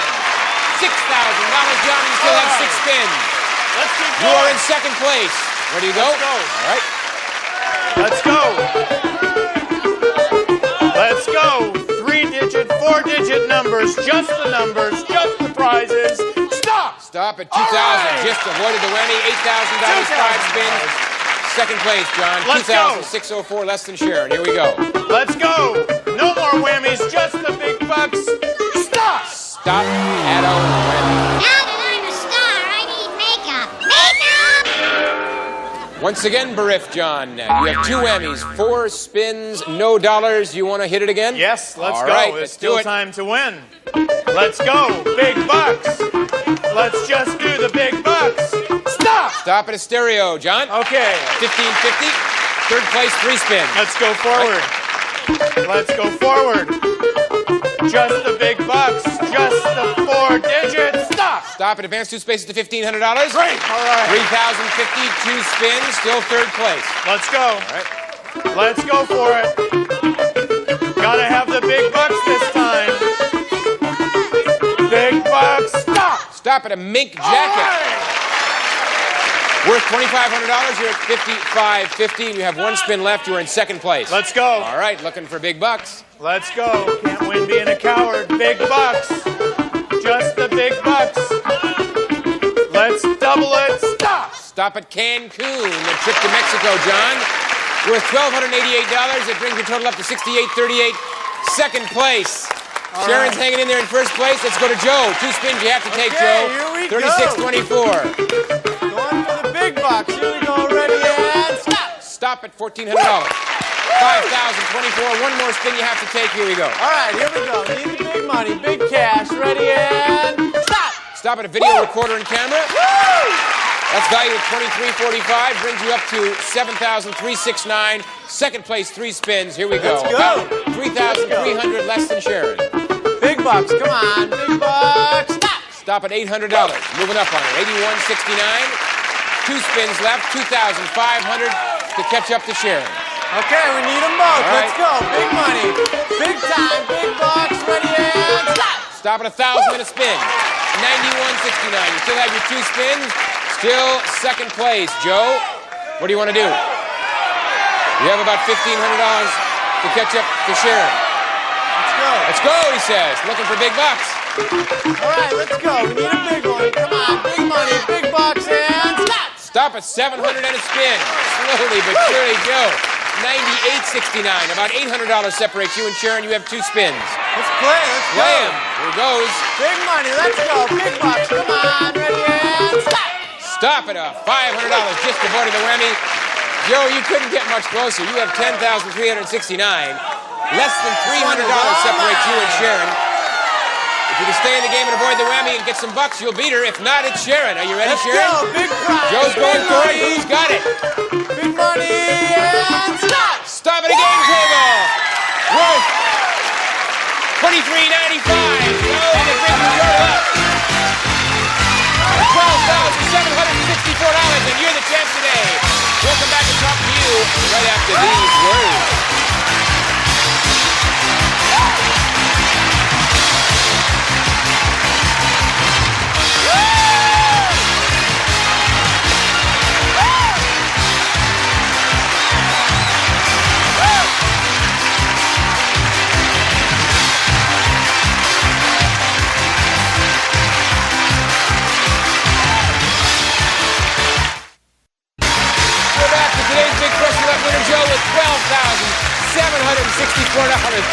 $6,000, John. You still have 6 spins. Let's keep You going. are in second place. Ready to go? Let's go. All right. Let's go. Let's go. 3-digit, 4-digit numbers. Just the numbers. Just the prizes. Stop. Stop at 2,000. Right. Just avoided the whammy. $8,000, 5 spins. Second place, John. Let's go. 2,604, less than Sharon. Here we go. Let's go. No more whammies. Just the big bucks. Stop. Stop at a whammy. Now that I'm a star, I need makeup. Once again, bereft, John. You have 2 whammies, 4 spins, no dollars. You want to hit it again? Yes, let's All go. right, It's let's still do it. time to win. Let's go. Big bucks. Let's just do the big bucks. Stop. Stop at a stereo, John. Okay. $15.50. Third place, 3 spins. Let's go forward. Let's go forward. Just the big bucks. Just the 4 digits. Stop. Stop at advance 2 spaces to $1,500. Great. All right. 3,050, 2 spins, still third place. Let's go. All right. Let's go for it. Gotta have the big bucks this time. Big bucks. Stop. Stop at a mink jacket. Worth $2,500. You're at $55.50. You have 1 spin left. You're in second place. Let's go. All right, looking for big bucks. Let's go. Can't win being a coward. Big bucks. Just the big bucks. Let's double it. Stop. Stop at Cancun. The trip to Mexico, John. Worth $1,288. It brings your total up to $68.38. Second place. All Sharon's right. hanging in there in first place. Let's go to Joe. 2 spins you have to take, Okay, Joe. here we go. $36.24. Going for the big bucks. Here we go. Ready and stop. Stop at $1,400. $5,024. 1 more spin you have to take. Here we go. All right, here we go. Need the big money, big cash. Ready and stop. Stop at a video recorder and camera. That's valued at $23.45. Brings you up to $7,369. Second place, 3 spins. Here we go. Let's go. About $3,300 less than Sharon. Big bucks. Come on. Big bucks. Stop. Stop at $800. Moving up on it. $81.69. 2 spins left. $2,500 to catch up to Sharon. Okay, we need them both. All right. Let's go. Big money. Big time. Big bucks. Ready and stop. Stop at $1,000 and a spin. 91.69. You still have your 2 spins. Still second place. Joe, what do you want to do? You have about $1,500 to catch up to Sharon. Let's go, he says. Looking for big bucks. All right, let's go. We need a big one. Come on, big money, big bucks, and Stop stop. at 700 and a spin. Slowly but surely, Joe. 98.69. About $800 separates you and Sharon. You have 2 spins. Let's play. Let's go. Play him. Here goes. Big money. Let's go. Big bucks. Come on. Ready and stop. Stop at a $500. Just avoided the whammy. Joe, you couldn't get much closer. You have $10,369. Less than $300 separates you and Sharon. If you can stay in the game and avoid the whammy and get some bucks, you'll beat her. If not, it's Sharon. Are you ready, Let's Sharon? go. Big prize. Joe's going for it. Who's got it? Big money and stop. Stop at a game table. Worth $23.95. Joe, and it brings you up. $12,764, and you're the champ today. We'll come back and talk to you right after these words. Joe with $12,764.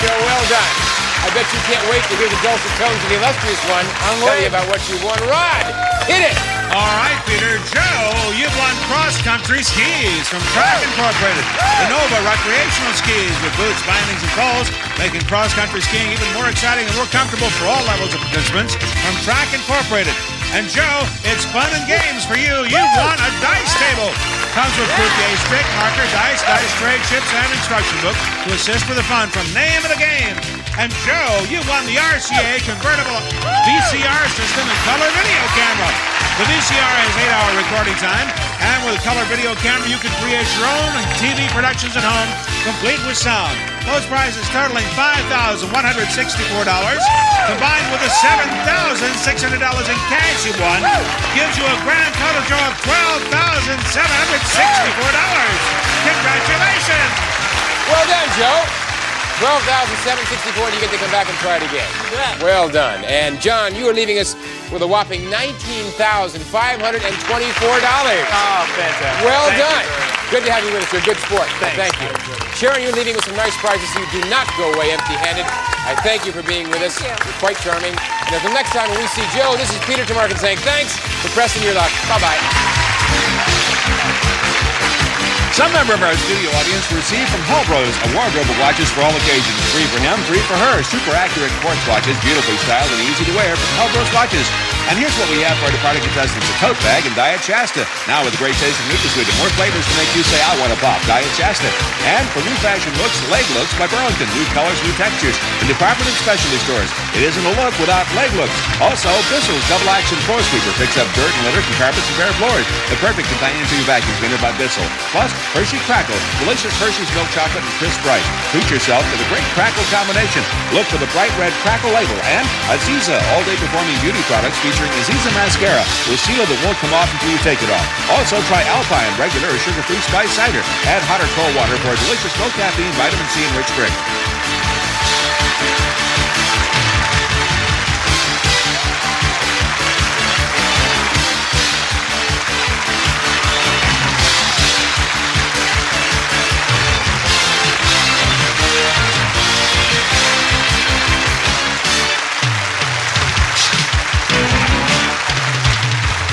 Joe, well done. I bet you can't wait to hear the dulcet tones of the illustrious one. Tell you about what you won. Rod, hit it. All right, Peter. Joe, you've won cross-country skis from Track Incorporated. Innova recreational skis with boots, bindings, and poles, making cross-country skiing even more exciting and more comfortable for all levels of participants from Track Incorporated. And Joe, it's fun and games for you. You won a dice table. Comes with croupier, stick, marker, dice tray, chips, and instruction book to assist with the fun from Name of the Game. And Joe, you won the RCA convertible VCR system and color video camera. The VCR has 8-hour recording time, and with a color video camera, you can create your own TV productions at home, complete with sound. Those prizes totaling $5,164, combined with the $7,600 in cash you won, gives you a grand total, Joe, of $12,764. Congratulations! Well done, Joe. $12,764, and you get to come back and try it again. Well done. And John, you are leaving us with a whopping $19,524. Oh, fantastic. Well Thank done. you. Good to have you with us. You're a good sport. Thank you. Sharon, you're leaving with some nice prizes so you do not go away empty-handed. I thank you for being with us. You're quite charming. And until next time when we see Joe, this is Peter Tomarken saying thanks for pressing your luck. Bye-bye. Some member of our studio audience received from Hall Bros a wardrobe of watches for all occasions. 3 for him, 3 for her. Super accurate quartz watches, beautifully styled and easy to wear from Hall Bros watches. And here's what we have for our departing contestants: a tote bag and Diet Shasta. Now with a great taste of NutraSweet and more flavors to make you say, I want a pop. Diet Shasta. And for new fashion looks, Leg Looks by Burlington. New colors, new textures. In department and specialty stores, it isn't a look without Leg Looks. Also, Bissell's Double Action Floor Sweeper picks up dirt and litter from carpets and bare floors. The perfect companion to your vacuum cleaner by Bissell. Plus, Hershey Crackle. Delicious Hershey's milk chocolate and crisp bright. Treat yourself to the great Crackle combination. Look for the bright red Crackle label. And Aziza, all-day performing beauty products featuring Aziza Mascara with sealer that won't come off until you take it off. Also, try Alpine regular or sugar-free spiced cider. Add hot or cold water for a delicious low caffeine, vitamin C, and rich drink.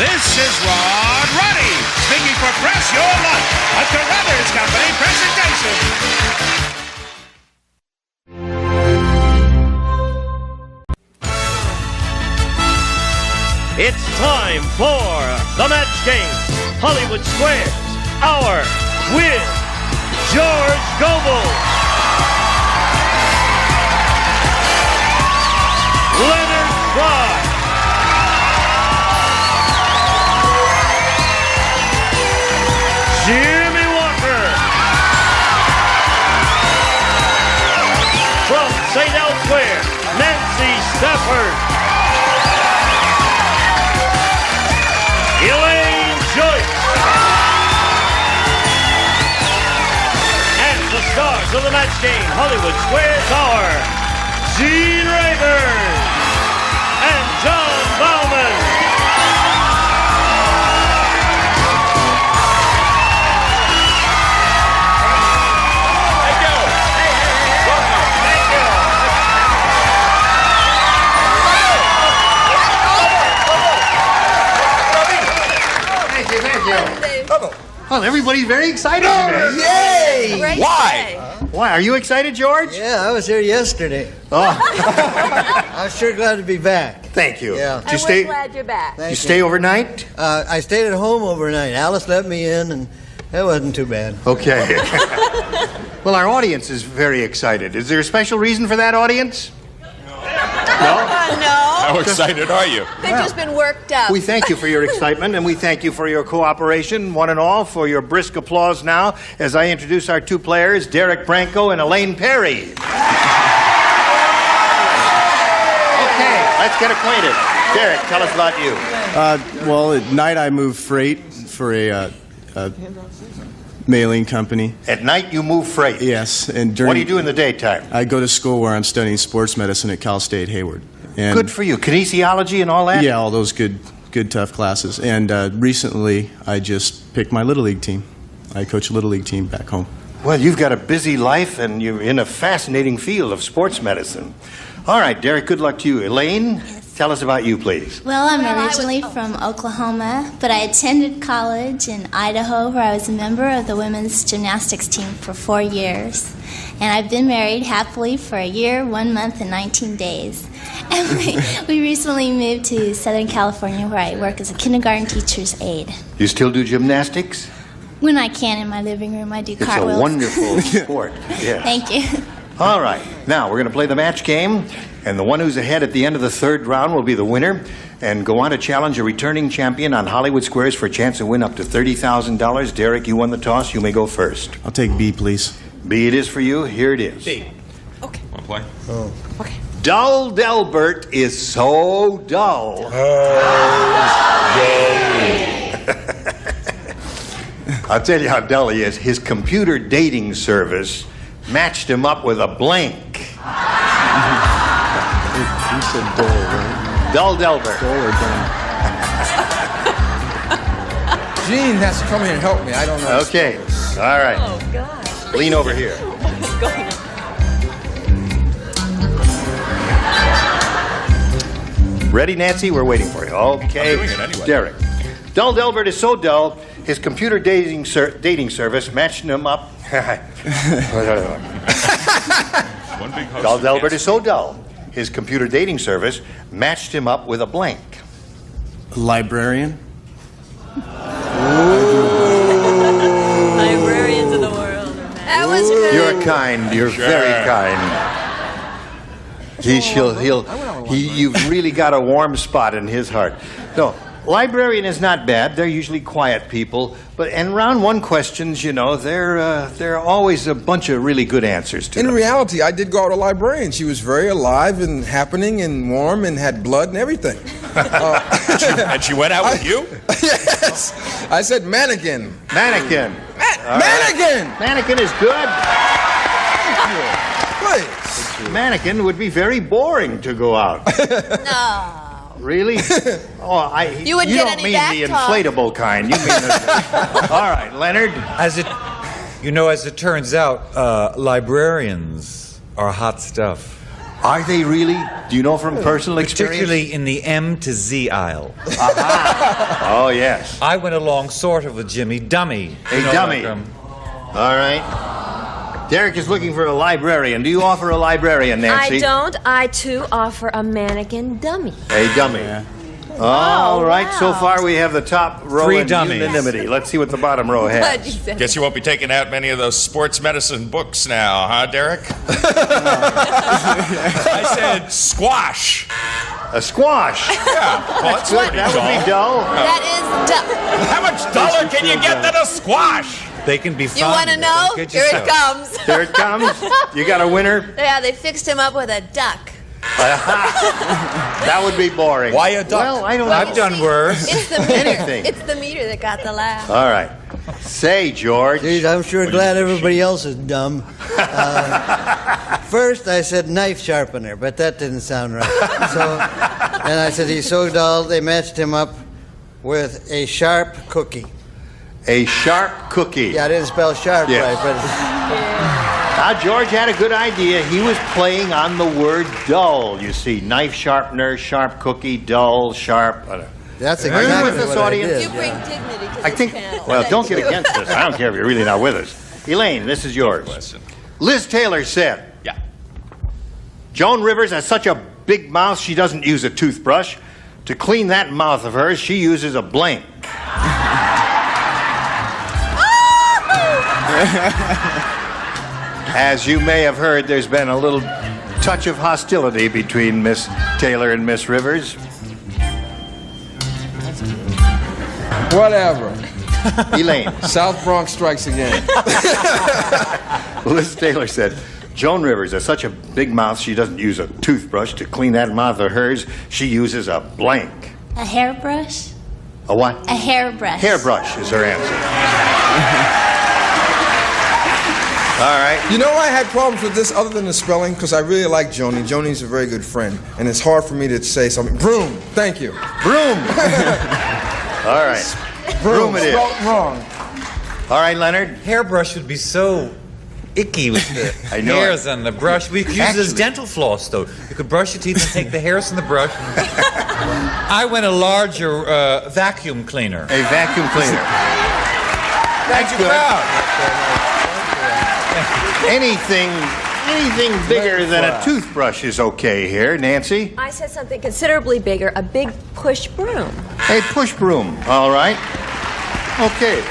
This is Rod Roddy, speaking for Press Your Luck, a Carruthers Company presentation. It's time for the Match Game, Hollywood Squares, Hour with George Gobel, Leonard Fry, Jimmy Walker. From St. Elsewhere, Nancy Stafford. of the match game, Hollywood Squares are Gene Rayburn and John Bauman. Well, everybody's very excited today. Yay! Why? Why? Are you excited, George? Yeah, I was here yesterday. Oh. I'm sure glad to be back. Thank you. Yeah. Did you stay? Glad you're back. You stay overnight? I stayed at home overnight. Alice let me in, and that wasn't too bad. Okay. Well, our audience is very excited. Is there a special reason for that, audience? No? No. How excited are you? They've just been worked up. We thank you for your excitement, and we thank you for your cooperation, one and all, for your brisk applause now as I introduce our two players, Derek Branco and Elaine Perry. Okay, let's get acquainted. Derek, tell us about you. Well, at night I move freight for a mailing company. At night you move freight? Yes. And during, what do you do in the daytime? I go to school where I'm studying sports medicine at Cal State Hayward. And good for you. Kinesiology and all that? Yeah, all those good tough classes. And recently I just picked my Little League team. I coach a Little League team back home. Well, you've got a busy life and you're in a fascinating field of sports medicine. All right, Derek, good luck to you. Elaine, tell us about you, please. Well, I'm originally from Oklahoma, but I attended college in Idaho where I was a member of the women's gymnastics team for 4 years. And I've been married happily for a year, 1 month, and 19 days. And we recently moved to Southern California where I work as a kindergarten teacher's aide. You still do gymnastics? When I can in my living room, I do cartwheels. It's a wonderful sport. Yes. Thank you. All right. Now, we're going to play the match game, and the one who's ahead at the end of the third round will be the winner and go on to challenge a returning champion on Hollywood Squares for a chance to win up to $30,000. Derek, you won the toss. You may go first. I'll take B, please. B it is for you. Here it is. B. Okay. Want to play? Oh. Okay. Dull Delbert is so dull. I'll tell you how dull he is. His computer dating service matched him up with a blank. You said dull, right? Dull Delbert. Dull or dull? Gene has to come here and help me. I don't know. Okay. All right. Oh, God. Lean over here. What's going on? Ready, Nancy? We're waiting for you. Okay. I'm doing it anyway. Derek. Dull Delbert is so dull, his computer dating service matched him up. One big host. Dull Delbert is so dull, his computer dating service matched him up with a blank. Librarian? Librarians of the world. That was good. You're kind. You're very kind. You've really got a warm spot in his heart. No, librarian is not bad. They're usually quiet people. And round one questions, you know, there are always a bunch of really good answers to them. In reality, I did go out a librarian. She was very alive and happening and warm and had blood and everything. And she went out with you? Yes. I said mannequin. Mannequin. Mannequin. Right. Mannequin is good. Please. Mannequin would be very boring to go out. No. Really? Oh, You wouldn't get don't any mean back the talk. inflatable kind. You mean all right, Leonard. As it turns out, librarians are hot stuff. Are they really? Do you know from personal experience? Particularly in the M to Z aisle. Aha. Oh, yes. I went along sort of with Jimmy Dummy. A dummy. All right. Derek is looking for a librarian. Do you offer a librarian, Nancy? I don't. I, too, offer a mannequin dummy. A dummy. All right. So far, we have the top row Three in dummies. unanimity. Let's see what the bottom row has. Guess you won't be taking out many of those sports medicine books now, huh, Derek? I said squash. A squash? Yeah. Well, that's Good. That would be dull. That is dull. How much duller can you get than a squash? They can be fun. You want to know? Get Here it yourself. comes. Here it comes. You got a winner? Yeah, they fixed him up with a duck. That would be boring. Why a duck? Well, I don't know. I've done worse. It's the meter. Anything. It's the meter that got the laugh. All right. Say, George. Geez, I'm sure glad everybody else is dumb. First, I said knife sharpener, but that didn't sound right. So, and I said he's so dull, they matched him up with a sharp cookie. A sharp cookie. Yeah, I didn't spell sharp Yes. right, but Now, George had a good idea. He was playing on the word dull, you see. Knife sharpener, sharp cookie, dull, sharp. that's Are you exactly with us, what audience? I did. You bring dignity to I this think, panel. well, don't get against us. I don't care if you're really not with us. Elaine, this is yours. Liz Taylor said, Yeah. Joan Rivers has such a big mouth she doesn't use a toothbrush. To clean that mouth of hers, she uses a blank. As you may have heard, there's been a little touch of hostility between Miss Taylor and Miss Rivers. Whatever. Elaine. South Bronx strikes again. Liz Taylor said, Joan Rivers has such a big mouth she doesn't use a toothbrush. To clean that mouth of hers, she uses a blank. A hairbrush? A what? A hairbrush. Hairbrush is her answer. All right. You know, I had problems with this other than the spelling because I really like Joni. Joni's a very good friend, and it's hard for me to say something. Broom. Thank you. Broom. All right. Broom it is. Spelled wrong. All right, Leonard. Hairbrush would be so icky with the I know hairs it. on the brush. We could use it as Actually- dental floss, though. You could brush your teeth and take the hairs from the brush. I went a larger vacuum cleaner. A vacuum cleaner. Thank you, good. proud. Anything bigger than a toothbrush is okay here. Nancy? I said something considerably bigger, a big push broom. A push broom. All right. Okay.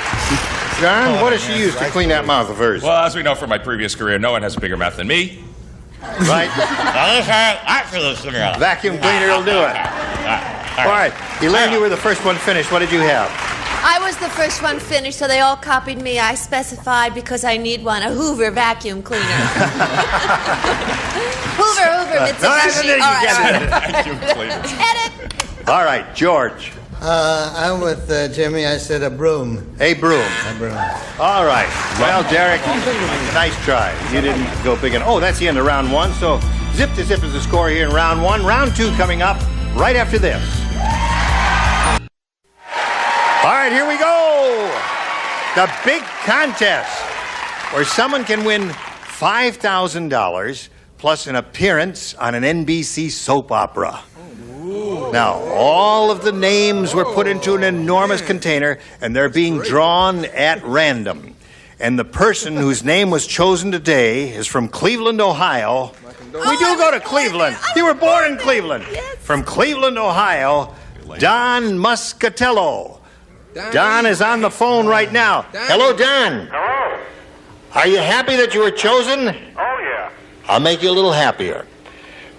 John, what does she use to clean that mouth of hers? Well, as we know from my previous career, no one has a bigger mouth than me. Right? Vacuum cleaner will do it. All right. Elaine, you were the first one finished. What did you have? I was the first one finished, so they all copied me. I specified because I need one, a Hoover vacuum cleaner. Hoover, Mitsubishi. All right. Edit. All right, George. I'm with Jimmy. I said a broom. A broom. A broom. All right. Well, Derek, nice try. You didn't go big enough. Oh, that's the end of round one. So zip to zip is the score here in round one. Round two coming up right after this. All right, here we go. The big contest where someone can win $5,000 plus an appearance on an NBC soap opera. Now, all of the names were put into an enormous container, and they're being drawn at random. And the person whose name was chosen today is from Cleveland, Ohio. We do go to Cleveland. You were born in Cleveland. From Cleveland, Ohio, Don Muscatello. Don is on the phone right now. Hello, Don. Hello. Are you happy that you were chosen? Oh, yeah. I'll make you a little happier.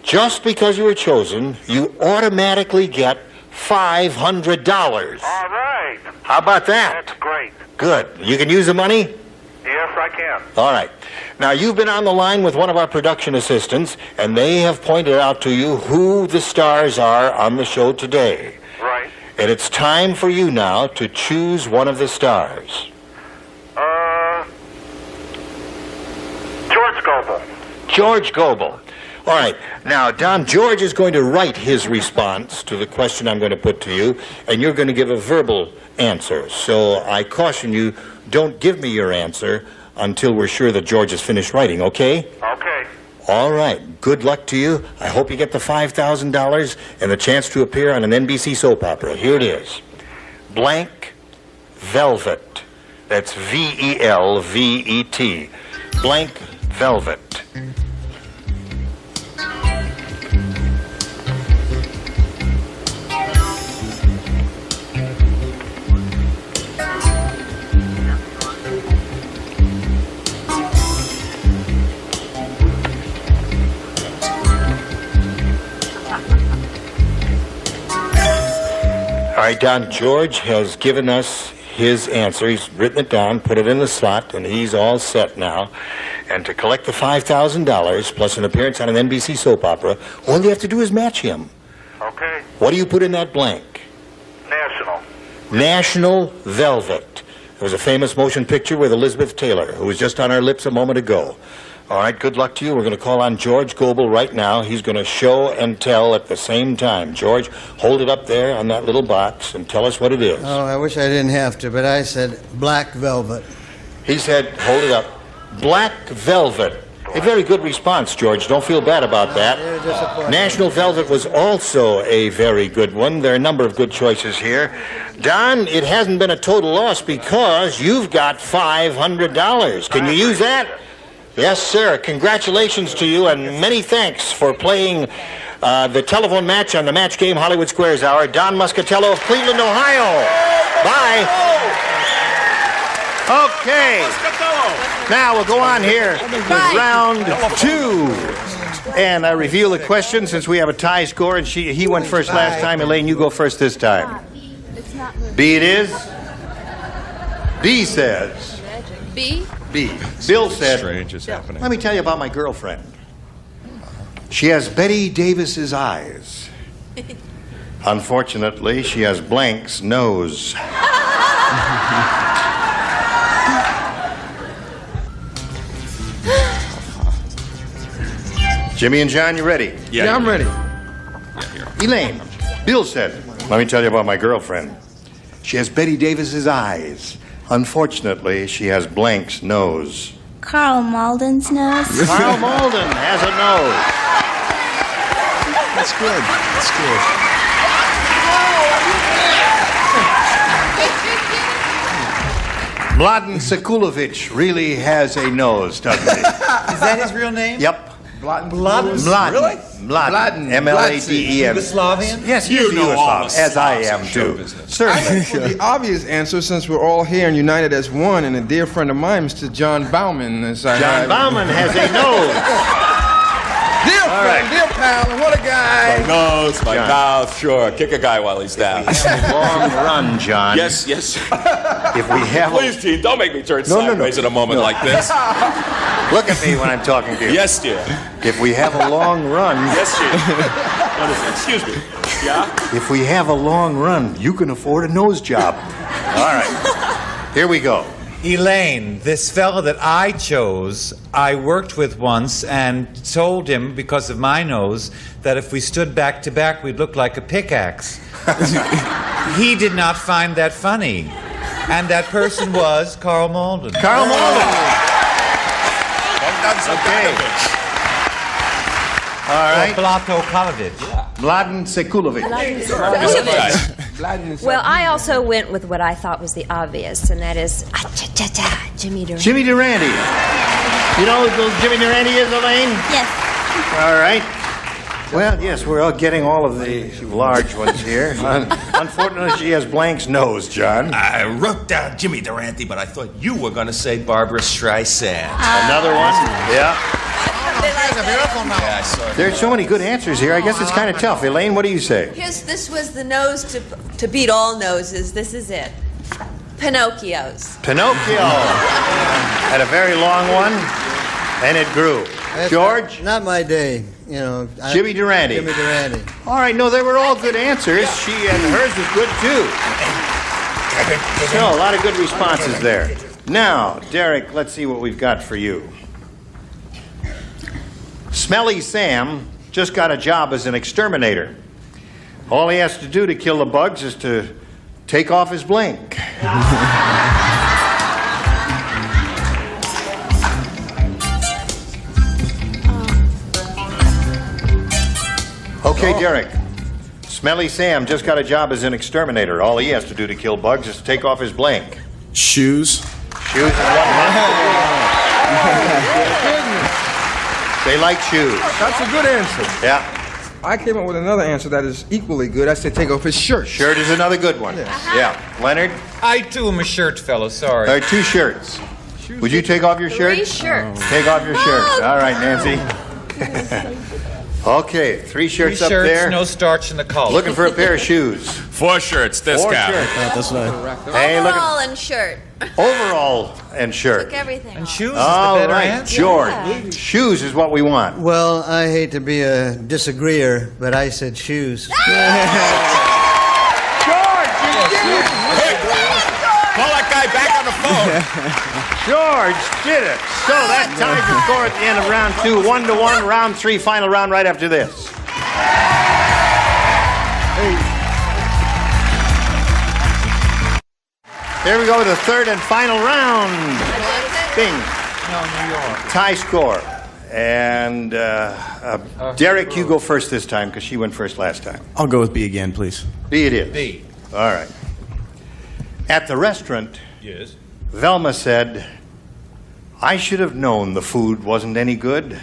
Just because you were chosen, you automatically get $500. All right. How about that? That's great. Good. You can use the money? Yes, I can. All right. Now, you've been on the line with one of our production assistants, and they have pointed out to you who the stars are on the show today. Right. And it's time for you now to choose one of the stars. George Gobel. George Gobel. All right. Now, Don, George is going to write his response to the question I'm going to put to you, and you're going to give a verbal answer. So I caution you, don't give me your answer until we're sure that George has finished writing, okay? Okay. All right. Good luck to you. I hope you get the $5,000 and the chance to appear on an NBC soap opera. Here it is. Blank Velvet. That's V-E-L-V-E-T. Blank Velvet. All right, Don, George has given us his answer. He's written it down, put it in the slot, and he's all set now. And to collect the $5,000 plus an appearance on an NBC soap opera, all you have to do is match him. Okay. What do you put in that blank? National. National Velvet. It was a famous motion picture with Elizabeth Taylor, who was just on our lips a moment ago. All right, good luck to you. We're going to call on George Goebel right now. He's going to show and tell at the same time. George, hold it up there on that little box and tell us what it is. Oh, I wish I didn't have to, but I said black velvet. He said, hold it up, black velvet. A very good response, George. Don't feel bad about that. National Velvet was also a very good one. There are a number of good choices here. Don, it hasn't been a total loss because you've got $500. Can you use that? Yes, sir. Congratulations to you and many thanks for playing the telephone match on the Match Game Hollywood Squares Hour. Don Muscatello of Cleveland, Ohio. Bye. Okay. Now we'll go on here with round 2. And I reveal the question since we have a tie score and he went first last time. Elaine, you go first this time. B it is. B says. B? B. Bill said, Strange is happening. let me tell you about my girlfriend. She has Betty Davis's eyes. Unfortunately, she has Blank's nose. Jimmy and John, you ready? Yeah, I'm ready. Elaine, Bill said, let me tell you about my girlfriend. She has Betty Davis's eyes. Unfortunately, she has Blank's nose. Carl Malden's nose. Carl Malden has a nose. That's good. That's good. Mladen Sekulovic really has a nose, doesn't he? Is that his real name? Yep. Mladen. Mladen. Really? Mladen. M-L-A-D-E-N. Yugoslavian? Yes, he's You know all Yugoslav, the as I Slavs am in show too. business. Certainly. The obvious answer, since we're all here and united as one, and a dear friend of mine, Mr. John Bauman. John Bauman has a nose. Dear All friend, right. dear pal, what a guy. My nose, my John. mouth, sure. Kick a guy while he's down. Long run, John. Yes, yes. If we have Please, Gene, don't make me turn No, no, no. sideways at a moment like this. Look at me when I'm talking to you. Yes, dear. If we have a long run. Yes, Gene. What is it? Excuse me. Yeah? If we have a long run, you can afford a nose job. All right. Here we go. Elaine, this fellow that I chose, I worked with once and told him, because of my nose, that if we stood back to back, we'd look like a pickaxe. He did not find that funny. And that person was Carl Malden. Carl Malden. Okay. All right. Blato Kalovic. Mladen Sekulovic. Well, I also went with what I thought was the obvious, and that is Jimmy Durante. Jimmy Durante. You know who Jimmy Durante is, Elaine? Yes. All right. Well, yes, we're all getting all of the large ones here. Unfortunately, she has Blank's nose, John. I wrote down Jimmy Durante, but I thought you were going to say Barbara Streisand. Another one? Yeah. Yeah, I saw it. There's so many good answers here. I guess it's kind of tough. Elaine, what do you say? This was the nose to beat all noses. This is it. Pinocchio's. Pinocchio. Had a very long one, and it grew. George? Not my day, you know. Jimmy Durante. Jimmy Durante. All right, no, they were all good answers. She and hers was good too. So, a lot of good responses there. Now, Derek, let's see what we've got for you. Smelly Sam just got a job as an exterminator. All he has to do to kill the bugs is to take off his blank. Okay, Derek. Smelly Sam just got a job as an exterminator. All he has to do to kill bugs is to take off his blank. Shoes. Shoes is one. They like shoes. That's a good answer. Yeah. I came up with another answer that is equally good. I said take off his shirt. Shirt is another good one. Yeah. Leonard? I too am a shirt fellow, sorry. There are 2 shirts. Would you take off your shirt? 3 shirts. Take off your shirt. All right, Nancy. Okay, 3 shirts Three up shirts, there. no starch in the collar. Looking for a pair of shoes. 4 shirts, this 4 guy. shirts. That's right. Hey, look Overall and shirt. at overall and shirt. Took everything And off. shoes is All the better right, answer. George. Shoes is what we want. Well, I hate to be a disagreeer, but I said shoes. George, you did it! Call that guy back on the phone. George did it. So that ties the score at the end of round 2, 1-1. Round 3, final round right after this. Here we go with the third and final round. Bing. No, New York. Tie score. And Derek, you go first this time because she went first last time. I'll go with B again, please. B it is. B. All right. At the restaurant, Yes. Velma said, I should have known the food wasn't any good.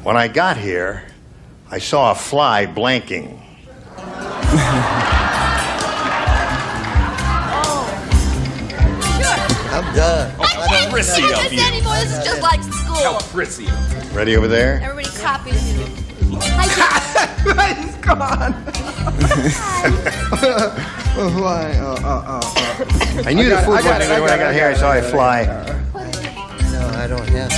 When I got here, I saw a fly blanking. I'm done. I can't prissy do of this you. anymore. This is just like school. How prissy. Ready over there? Everybody copies you. Hi, He's gone. I knew the food wasn't any good. When I got here, I saw a fly. No, I don't have to.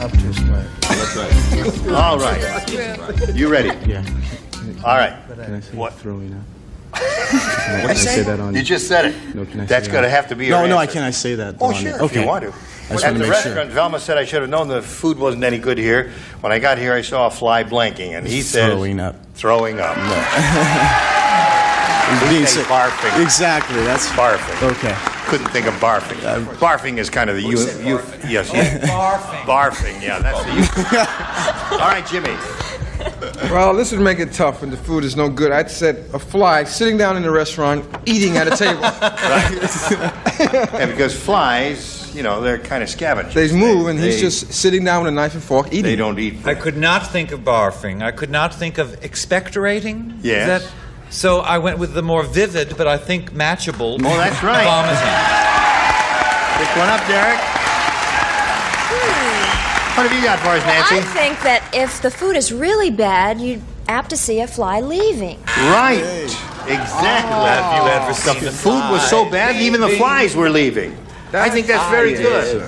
I'm too smart. That's right. All right. You ready? Yeah. All right. Can I say What? throwing up? What I say that on? You just said it. No, can I That's say going to that? have to be your No, answer. can I say that? Oh, on sure, it? if Okay. you want to. I just At want the to make restaurant, sure. Velma said, I should have known the food wasn't any good here. When I got here, I saw a fly blanking. And he said... Throwing up. Throwing up. He's being say sick. barfing. Exactly. That's Barfing. okay. Couldn't think of barfing. Barfing is kind of the yes. Barfing, yeah, that's the All right, Jimmy. Well, this would make it tough when the food is no good. I'd said a fly sitting down in the restaurant, eating at a table. And because flies, you know, they're kind of scavengers. They move, and he's They- just sitting down with a knife and fork, eating. They don't eat. I could not think of barfing. I could not think of expectorating. Is Yes. that- so I went with the more vivid, but I think matchable. Oh, that's right. Vomiting. Pick one up, Derek. What have you got for us, Nancy? I think that if the food is really bad, you're apt to see a fly leaving. Right. Exactly. Have you ever seen The a food was so fly bad, even the leaving? flies were leaving. I think that's very good.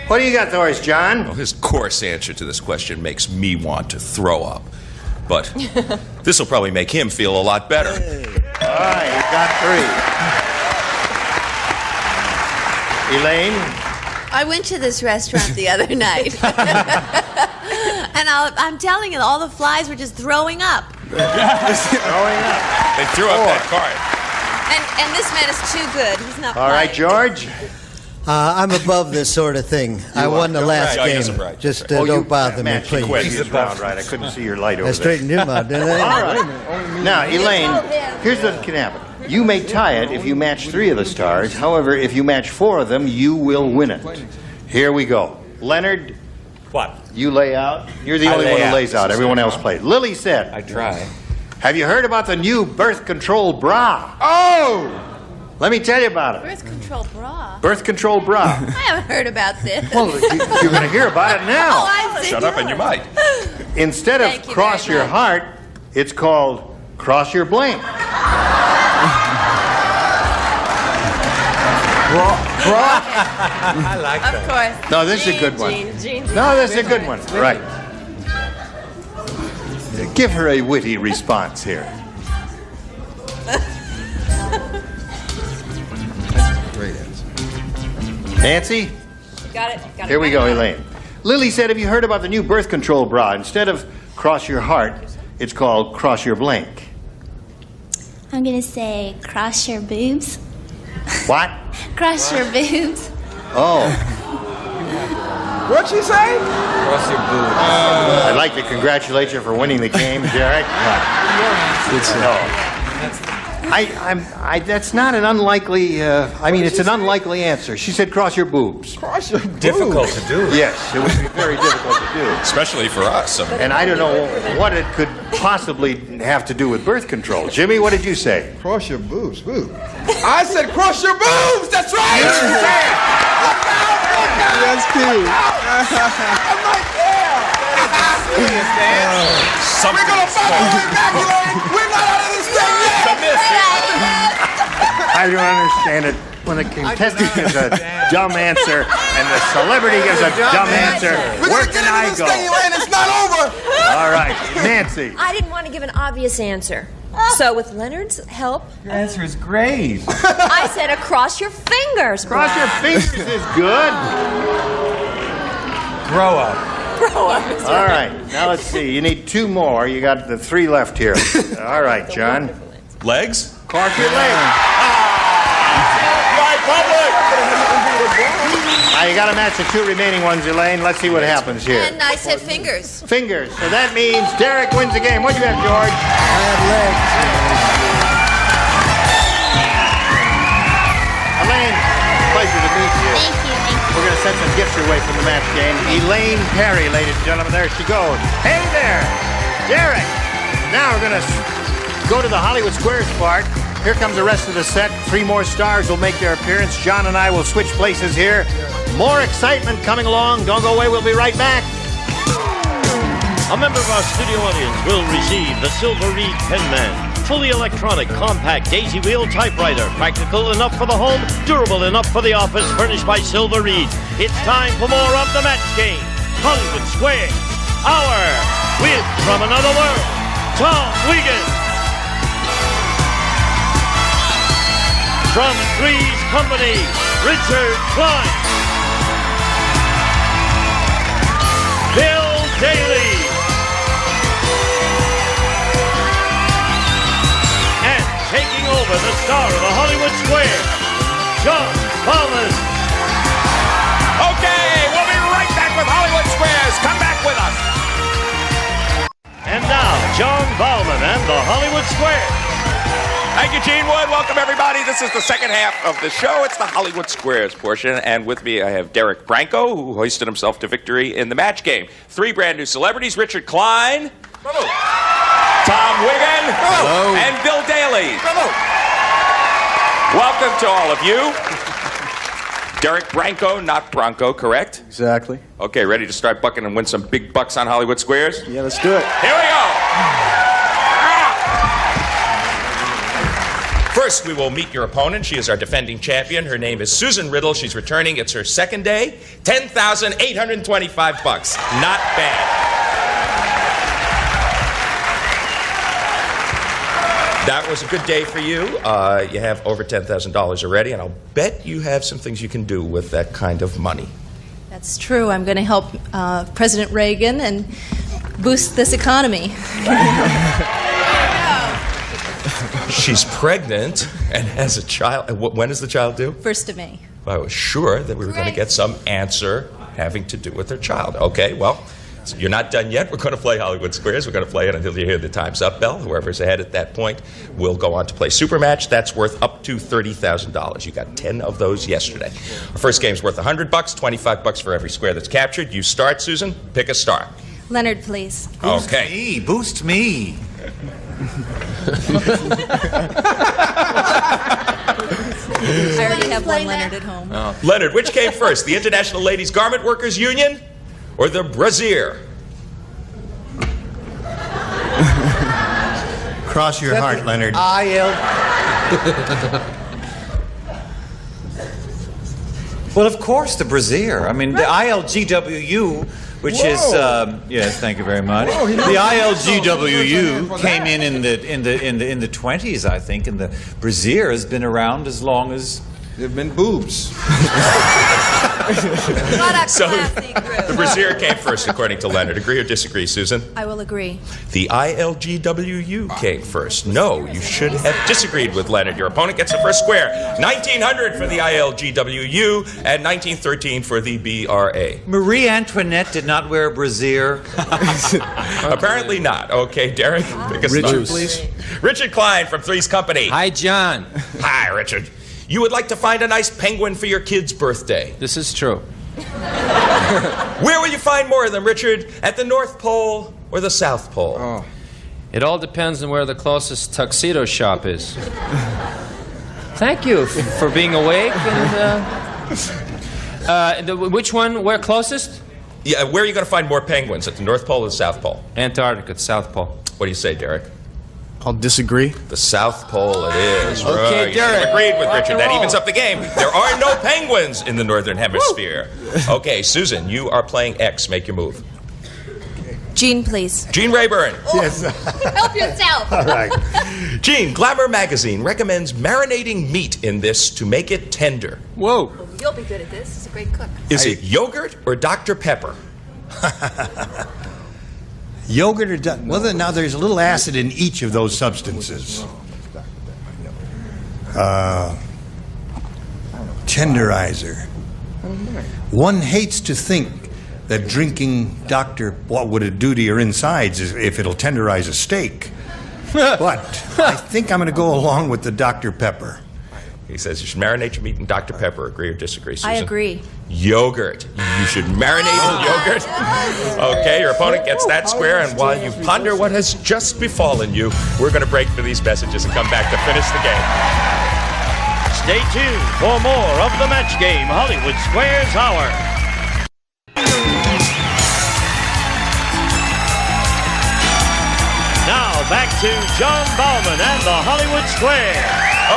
What do you got for us, John? Well, his coarse answer to this question makes me want to throw up. But this will probably make him feel a lot better. All right, you got 3. Elaine? I went to this restaurant the other night. And I'm telling you, all the flies were just throwing up. They threw up that card. And this man is too good. He's not All right, playing. George? I'm above this sort of thing. I won the last right. Oh, game. yes, right. Just Oh, don't bother me, Matt, you quit please. this round, right? I couldn't see your light over I there. straightened him out, didn't I? All right. Now, Elaine, here's what can happen. You may tie it if you match 3 of the stars. However, if you match 4 of them, you will win it. Here we go. Leonard, What? you lay out. You're the I only lay one who out. lays out. Everyone else plays. Lily said, I try. have you heard about the new birth control bra? Oh! Let me tell you about it. Birth control bra. Birth control bra. I haven't heard about this. Well, you're going to hear about it Oh, now. I see. Shut up and you might. Instead of Thank you cross very your much. heart, it's called cross your blank. I like Of that. course. No, this is a good one. Gene. No, this is a good one. Right. Give her a witty response here. Great answer. Nancy? Got it. Here we go, Elaine. Lily said, have you heard about the new birth control bra? Instead of cross your heart, it's called cross your blank. I'm going to say cross your boobs. What? Cross your boobs. Oh. What'd she say? Cross your boobs. I'd like to congratulate you for winning the game, Derek. That's not an unlikely, it's an unlikely answer. She said cross your boobs. Cross your boobs. Difficult to do. Yes, it would be very difficult to do. Especially for us. I mean, And I don't know what it could possibly have to do with birth control. Jimmy, what did you say? Cross your boobs. Boo. I said cross your boobs. That's right. That's cute. I'm like, yeah. something. We're gonna fight our way back, Elaine. We're not out of this thing yet. I don't understand it. When the contestant gives a dumb answer and the celebrity gives a dumb answer, where can I go? Elaine, it's not over. All right, Nancy. I didn't want to give an obvious answer. So with Leonard's help, Your answer is great. I said across your fingers. Cross your fingers is good. Grow up. All right, now let's see. You need 2 more. You got the 3 left here. All right, John. Legs? Cross your legs. You got to match the 2 remaining ones, Elaine. Let's see what happens here. And I said fingers. Fingers. So that means Derek wins the game. What do you have, George? I have legs. Elaine, pleasure to meet you. Thank you. We're going to send some gifts your way from the match game. Elaine Perry, ladies and gentlemen. There she goes. Hey there, Derek. Now we're going to go to the Hollywood Squares part. Here comes the rest of the set. 3 more stars will make their appearance. John and I will switch places here. More excitement coming along. Don't go away. We'll be right back. A member of our studio audience will receive the Silver Reed Penman. Fully electronic, compact, daisy wheel typewriter. Practical enough for the home, durable enough for the office, furnished by Silver Reed. It's time for more of the match game. Hollywood Squares. Our with From Another World, Tom Wiegand. From Three's Company, Richard Klein. Bill Daly. And taking over the star of the Hollywood Square, John Ballman. Okay, we'll be right back with Hollywood Squares. Come back with us. And now, John Ballman and the Hollywood Square. Thank you, Gene Wood. Welcome, everybody. This is the second half of the show. It's the Hollywood Squares portion. And with me, I have Derek Branco, who hoisted himself to victory in the match game. 3 brand new celebrities, Richard Klein. Bravo. Tom Wiegand. Hello. And Bill Daly. Bravo. Welcome to all of you. Derek Branco, not Bronco, correct? Exactly. Okay, ready to start bucking and win some big bucks on Hollywood Squares? Yeah, let's do it. Here we go. First, we will meet your opponent. She is our defending champion. Her name is Susan Riddle. She's returning. It's her second day. $10,825. Not bad. That was a good day for you. You have over $10,000 already, and I'll bet you have some things you can do with that kind of money. That's true. I'm going to help President Reagan and boost this economy. She's pregnant and has a child. When is the child due? 1st of May. I was sure that we were going to get some answer having to do with her child. Okay, well, so you're not done yet. We're going to play Hollywood Squares. We're going to play it until you hear the Time's Up bell. Whoever's ahead at that point will go on to play Supermatch. That's worth up to $30,000. You got 10 of those yesterday. Our first game's worth $100, $25 for every square that's captured. You start, Susan. Pick a star. Leonard, please. Okay. Boost me. I already have one Leonard at home. Oh. Leonard, which came first, the International Ladies Garment Workers Union or the brassiere? Cross your heart, Leonard. Well, of course, the brassiere. I mean, the ILGWU, which is yes, thank you very much. Whoa, the ILGWU came in the 20s, I think, and the brassiere has been around as long as there've been boobs. So the brassiere came first, according to Leonard. Agree or disagree, Susan? I will agree. The ILGWU came first. No, you should have disagreed with Leonard. Your opponent gets the first square. 1900 for the ILGWU and 1913 for the BRA. Marie Antoinette did not wear a brassiere. Apparently not. Okay, Derek, pick a star, please. Richard Klein from Three's Company. Hi, John. Hi, Richard. You would like to find a nice penguin for your kid's birthday. This is true. Where will you find more of them, Richard? At the North Pole or the South Pole? Oh. It all depends on where the closest tuxedo shop is. Thank you for being awake. And which one? Where closest? Yeah, where are you going to find more penguins? At the North Pole or the South Pole? Antarctica, South Pole. What do you say, Derek? I'll disagree. The South Pole it is. Okay, right. Derek. You agreed with Rock Richard. and That roll. evens up the game. There are no penguins in the Northern Hemisphere. Okay, Susan, you are playing X. Make your move. Gene, please. Gene Rayburn. Yes. Help yourself. All right. Gene, Glamour Magazine recommends marinating meat in this to make it tender. Whoa. You'll be good at this. He's a great cook. Is it yogurt or Dr. Pepper? Yogurt or well, now there's a little acid in each of those substances. Tenderizer. One hates to think that drinking what would it do to your insides if it'll tenderize a steak. But I think I'm going to go along with the Dr. Pepper. He says you should marinate your meat in Dr. Pepper. Agree or disagree, Susan? I agree. Yogurt. You should marinate in yogurt. Okay, your opponent gets that square, and while you ponder what has just befallen you, we're going to break for these messages and come back to finish the game. Stay tuned for more of the Match Game Hollywood Squares Hour. Now back to John Bauman and the Hollywood Square.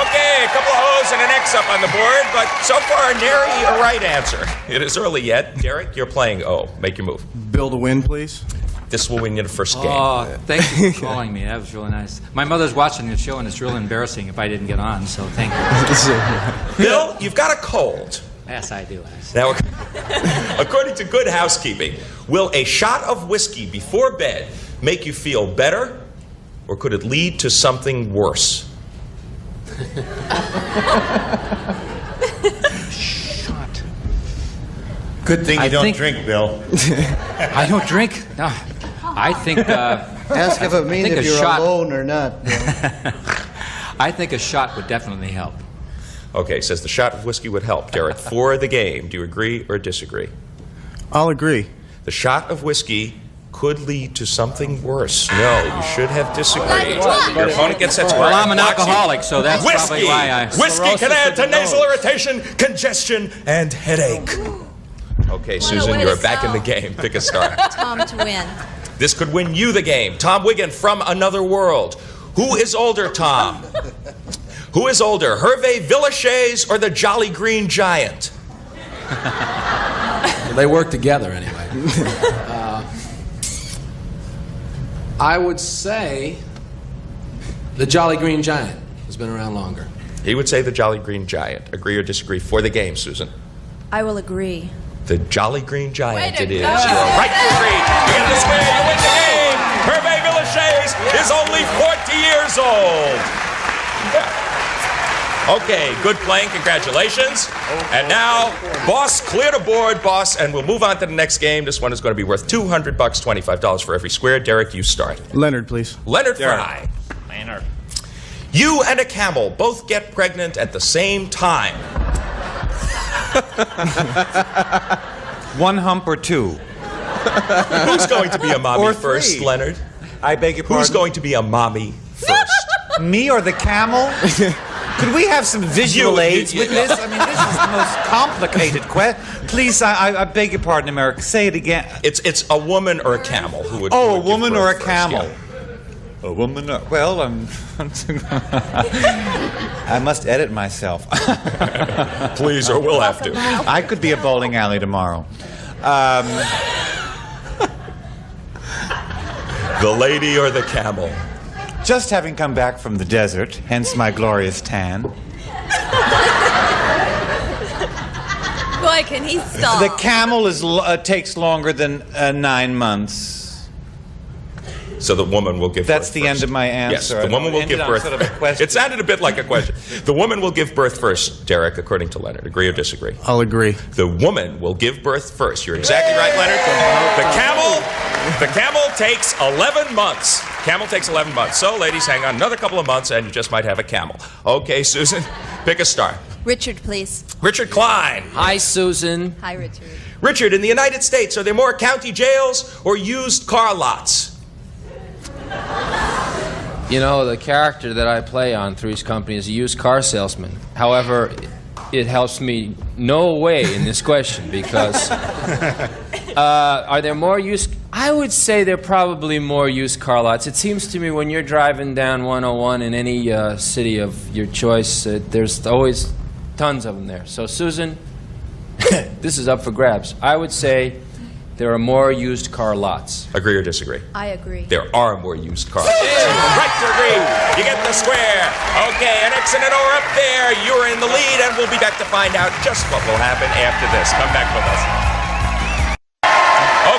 Okay, a couple of O's and an X up on the board, but so far nary a right answer. It is early yet. Derek, you're playing O. Make your move. Build a win, please. This will win you the first game. Oh, thank you for calling me. That was really nice. My mother's watching the show, and it's really embarrassing if I didn't get on, so thank you. Bill, you've got a cold. Yes, I do. Now, according to Good Housekeeping, will a shot of whiskey before bed make you feel better, or could it lead to something worse? Shot. Good thing you don't drink, Bill. I don't drink? No. I think... Ask if it means if you're alone or not. I think a shot would definitely help. Okay, says the shot of whiskey would help. Derek, for the game, do you agree or disagree? I'll agree. The shot of whiskey could lead to something worse. No, you should have disagreed. Your opponent gets that square. Well, I'm an Watch alcoholic, you. so that's whiskey. probably why I... Whiskey can add to nasal irritation, congestion, and headache. Okay, Susan, you're back in the game. Pick a star. Tom to win. This could win you the game. Tom Wiggin from Another World. Who is older, Tom? Who is older, Hervé Villechaize or the Jolly Green Giant? They work together anyway. I would say the Jolly Green Giant has been around longer. He would say the Jolly Green Giant. Agree or disagree for the game, Susan? I will agree. The Jolly Green Giant it is. go. You're right to agree. You get the square, you win the game. Hervé Villechaize is only 40 years old. Okay, good playing. Congratulations. And now, boss, clear the board, boss, and we'll move on to the next game. This one is going to be worth $200, $25 for every square. Derek, you start. Leonard, please. Leonard Fry. Leonard. You and a camel both get pregnant at the same time. One hump or two? Who's going to be a mommy Or first, three. Leonard? I beg your pardon? Who's going to be a mommy first? Me or the camel? Could we have some visual aids with this? I mean, this is the most complicated question. Please, I beg your pardon, America. Say it again. It's a woman or a camel who would. Oh, who a would give woman birth or a first, camel? yeah. A woman? Well, I must edit myself. Please, or we'll have to. I could be a bowling alley tomorrow. The lady or the camel? Just having come back from the desert, hence my glorious tan. Boy, can he stall. The camel takes longer than 9 months. So the woman will give That's birth the first. end of my Yes, answer. the woman will give birth. Sort of a question. It sounded a bit like a question. The woman will give birth first, Derek, according to Leonard. Agree or disagree? I'll agree. The woman will give birth first. You're exactly right, Leonard. The camel takes 11 months. Camel takes 11 months. So, ladies, hang on another couple of months, and you just might have a camel. Okay, Susan, pick a star. Richard, please. Richard Klein. Hi, Susan. Hi, Richard. Richard, in the United States, are there more county jails or used car lots? You know, the character that I play on Three's Company is a used car salesman. However, it helps me no way in this question because Are there more used? I would say there are probably more used car lots. It seems to me when you're driving down 101 in any city of your choice, there's always tons of them there. So, Susan, this is up for grabs. I would say there are more used car lots. Agree or disagree? I agree. There are more used cars. Right to agree. You get the square. Okay, an X and an O are up there. You're in the lead, and we'll be back to find out just what will happen after this. Come back with us.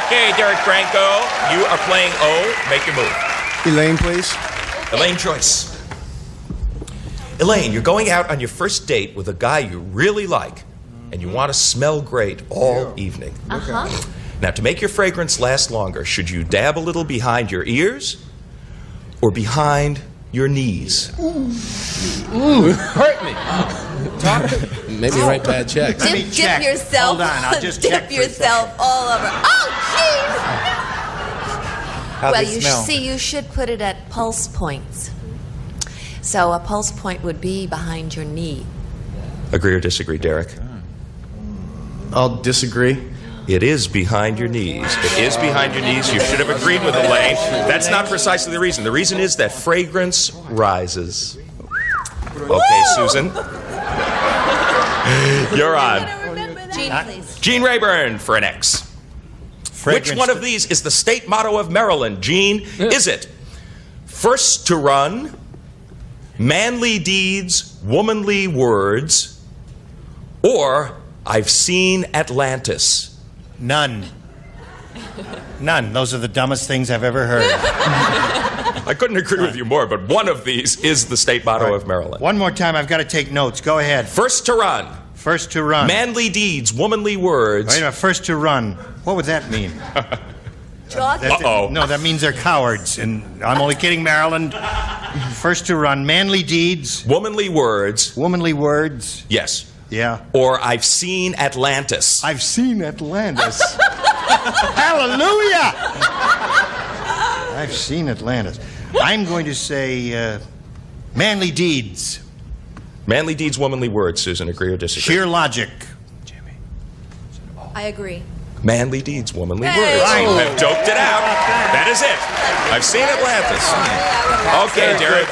Okay, Derek Franco, you are playing O. Make your move. Elaine, please. Elaine Joyce. Elaine, you're going out on your first date with a guy you really like, and you want to smell great all evening. Now, to make your fragrance last longer, should you dab a little behind your ears or behind your knees? Ooh, hurt me. Maybe write bad checks. Dip yourself. Hold on, I'll just dip check for a yourself all over. Oh, jeez! How Well, they you smell. see, you should put it at pulse points. So a pulse point would be behind your knee. Agree or disagree, Derek? I'll disagree. It is behind your knees. It is behind your knees. You should have agreed with Elaine. That's not precisely the reason. The reason is that fragrance rises. Okay, Susan. You're on. Gene, please. Gene Rayburn for an X. Which one of these is the state motto of Maryland, Gene? Is it first to run, manly deeds, womanly words, or I've seen Atlantis? None. None. Those are the dumbest things I've ever heard. I couldn't agree with you more, but one of these is the state motto of Maryland. One more time, I've got to take notes. Go ahead. First to run. First to run. Manly deeds, womanly words. Wait a minute, first to run. What would that mean? Uh-oh. No, that means they're cowards. And I'm only kidding, Maryland. First to run. Manly deeds. Womanly words. Womanly words. Yes. Yeah. Or I've seen Atlantis. I've seen Atlantis. Hallelujah! I've seen Atlantis. I'm going to say manly deeds. Manly deeds, womanly words, Susan. Agree or disagree? Sheer logic. I agree. Manly deeds, womanly words. Right. You have doped it out. That is it. I've seen Atlantis. Okay, Derek.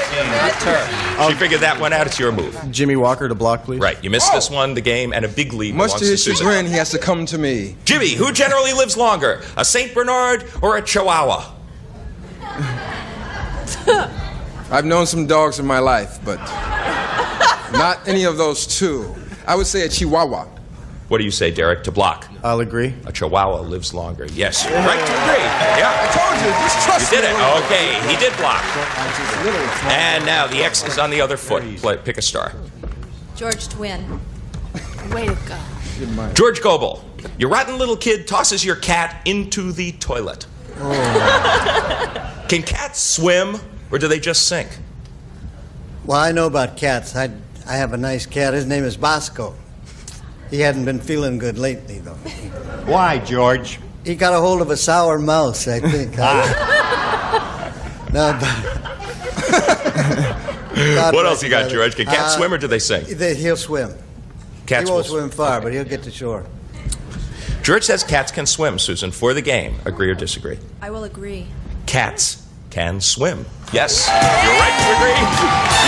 She figured that one out. It's your move. Jimmy Walker to block, please. Right. You missed this one, the game, and a big lead Much belongs to his Susan. chagrin, he has to come to me. Jimmy, who generally lives longer, a St. Bernard or a Chihuahua? I've known some dogs in my life, but not any of those two. I would say a Chihuahua. What do you say, Derek, to block? I'll agree. A Chihuahua lives longer. Yes, you're right to agree. Yeah. I told you, just trust You me. did it. Okay, he did block. And now the X is on the other foot. Pick a star. George Twin. Way to go. George Goebel, your rotten little kid tosses your cat into the toilet. Can cats swim, or do they just sink? Well, I know about cats. I have a nice cat. His name is Bosco. He hadn't been feeling good lately, though. Why, George? He got a hold of a sour mouse, I think. No, but What else you got, George? Can cats swim, or do they sink? He'll swim. Cats he won't will swim far, but he'll get to shore. George says cats can swim, Susan, for the game. Agree or disagree? I will agree. Cats can swim. Yes, you're right to agree.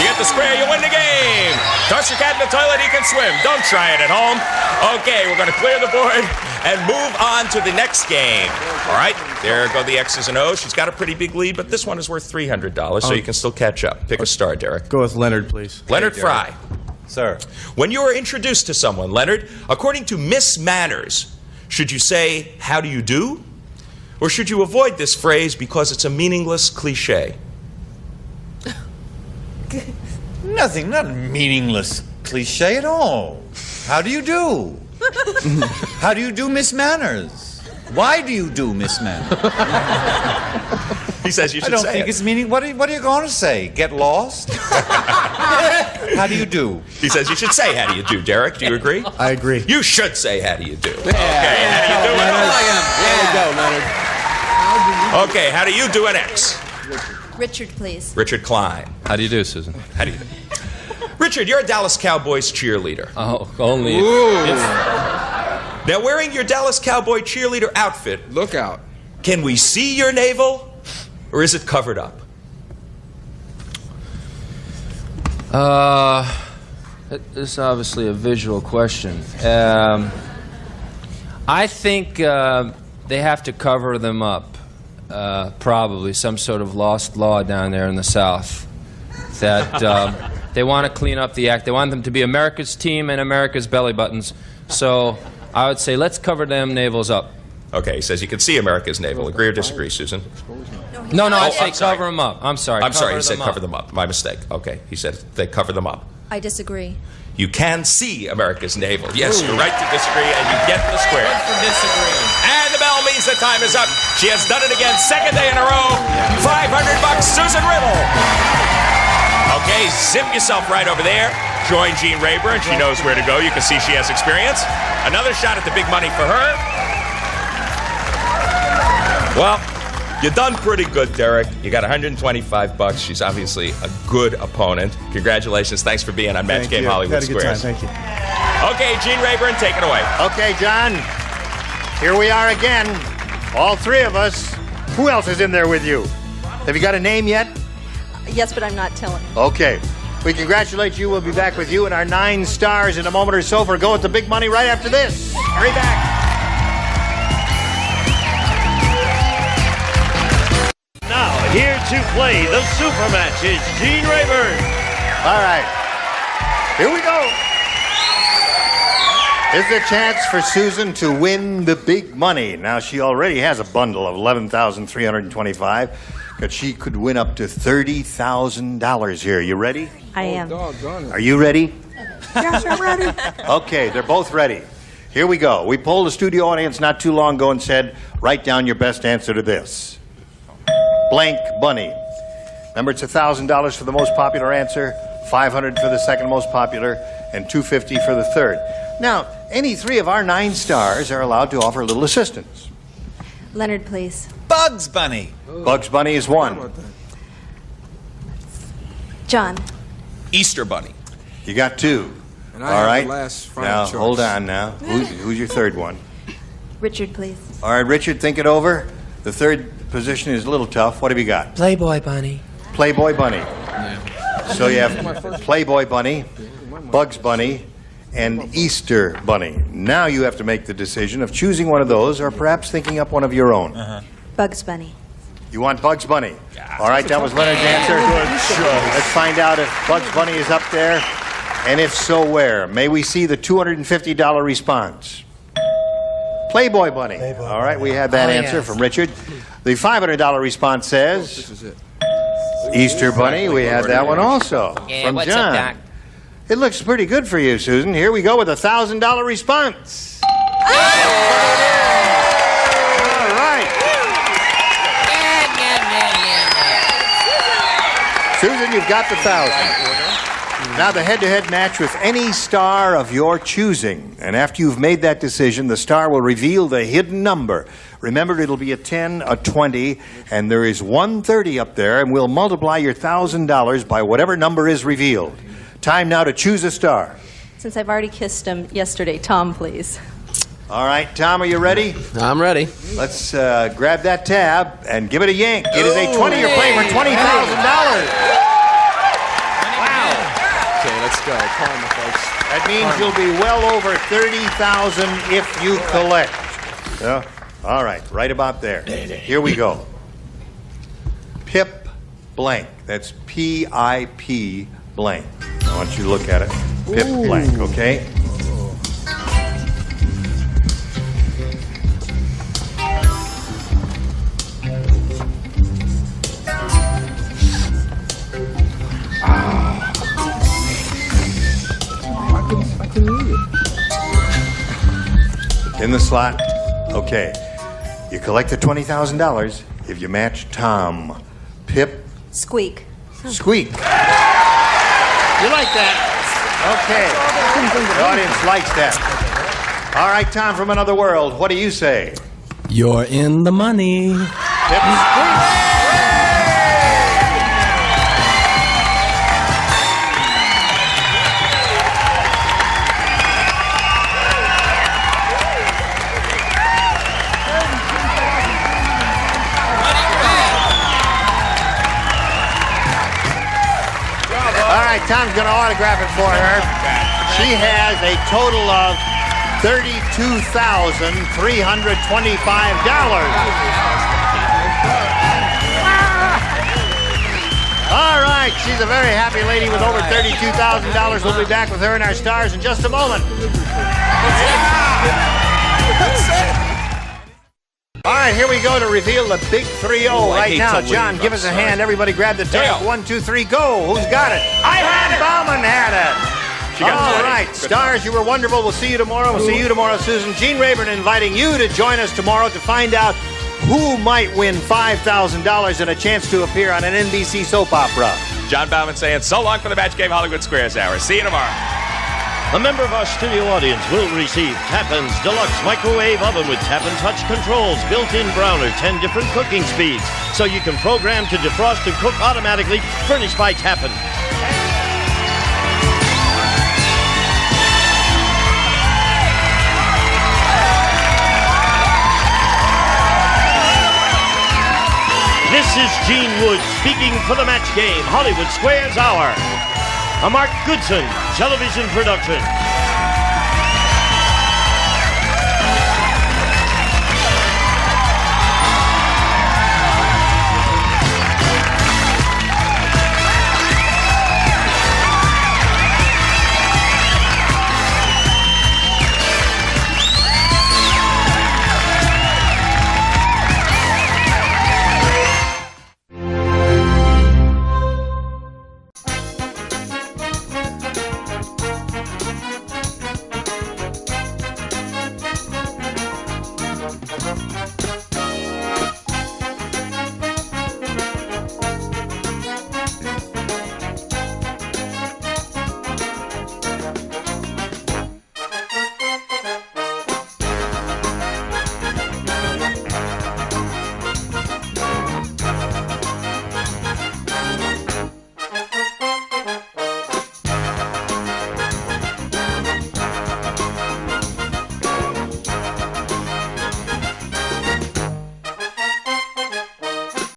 You get the square, you win the game. Toss your cat in the toilet, he can swim. Don't try it at home. Okay, we're going to clear the board and move on to the next game. All right, there go the X's and O's. She's got a pretty big lead, but this one is worth $300, so you can still catch up. Pick a star, Derek. Go with Leonard, please. Leonard Fry. Sir. When you are introduced to someone, Leonard, according to Miss Manners, should you say, "How do you do?" Or should you avoid this phrase because it's a meaningless cliche? Nothing, not a meaningless cliche at all. How do you do? How do you do, Miss Manners? Why do you do, Miss Manners? He says you should I don't say think it. it's meaning. What are you going to say? Get lost? How do you do? He saes you should say, "How do you do?" Derek, do you agree? I agree. You should say, "How do you do?" Okay, how do you do an O? There we go, Leonard. Okay, how do you do an X? Richard, please. Richard Klein. How do you do, Susan? How do you do? Richard, you're a Dallas Cowboys cheerleader. Oh, only Now, wearing your Dallas Cowboy cheerleader outfit, Look out. can we see your navel, or is it covered up? This is obviously a visual question. I think they have to cover them up. Probably some sort of lost law down there in the South that they want to clean up the act. They want them to be America's team and America's belly buttons. So I would say let's cover them navels up. Okay, he says you can see America's navel. Agree or disagree, Susan? No, I Oh, say I'm sorry. cover them up. I'm sorry. I'm sorry, he cover said them cover up. them up. My mistake. Okay, he said they cover them up. I disagree. You can see America's navel. Yes, you're right to disagree, and you get the square. Good for disagreeing. And the bell means the time is up. She has done it again, second day in a row. $500, Susan Riddle. Okay, zip yourself right over there. Join Jean Rayburn. She knows where to go. You can see she has experience. Another shot at the big money for her. Well, you done pretty good, Derek. You got $125. She's obviously a good opponent. Congratulations. Thanks for being on Match Thank Game you. Hollywood Had a good Squares. time. Thank you. Okay, Gene Rayburn, take it away. Okay, John. Here we are again. All three of us. Who else is in there with you? Have you got a name yet? Yes, but I'm not telling. Okay. We congratulate you. We'll be back with you and our 9 stars in a moment or so for Go with the Big Money right after this. Hurry back. Now, here to play the super match is Gene Rayburn. All right. Here we go. Here's the chance for Susan to win the big money. Now, she already has a bundle of $11,325, but she could win up to $30,000 here. You ready? I am. Are you ready? Yes, I'm ready. Okay, they're both ready. Here we go. We polled a studio audience not too long ago and said, write down your best answer to this. Blank bunny. Remember, it's $1,000 for the most popular answer, $500 for the second most popular, and $250 for the third. Now, any 3 of our 9 stars are allowed to offer a little assistance. Leonard, please. Bugs Bunny. Bugs Bunny is 1. John. Easter Bunny. You got 2. And I All have right. the last final Now, choice. hold on now. Who's your third one? Richard, please. All right, Richard, think it over. The third position is a little tough. What have you got? Playboy Bunny. Playboy Bunny. So you have Playboy Bunny, Bugs Bunny, and Easter Bunny. Now you have to make the decision of choosing one of those or perhaps thinking up one of your own. Bugs Bunny. You want Bugs Bunny? All right, that was Leonard's answer. Let's find out if Bugs Bunny is up there, and if so, where. May we see the $250 response? Playboy Bunny. All right, we had that answer from Richard. The $500 response says This is it. Easter Bunny. We had that one also from John. It looks pretty good for you, Susan. Here we go with a $1,000 response. All right. Susan, you've got the 1,000. Now the head-to-head match with any star of your choosing. And after you've made that decision, the star will reveal the hidden number. Remember, it'll be a 10, a 20, and there is 130 up there, and we'll multiply your $1,000 by whatever number is revealed. Time now to choose a star. Since I've already kissed him yesterday, Tom, please. All right, Tom, are you ready? I'm ready. Let's grab that tab and give it a yank. It is a 20. You're playing for $20,000. Okay, let's go. Call him the folks. That means you'll be well over $30,000 if you collect. Yeah. All right, right about there. Here we go. Pip blank. That's P-I-P blank. I want you to look at it. Pip blank, okay? In the slot. Okay. You collect the $20,000 if you match Tom. Pip. Squeak. Squeak. You like that? Okay. The audience likes that. All right, Tom from another world. What do you say? You're in the money. Pip Squeak. right, Tom's going to autograph it for her. She has a total of $32,325. All right, she's a very happy lady with over $32,000. We'll be back with her and our stars in just a moment. All right, here we go to reveal the big 3-0 right now. John, give us a hand. Everybody grab the tape. 1, 2, 3, go. Who's got it? I had it. Bauman had it. All right, stars, you were wonderful. We'll see you tomorrow. We'll see you tomorrow, Susan. Gene Rayburn inviting you to join us tomorrow to find out who might win $5,000 and a chance to appear on an NBC soap opera. John Bauman saying so long for the Match Game Hollywood Squares Hour. See you tomorrow. A member of our studio audience will receive Tappan's Deluxe Microwave Oven with Tappan Touch Controls, built-in browner, 10 different cooking speeds, so you can program to defrost and cook automatically, furnished by Tappan. This is Gene Wood speaking for the Match Game Hollywood Squares Hour. A Mark Goodson television production.